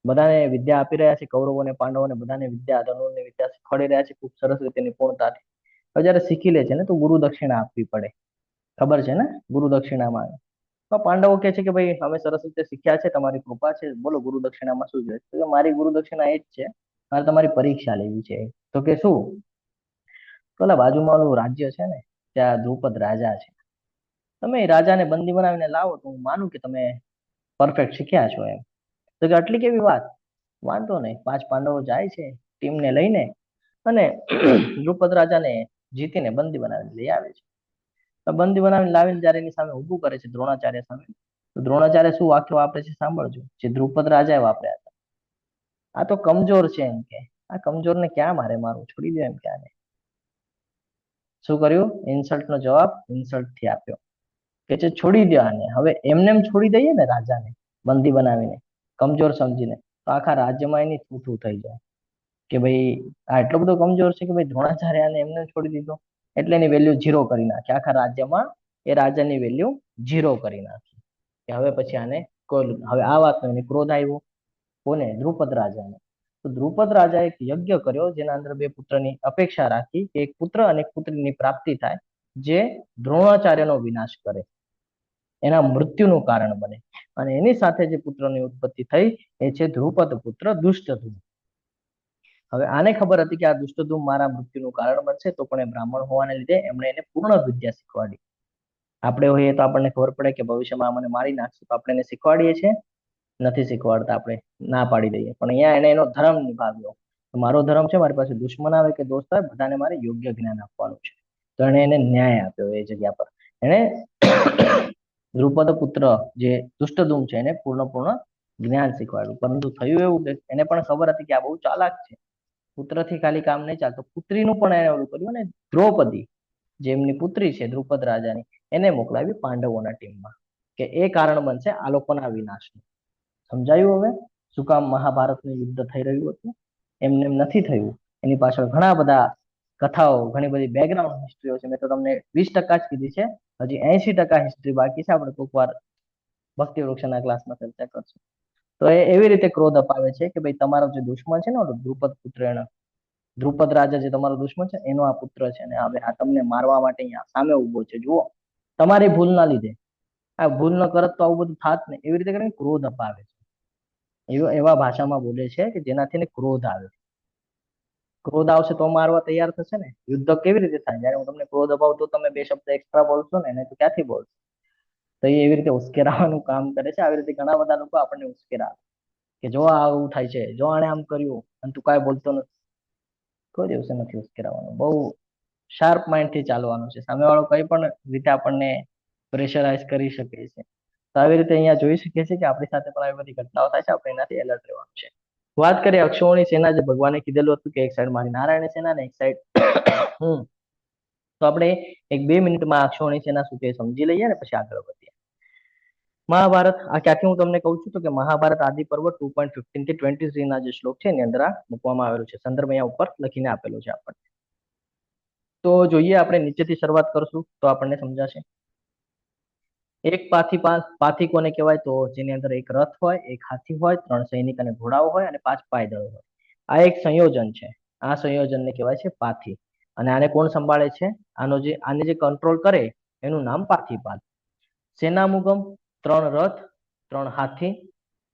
બધાને વિદ્યા આપી રહ્યા છે, કૌરવોને પાંડવોને બધાને વિદ્યા, ધનુર્ની વિદ્યા શીખવાડી રહ્યા છે ખૂબ સરસ રીતે નિપુણતાથી. હવે જયારે શીખી લે છે ને તો ગુરુ દક્ષિણા આપવી પડે. ખબર છે ને ગુરુ દક્ષિણામાં? તો પાંડવો કહે છે કે ભાઈ અમે સરસ રીતે શીખ્યા છે, તમારી કૃપા છે, બોલો ગુરુ દક્ષિણામાં શું જોઈએ? તો મારી ગુરુ દક્ષિણા એ જ છે, મારે તમારી પરીક્ષા લેવી છે. તો કે શું? પેલા બાજુમાં ઓલું રાજ્ય છે ને ત્યાં દ્રુપદ રાજા છે, તમે એ રાજાને બંદી બનાવીને લાવો તો હું માનું કે તમે પરફેક્ટ શીખ્યા છો એમ. તો કે આટલી કેવી વાત? વાંધો નહીં. 5 પાંડવો જાય છે ટીમને લઈને અને દ્રુપદ રાજાને જીતીને બંદી બનાવીને લઈ આવે છે. બંદી બનાવીને લાવીને જયારે એની સામે ઊભું કરે છે દ્રોણાચાર્ય સામે, તો દ્રોણાચાર્ય શું વાક્ય વાપરે છે સાંભળજો, જે દ્રુપદ રાજાએ વાપર્યા હતા. આ તો કમજોર છે એમ કે, આ કમજોરને ક્યાં મારે મારવું, છોડી દો એમ કે આને. શું કર્યું? ઇન્સલ્ટ નો જવાબ ઇન્સલ્ટ થી આપ્યો કે છે છોડી દો આને. હવે એમને એમ છોડી દઈએ ને રાજાને બંદી બનાવીને કમજોર સમજીને, તો આખા રાજ્યમાં એની થૂથું થઈ જાય કે ભાઈ આ એટલો બધો કમજોર છે કે ભાઈ દ્રોણાચાર્યને એમને છોડી દીધો એટલે એની વેલ્યુ 0 કરી નાખી. આખા રાજ્યમાં એ રાજાની વેલ્યુ 0 કરી નાખી કે હવે પછી આને કોઈ. હવે આ વાતનો એને ક્રોધ આવ્યો. કોને? દ્રુપદ રાજાને. તો દ્રુપદ રાજાએ એક યજ્ઞ કર્યો જેના અંદર બે પુત્રની અપેક્ષા રાખી કે એક પુત્ર અને એક પુત્રીની પ્રાપ્તિ થાય જે દ્રોણાચાર્યનો વિનાશ કરે, એના મૃત્યુનું કારણ બને. અને એની સાથે જે પુત્રની ઉત્પત્તિ થઈ એ છે દ્રુપદ પુત્ર દુષ્ટધુમ્ન. હવે આને ખબર હતી કે આ દુષ્ટધુમ્ન મારા મૃત્યુનું કારણ બનશે, તો પણ એ બ્રાહ્મણ હોવાને લીધે એમણે એને પૂર્ણ વિદ્યા શીખવાડી. આપણે હોઈએ તો આપણને ખબર પડે કે ભવિષ્યમાં મને મારી નાખશે, તો આપણે એને શીખવાડીએ છીએ, નથી શીખવાડતા, આપણે ના પાડી દઈએ. પણ અહીંયા એને એનો ધર્મ નિભાવ્યો. મારો ધર્મ છે, મારી પાસે દુશ્મન આવે કે દોસ્ત આવે, બધાને મારે યોગ્ય જ્ઞાન આપવાનું છે. તો એને એને ન્યાય આપ્યો એ જગ્યા પર. એને દ્રુપદ પુત્ર જે દુષ્ટધુમ્ન છે એને પૂર્ણ જ્ઞાન શીખવાડ્યું. પરંતુ થયું એવું કે એને પણ ખબર હતી કે આ બહુ ચાલાક છે, પુત્રથી ખાલી કામ નહીં ચાલતું, પુત્રીનું પણ એને ઓલું કર્યું. અને દ્રૌપદી જે એમની પુત્રી છે દ્રુપદ રાજાની, એને મોકલાવી પાંડવોના ટીમમાં કે એ કારણ બનશે આ લોકોના વિનાશનું. સમજાયું હવે શું કામ મહાભારતનું યુદ્ધ થઈ રહ્યું હતું? એમને એમ નથી થયું, એની પાછળ ઘણા બધા કથાઓ, ઘણી બધી બેકગ્રાઉન્ડ હિસ્ટ્રીઓ છે. મેં તો તમને 20% જ કીધી છે, હજી 80% હિસ્ટ્રી બાકી છે. આપણે કોઈક વાર ભક્તિ વૃક્ષના ક્લાસમાં ચર્ચા કરશું. તો એ એવી રીતે ક્રોધ અપાવે છે કે ભાઈ તમારો જે દુશ્મન છે ને દ્રુપદ પુત્ર, દ્રુપદ રાજા જે તમારો દુશ્મન છે એનો આ પુત્ર છે, ને હવે આ તમને મારવા માટે અહીંયા સામે ઉભો છે, જુઓ તમારી ભૂલના લીધે. આ ભૂલ ન કરત તો આવું બધું થાત ને. એવી રીતે કરીને ક્રોધ અપાવે છે. એવા ભાષામાં બોલે છે કે જેનાથી એને ક્રોધ આવે. ક્રોધ આવશે તો મારવા તૈયાર થશે ને. યુદ્ધ કેવી રીતે થાય? જયારે હું તમને ક્રોધ અપાવું તો તમે 2 શબ્દ એક્સ્ટ્રા બોલશો ને, તો ક્યાંથી બોલશો? તો એ એવી રીતે ઉશ્કેરાવાનું કામ કરે છે. આવી રીતે ઘણા બધા લોકો આપણને ઉશ્કેરાવે કે જો આવું થાય છે, જો આણે આમ કર્યું અને તું કાંઈ બોલતો નથી. કોઈ દિવસે નથી ઉશ્કેરાવાનું. બહુ શાર્પ માઇન્ડથી ચાલવાનું છે. સામેવાળો કઈ પણ રીતે આપણને પ્રેશરાઇઝ કરી શકે છે. તો આવી રીતે અહીંયા જોઈ શકીએ છીએ કે આપણી સાથે પણ આવી બધી ઘટનાઓ થાય છે. આપણે એનાથી એલર્ટ રહેવાનું છે. વાત કરીએ અક્ષૌહિણી સેના, જે ભગવાને કીધેલું હતું કે એક સાઈડ મારી નારાયણ સેના ને એક સાઈડ તો આપણે 1-2 મિનિટમાં અક્ષૌહિણી સેના શું છે સમજી લઈએ ને પછી આગળ વધીએ. મહાભારત આ ક્યાંથી હું તમને કહું છું તો કે મહાભારત આદિ પર્વ 2.15 થી 23 ના જે શ્લોક છે એની અંદર આ મૂકવામાં આવેલું છે. સંદર્ભ અહીંયા ઉપર લખીને આપેલો છે આપણને. તો જોઈએ આપણે નીચેથી શરૂઆત કરશું તો આપણને સમજાશે. એક પાથી કોને કહેવાય? તો જેની અંદર એક રથ હોય, એક હાથી હોય, 3 સૈનિક અને ઘોડાઓ હોય અને 5 પાયદળો હોય. આ એક સંયોજન છે. આ સંયોજનને કહેવાય છે પાથી. અને આને કોણ સંભાળે છે? આને જે કંટ્રોલ કરે એનું નામ પાથીપાલ. સેનામુગમ 3 રથ, 3 હાથી,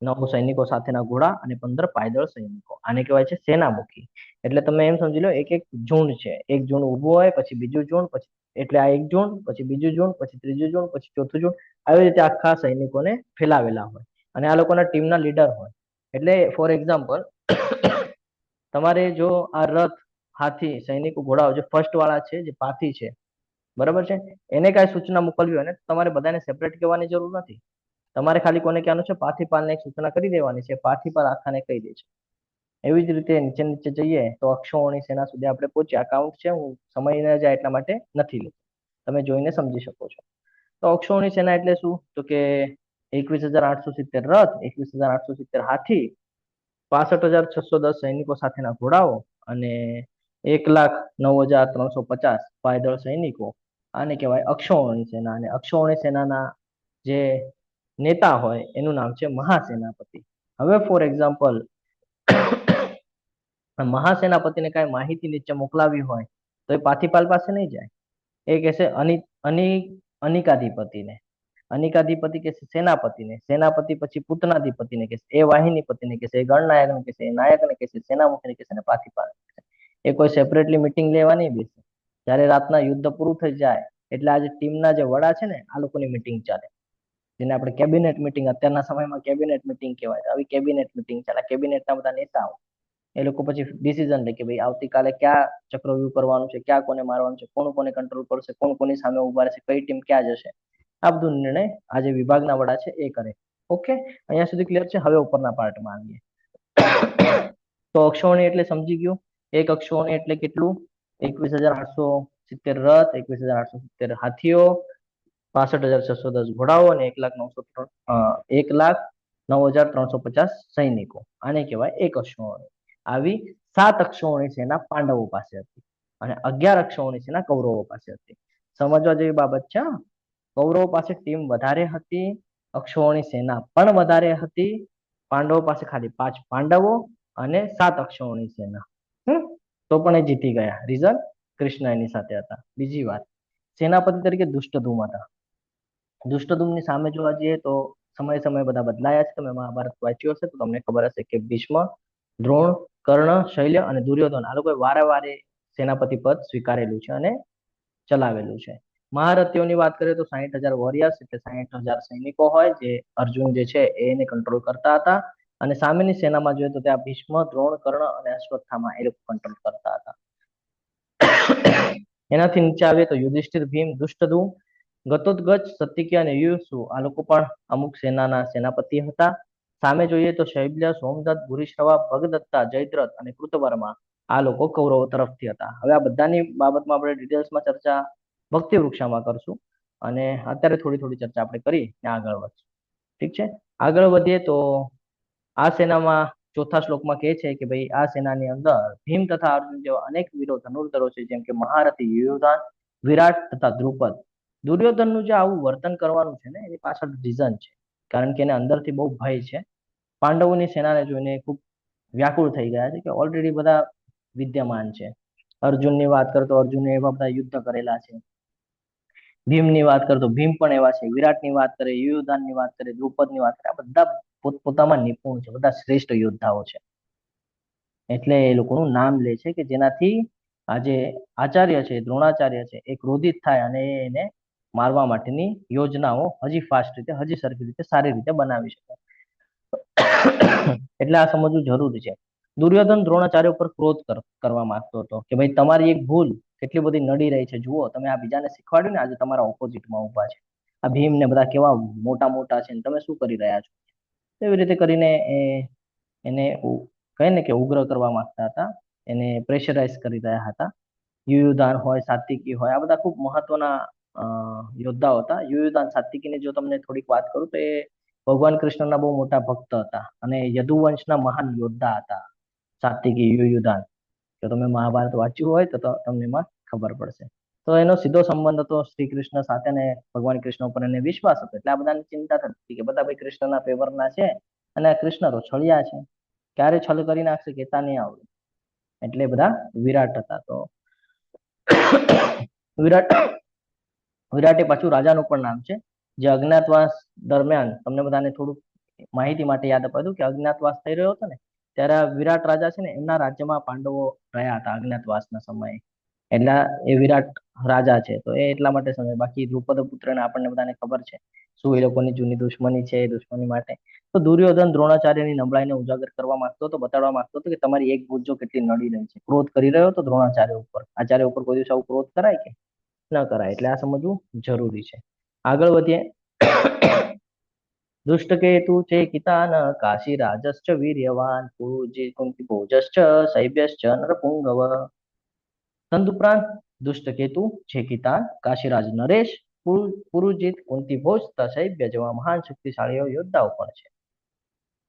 9 સૈનિકો સાથેના ઘોડા અને 15 પાયદળ સૈનિકો. આને કહેવાય છે સેનામુખી. એટલે તમે એમ સમજી લો એક ઝુંડ છે. એક ઝુંડ ઊભું હોય, પછી બીજું ઝુંડ, પછી એટલે આ એક ઝુંડ, પછી બીજું ઝુંડ, પછી ત્રીજું ઝુંડ, પછી ચોથું ઝુંડ. આવી રીતે આખા સૈનિકોને ફેલાવેલા હોય અને આ લોકોના ટીમના લીડર હોય. એટલે ફોર એક્ઝામ્પલ તમારે જો આ રથ, હાથી, સૈનિકો, ઘોડાઓ જે ફર્સ્ટ વાળા છે, જે પાથી છે, બરાબર છે, એને કાંઈ સૂચના મોકલવી હોય ને તમારે બધાને સેપરેટ કહેવાની જરૂર નથી. તમારે ખાલી કોને કહેવાનું છે? પાથીપાલને એક સૂચના કરી દેવાની છે. પાથીપાલ આખાને કહી દે છે. એવી જ રીતે નીચે જઈએ તો અક્ષૌહિણી સેના સુધી આપણે પહોંચ્યા. કાઉન્ટ છે, હું સમય ન જાય એટલા માટે નથી લેતો, તમે જોઈને સમજી શકો છો. તો અક્ષૌહિણી સેના એટલે શું? તો કે 21,870 રથ, 21,870 હાથી, 65,610 સૈનિકો સાથેના ઘોડાઓ અને 1,09,350 પાયદળ સૈનિકો. આને કહેવાય અક્ષૌહિણી સેના. અને અક્ષૌહિણી સેનાના જે નેતા હોય એનું નામ છે મહાસેનાપતિ. હવે ફોર એક્ઝામ્પલ મહાસેનાપતિને કાંઈ માહિતી નીચે મોકલાવી હોય તો એ પાથીપાલ પાસે નહીં જાય. એ કહેશે અનિકાધિપતિને, અનિકાધિપતિ કહેશે સેનાપતિને, સેનાપતિ પછી પૂતનાધિપતિને કહેશે, એ વાહિનીપતિને કહેશે, એ ગણનાયકને કહેશે, એ નાયકને કહેશે, સેનામુખીને કહેશે અને પાથીપાલ. એ કોઈ સેપરેટલી મિટિંગ લેવા નહીં બેસે. જ્યારે રાતના યુદ્ધ પૂરું થઈ જાય એટલે આજે ટીમના જે વડા છે ને આ લોકોની મિટિંગ ચાલે, જેને આપણે કેબિનેટ મિટિંગ, અત્યારના સમયમાં કેબિનેટ મિટિંગ કહેવાય. આવી કેબિનેટ મિટિંગ ચાલે. કેબિનેટના બધા નેતાઓ એ લોકો પછી ડિસિઝન લે કે ભાઈ આવતીકાલે ક્યાં ચક્રવ્યૂહ કરવાનું છે, ક્યાં કોને મારવાનું છે, કોણ કોને કંટ્રોલ કરશે, કોણ કોની સામે ઉભા રહેશે, કઈ ટીમ ક્યાં જશે. આ બધું નિર્ણય આ જે વિભાગના વડા છે એ કરે. ઓકે, અહીંયા સુધી ક્લિયર છે. હવે ઉપરના પાર્ટમાં આવીએ. તો અક્ષૌહિણી એટલે સમજી ગયું. એક અક્ષૌહિણી એટલે કેટલું? 21,870 રથ, 21,870 હાથીઓ, 65,610 ઘોડાઓ અને 1,09,350 સૈનિકો. આને કહેવાય એક અક્ષૌહિણી. આવી 7 અક્ષૌહિણી સેના પાંડવો પાસે હતી અને 11 અક્ષૌહિણી સેના કૌરવો પાસે હતી. સમજવા જેવી બાબત છે. કૌરવો પાસે ટીમ વધારે હતી, અક્ષૌહિણી સેના પણ વધારે હતી. પાંડવો પાસે ખાલી 5 પાંડવો અને 7 અક્ષોની સેના. તો પણ એ જીતી ગયા. રીઝન, કૃષ્ણ એની સાથે હતા. બીજી વાત, સેનાપતિ તરીકે દુષ્ટધુમ્ન હતા. દુષ્ટધુમ્નની સામે જોવા જઈએ તો સમય સમય બધા બદલાયા છે. તમે મહાભારત વાંચ્યું હશે તો તમને ખબર હશે કે ભીષ્મ, દ્રોણ, કર્ણ, શૈલ્ય અને દુર્યોધન આ લોકોએ વારે વારે સેનાપતિ પદ સ્વીકારેલું છે અને ચલાવેલું છે. મહારથીઓની વાત કરીએ તો 60,000 વોરિયર્સ એટલે 60,000 સૈનિકો હોય જે અર્જુન જે છે એને કંટ્રોલ કરતા હતા. અને સામેની સેનામાં જોઈએ તો ત્યાં ભીષ્મ, દ્રોણ, કર્ણ અને અશ્વત્થામા એ લોકો કંટ્રોલ કરતા હતા. એનાથી નીચે આવે તો યુધિષ્ઠિર, ભીમ, દુષ્ટધુમ્ન, ઘટોત્કચ, સત્યકી અને યુયુત્સુ આ લોકો પણ અમુક સેનાના સેનાપતિ હતા. સામે જોઈએ તો શૈબ્ય, સોમદત્ત, ભૂરિશ્રવા, ભગદત્તા, જયદ્રથ અને કૃતવર્મા આ લોકો કૌરવો તરફથી હતા. હવે આ બધાની બાબતમાં આપણે ડિટેલ્સમાં ચર્ચા ભક્તિ વૃક્ષામાં કરશું અને અત્યારે થોડી થોડી ચર્ચા આપણે કરી ને આગળ વધશું. ઠીક છે, આગળ વધીએ તો આ સેનામાં ચોથા શ્લોકમાં કહે છે કે ભાઈ આ સેનાની અંદર ભીમ તથા અર્જુન જેવા અનેક વીરો ધનુર્ધરો છે, જેમ કે મહારથી યુયુધાન, વિરાટ તથા દ્રુપદ. દુર્યોધનનું જે આવું વર્તન કરવાનું છે ને એની પાછળ રીઝન છે, કારણ કે એને અંદરથી બહુ ભય છે. પાંડવોની સેનાને જોઈને ખૂબ વ્યાકુળ થઈ ગયા છે કે ઓલરેડી બધા વિદ્યમાન છે. અર્જુનની વાત કર તો અર્જુને એવા બધા યુદ્ધ કરેલા છે. ભીમની વાત કર તો ભીમ પણ એવા છે. વિરાટની વાત કરે, યુયુધાનની વાત કરે, દ્રુપદની વાત કરે, આ બધા પોતપોતામાં નિપુણ છે, બધા શ્રેષ્ઠ યોદ્ધાઓ છે. એટલે એ લોકોનું નામ લે છે કે જેનાથી આ જે આચાર્ય છે, દ્રોણાચાર્ય છે, એ ક્રોધિત થાય અને એને મારવા માટેની યોજનાઓ હજી ફાસ્ટ રીતે, હજી સરખી રીતે, સારી રીતે બનાવી શકે. એટલે આ સમજવું જરૂરી છે. દુર્યોધન દ્રોણાચાર્ય ઉપર ક્રોધ કરવા માંગતો હતો કે ભાઈ તમારી એક ભૂલ કેટલી બધી નડી રહી છે, જુઓ તમે આ બીજાને શીખવાડ્યું ને, આજે તમારા ઓપોઝિટમાં ઉભા છે આ ભીમ ને બધા કેવા મોટા મોટા છે, તમે શું કરી રહ્યા છો? એવી રીતે કરીને એને કહે ને કે ઉગ્ર કરવા માંગતા હતા, એને પ્રેશરાઇઝ કરી રહ્યા હતા. યુયુધાન હોય, સાત્વિકી હોય, આ બધા ખૂબ મહત્વના યોદ્ધાઓ હતા. યુયુધાન, સાત્વિકીની જો તમને થોડીક વાત કરું તો એ ભગવાન કૃષ્ણના બહુ મોટા ભક્ત હતા અને યદુવંશના મહાન યોદ્ધા હતા સાત્વિકી, યુયુધાન. જો તમે મહાભારત વાંચ્યું હોય તો તમને એમાં ખબર પડશે. તો એનો સીધો સંબંધ હતો શ્રી કૃષ્ણ સાથે ને ભગવાન કૃષ્ણ ઉપર એને વિશ્વાસ હતો. એટલે આ બધાની ચિંતા થતી કે બધા ભાઈ કૃષ્ણના ફેવરના છે અને આ કૃષ્ણ તો છળિયા છે, ક્યારે છલ કરી નાખશે કેતા નહીં આવડે. એટલે બધા વિરાટ હતા. તો વિરાટે પાછું રાજાનું પણ નામ છે. જે અજ્ઞાતવાસ દરમિયાન તમને બધાને થોડુંક માહિતી માટે યાદ અપાતું કે અજ્ઞાતવાસ થઈ રહ્યો હતો ને ત્યારે વિરાટ રાજા છે ને એમના રાજ્યમાં પાંડવો રહ્યા હતા અજ્ઞાતવાસના સમયે. એટલે એ વિરાટ રાજા છે. તો એ એટલા માટે સમય, બાકી દ્રુપદ પુત્રને આપણને બધાને ખબર છે શું એ લોકોની જૂની દુશ્મની છે. એ દુશ્મની માટે તો દુર્યોધન દ્રોણાચાર્યની નબળાઈને ઉજાગર કરવા માંગતો હતો, બતાડવા માંગતો હતો કે તમારી એક ભૂલ જો કેટલી નડી રહી છે. ક્રોધ કરી રહ્યો હતો દ્રોણાચાર્ય ઉપર. આચાર્ય ઉપર કોઈ દિવસ આવું ક્રોધ કરાય કે ન કરાય, એટલે આ સમજવું જરૂરી છે. આગળ વધીએ. દુષ્ટકેતુ ચેકિતાન કાશી રાજશ્ચ વીર્યવાન પુરુજિત કુંતી ભોજશ્ચ શૈબ્યશ્ચ નરપુંગવ. તદુપરાંત દુષ્ટકેતુ, ચેકિતાન, કાશીરાજ નરેશ, પુરુજિત, કુંતી ભોજ તથા શૈબ્ય જેવા મહાન શક્તિશાળીઓ યોદ્ધાઓ પણ છે.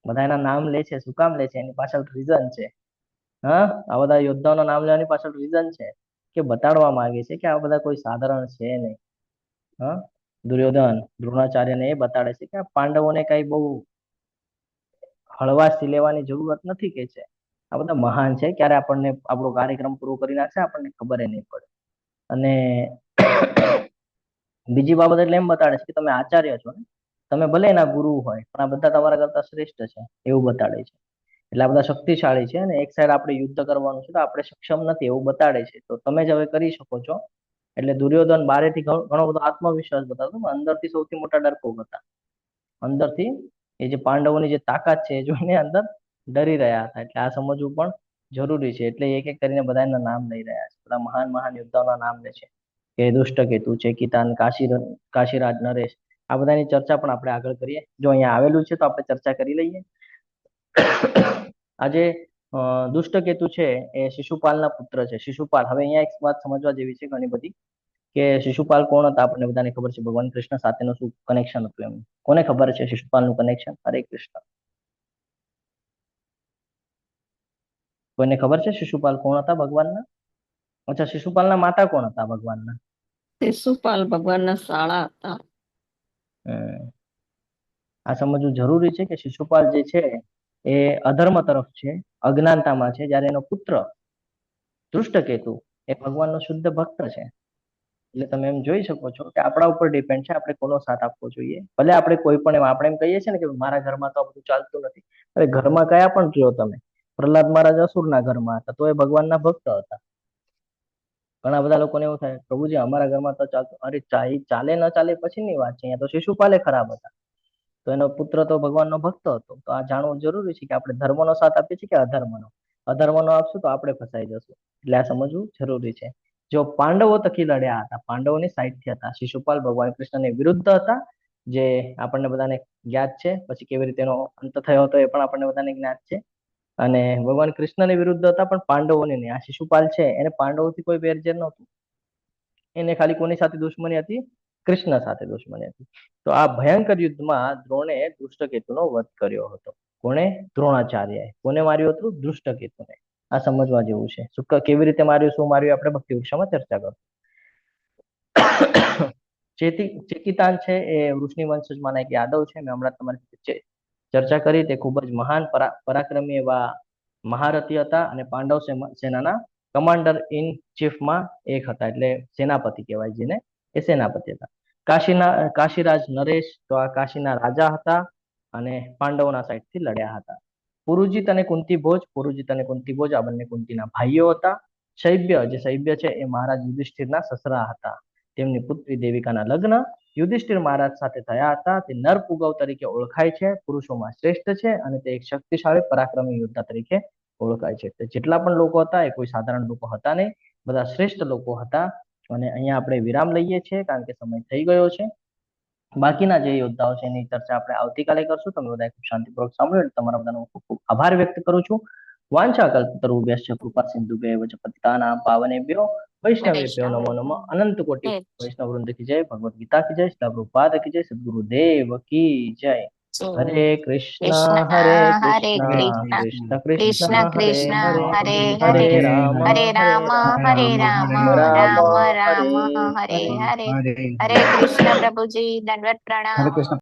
બધા એના નામ લે છે, શું કામ લે છે? એની પાછળ રીઝન છે. હા, આ બધા યોદ્ધાઓના નામ લેવાની પાછળ રીઝન છે કે બતાડવા માંગે છે કે આ બધા કોઈ સાધારણ છે નહીં. હા, દુર્યોધન દ્રોણાચાર્યને એ બતાડે છે કે આ પાંડવોને કઈ બહુ હળવાશથી લેવાની જરૂરત નથી કે છે આ બધા મહાન છે. ક્યારે આપણને આપણો કાર્યક્રમ પૂરો કરી નાખશે આપણને ખબર નહીં પડે. અને બીજી બાબત એટલે એમ બતાડે છે કે તમે આચાર્ય છો ને, તમે ભલે એના ગુરુ હોય પણ આ બધા તમારા કરતા શ્રેષ્ઠ છે એવું બતાડે છે. એટલે આ બધા શક્તિશાળી છે અને એક સાઈડ આપણે યુદ્ધ કરવાનું છે તો આપણે સક્ષમ નથી એવું બતાડે છે. તો તમે જ હવે કરી શકો છો. એટલે દુર્યોધન બારેથી ઘણો બધો આત્મવિશ્વાસ બતાવતો પણ અંદરથી સૌથી મોટા ડરપોક હતા. અંદરથી એ જે પાંડવોની જે તાકાત છે એ જોઈને અંદર ડરી રહ્યા હતા. એટલે આ સમજવું પણ જરૂરી છે. એટલે એક એક કરીને બધા એના નામ લઈ રહ્યા છે. બધા મહાન મહાન યોદ્ધાઓના નામ લે છે કે દુષ્ટકેતુ, ચેકિતાન, કાશીરાજ નરેશ. આ બધાની ચર્ચા પણ આપણે આગળ કરીએ. જો અહીંયા આવેલું છે તો આપણે ચર્ચા કરી લઈએ. આજે દુષ્ટકેતુ છે એ શિશુપાલના પુત્ર છે. શિશુપાલ, હવે અહીંયા એક વાત સમજવા જેવી છે ઘણી બધી કે શિશુપાલ કોણ હતા? આપણને બધાને ખબર છે ભગવાન કૃષ્ણ સાથેનું શું કનેક્શન હતું એમ. કોને ખબર છે શિશુપાલનું કનેક્શન? હરે કૃષ્ણ. કોઈને ખબર છે શિશુપાલ કોણ હતા ભગવાનના? અચ્છા, શિશુપાલના માતા કોણ હતા ભગવાનના? શિશુપાલ ભગવાનના શાળા હતા. આ સમજવું જરૂરી છે કે શિશુપાલ જે છે એ અધર્મ તરફ છે, અજ્ઞાનતામાં છે, જ્યારે એનો પુત્ર દૃષ્ટકેતુ એ ભગવાનનો શુદ્ધ ભક્ત છે. એટલે તમે એમ જોઈ શકો છો કે આપણા ઉપર ડિપેન્ડ છે આપણે કોનો સાથ આપવો જોઈએ. ભલે આપણે કોઈ પણ આપણે એમ કહીએ છીએ ને કે મારા ઘરમાં તો આ બધું ચાલતું નથી. અરે ઘરમાં કયા પણ જો તમે, પ્રહલાદ મહારાજ અસુરના ઘરમાં હતા તો એ ભગવાનના ભક્ત હતા. ઘણા બધા લોકોને એવું થાય પ્રભુજી અમારા ઘરમાં તો ચાલતું, અરે ચાલે ન ચાલે પછીની વાત છે. અહીંયા તો શિશુપાલે ખરાબ હતા, તો એનો પુત્ર તો ભગવાનનો ભક્ત હતો. તો આ જાણવું જરૂરી છે કે આપણે ધર્મનો સાથ આપીએ છીએ કે અધર્મનો. અધર્મનો આપશું તો આપણે ફસાઈ જશું. એટલે આ સમજવું જરૂરી છે. જો પાંડવો તકી લડ્યા હતા, પાંડવોની સાઈડથી હતા. શિશુપાલ ભગવાન કૃષ્ણની વિરુદ્ધ હતા, જે આપણને બધાને જ્ઞાત છે. પછી કેવી રીતે એનો અંત થયો હતો એ પણ આપણને બધાને જ્ઞાત છે. અને ભગવાન કૃષ્ણની વિરુદ્ધ હતા પણ પાંડવોની નહીં. આ શિશુપાલ છે એને પાંડવોથી કોઈ વેરઝેર નહોતું. એને ખાલી કોની સાથે દુશ્મની હતી? કૃષ્ણ સાથે દુશ્મની હતી. તો આ ભયંકર યુદ્ધમાં દ્રોણે દૃષ્ટકેતુનો વધ કર્યો હતો. કોણે? દ્રોણાચાર્યએ. કોને માર્યું હતું? દૃષ્ટકેતુને. આ સમજવા જેવું છે. કેવી રીતે માર્યું, શું માર્યું, આપણે ભક્તિ વૃક્ષમાં ચર્ચા કરશું. ચેકિતાન છે એ વૃષ્ણિ વંશજમાંના એક યાદવ છે. મેં હમણાં તમારી ચર્ચા કરી. તે ખૂબ જ મહાન પરાક્રમી એવા મહારથી હતા અને પાંડવ સેનાના કમાન્ડર ઇન ચીફમાં એક હતા. એટલે સેનાપતિ કહેવાય જેને, એ સેનાપતિ હતા. કાશીરાજ નરેશ તો આ કાશીના રાજા હતા અને પાંડવોના સાઈડથી લડ્યા હતા. પુરુજીત અને કુંતીભોજ, આ બંને કુંતીના ભાઈઓ હતા. શૈબ્ય છે એ મહારાજ યુધિષ્ઠિરના સસરા હતા. તેમની પુત્રી દેવિકાના લગ્ન યુધિષ્ઠિર મહારાજ સાથે થયા હતા. તે નરપુગવ તરીકે ઓળખાય છે, પુરુષોમાં શ્રેષ્ઠ છે અને તે એક શક્તિશાળી પરાક્રમી યોદ્ધા તરીકે ઓળખાય છે. જેટલા પણ લોકો હતા એ કોઈ સાધારણ લોકો હતા નહીં, બધા શ્રેષ્ઠ લોકો હતા. અને અહીંયા આપણે વિરામ લઈએ છીએ કારણ કે સમય થઈ ગયો છે. બાકીના જે યોદ્ધાઓ છે એની ચર્ચા આપણે આવતીકાલે કરશું. તમે બધા ખૂબ શાંતિપૂર્વક સાંભળ્યું એટલે તમારા બધાનો ખૂબ ખૂબ આભાર વ્યક્ત કરું છું. વાંછાકલ્પતરુભ્યશ્ચ કૃપા સિંધુભ્યૈવ ચ પતિતાનાં પાવનેભ્યો વૈષ્ણવેભ્યો નમો નમઃ. અનંત કોટી વૈષ્ણવ વૃંદ કી જય, ભગવદ ગીતા કી જય, શ્રીલ પ્રભુપાદ કી જય, સદગુરુદેવ કી જય. હરે કૃષ્ણ હરે કૃષ્ણ કૃષ્ણ કૃષ્ણ હરે હરે, હરે રામ હરે રામ હરે રામ રામ હરે હરે હરે. હરે. હરે કૃષ્ણ પ્રભુજી, દંડવત પ્રણામ. હરે કૃષ્ણ.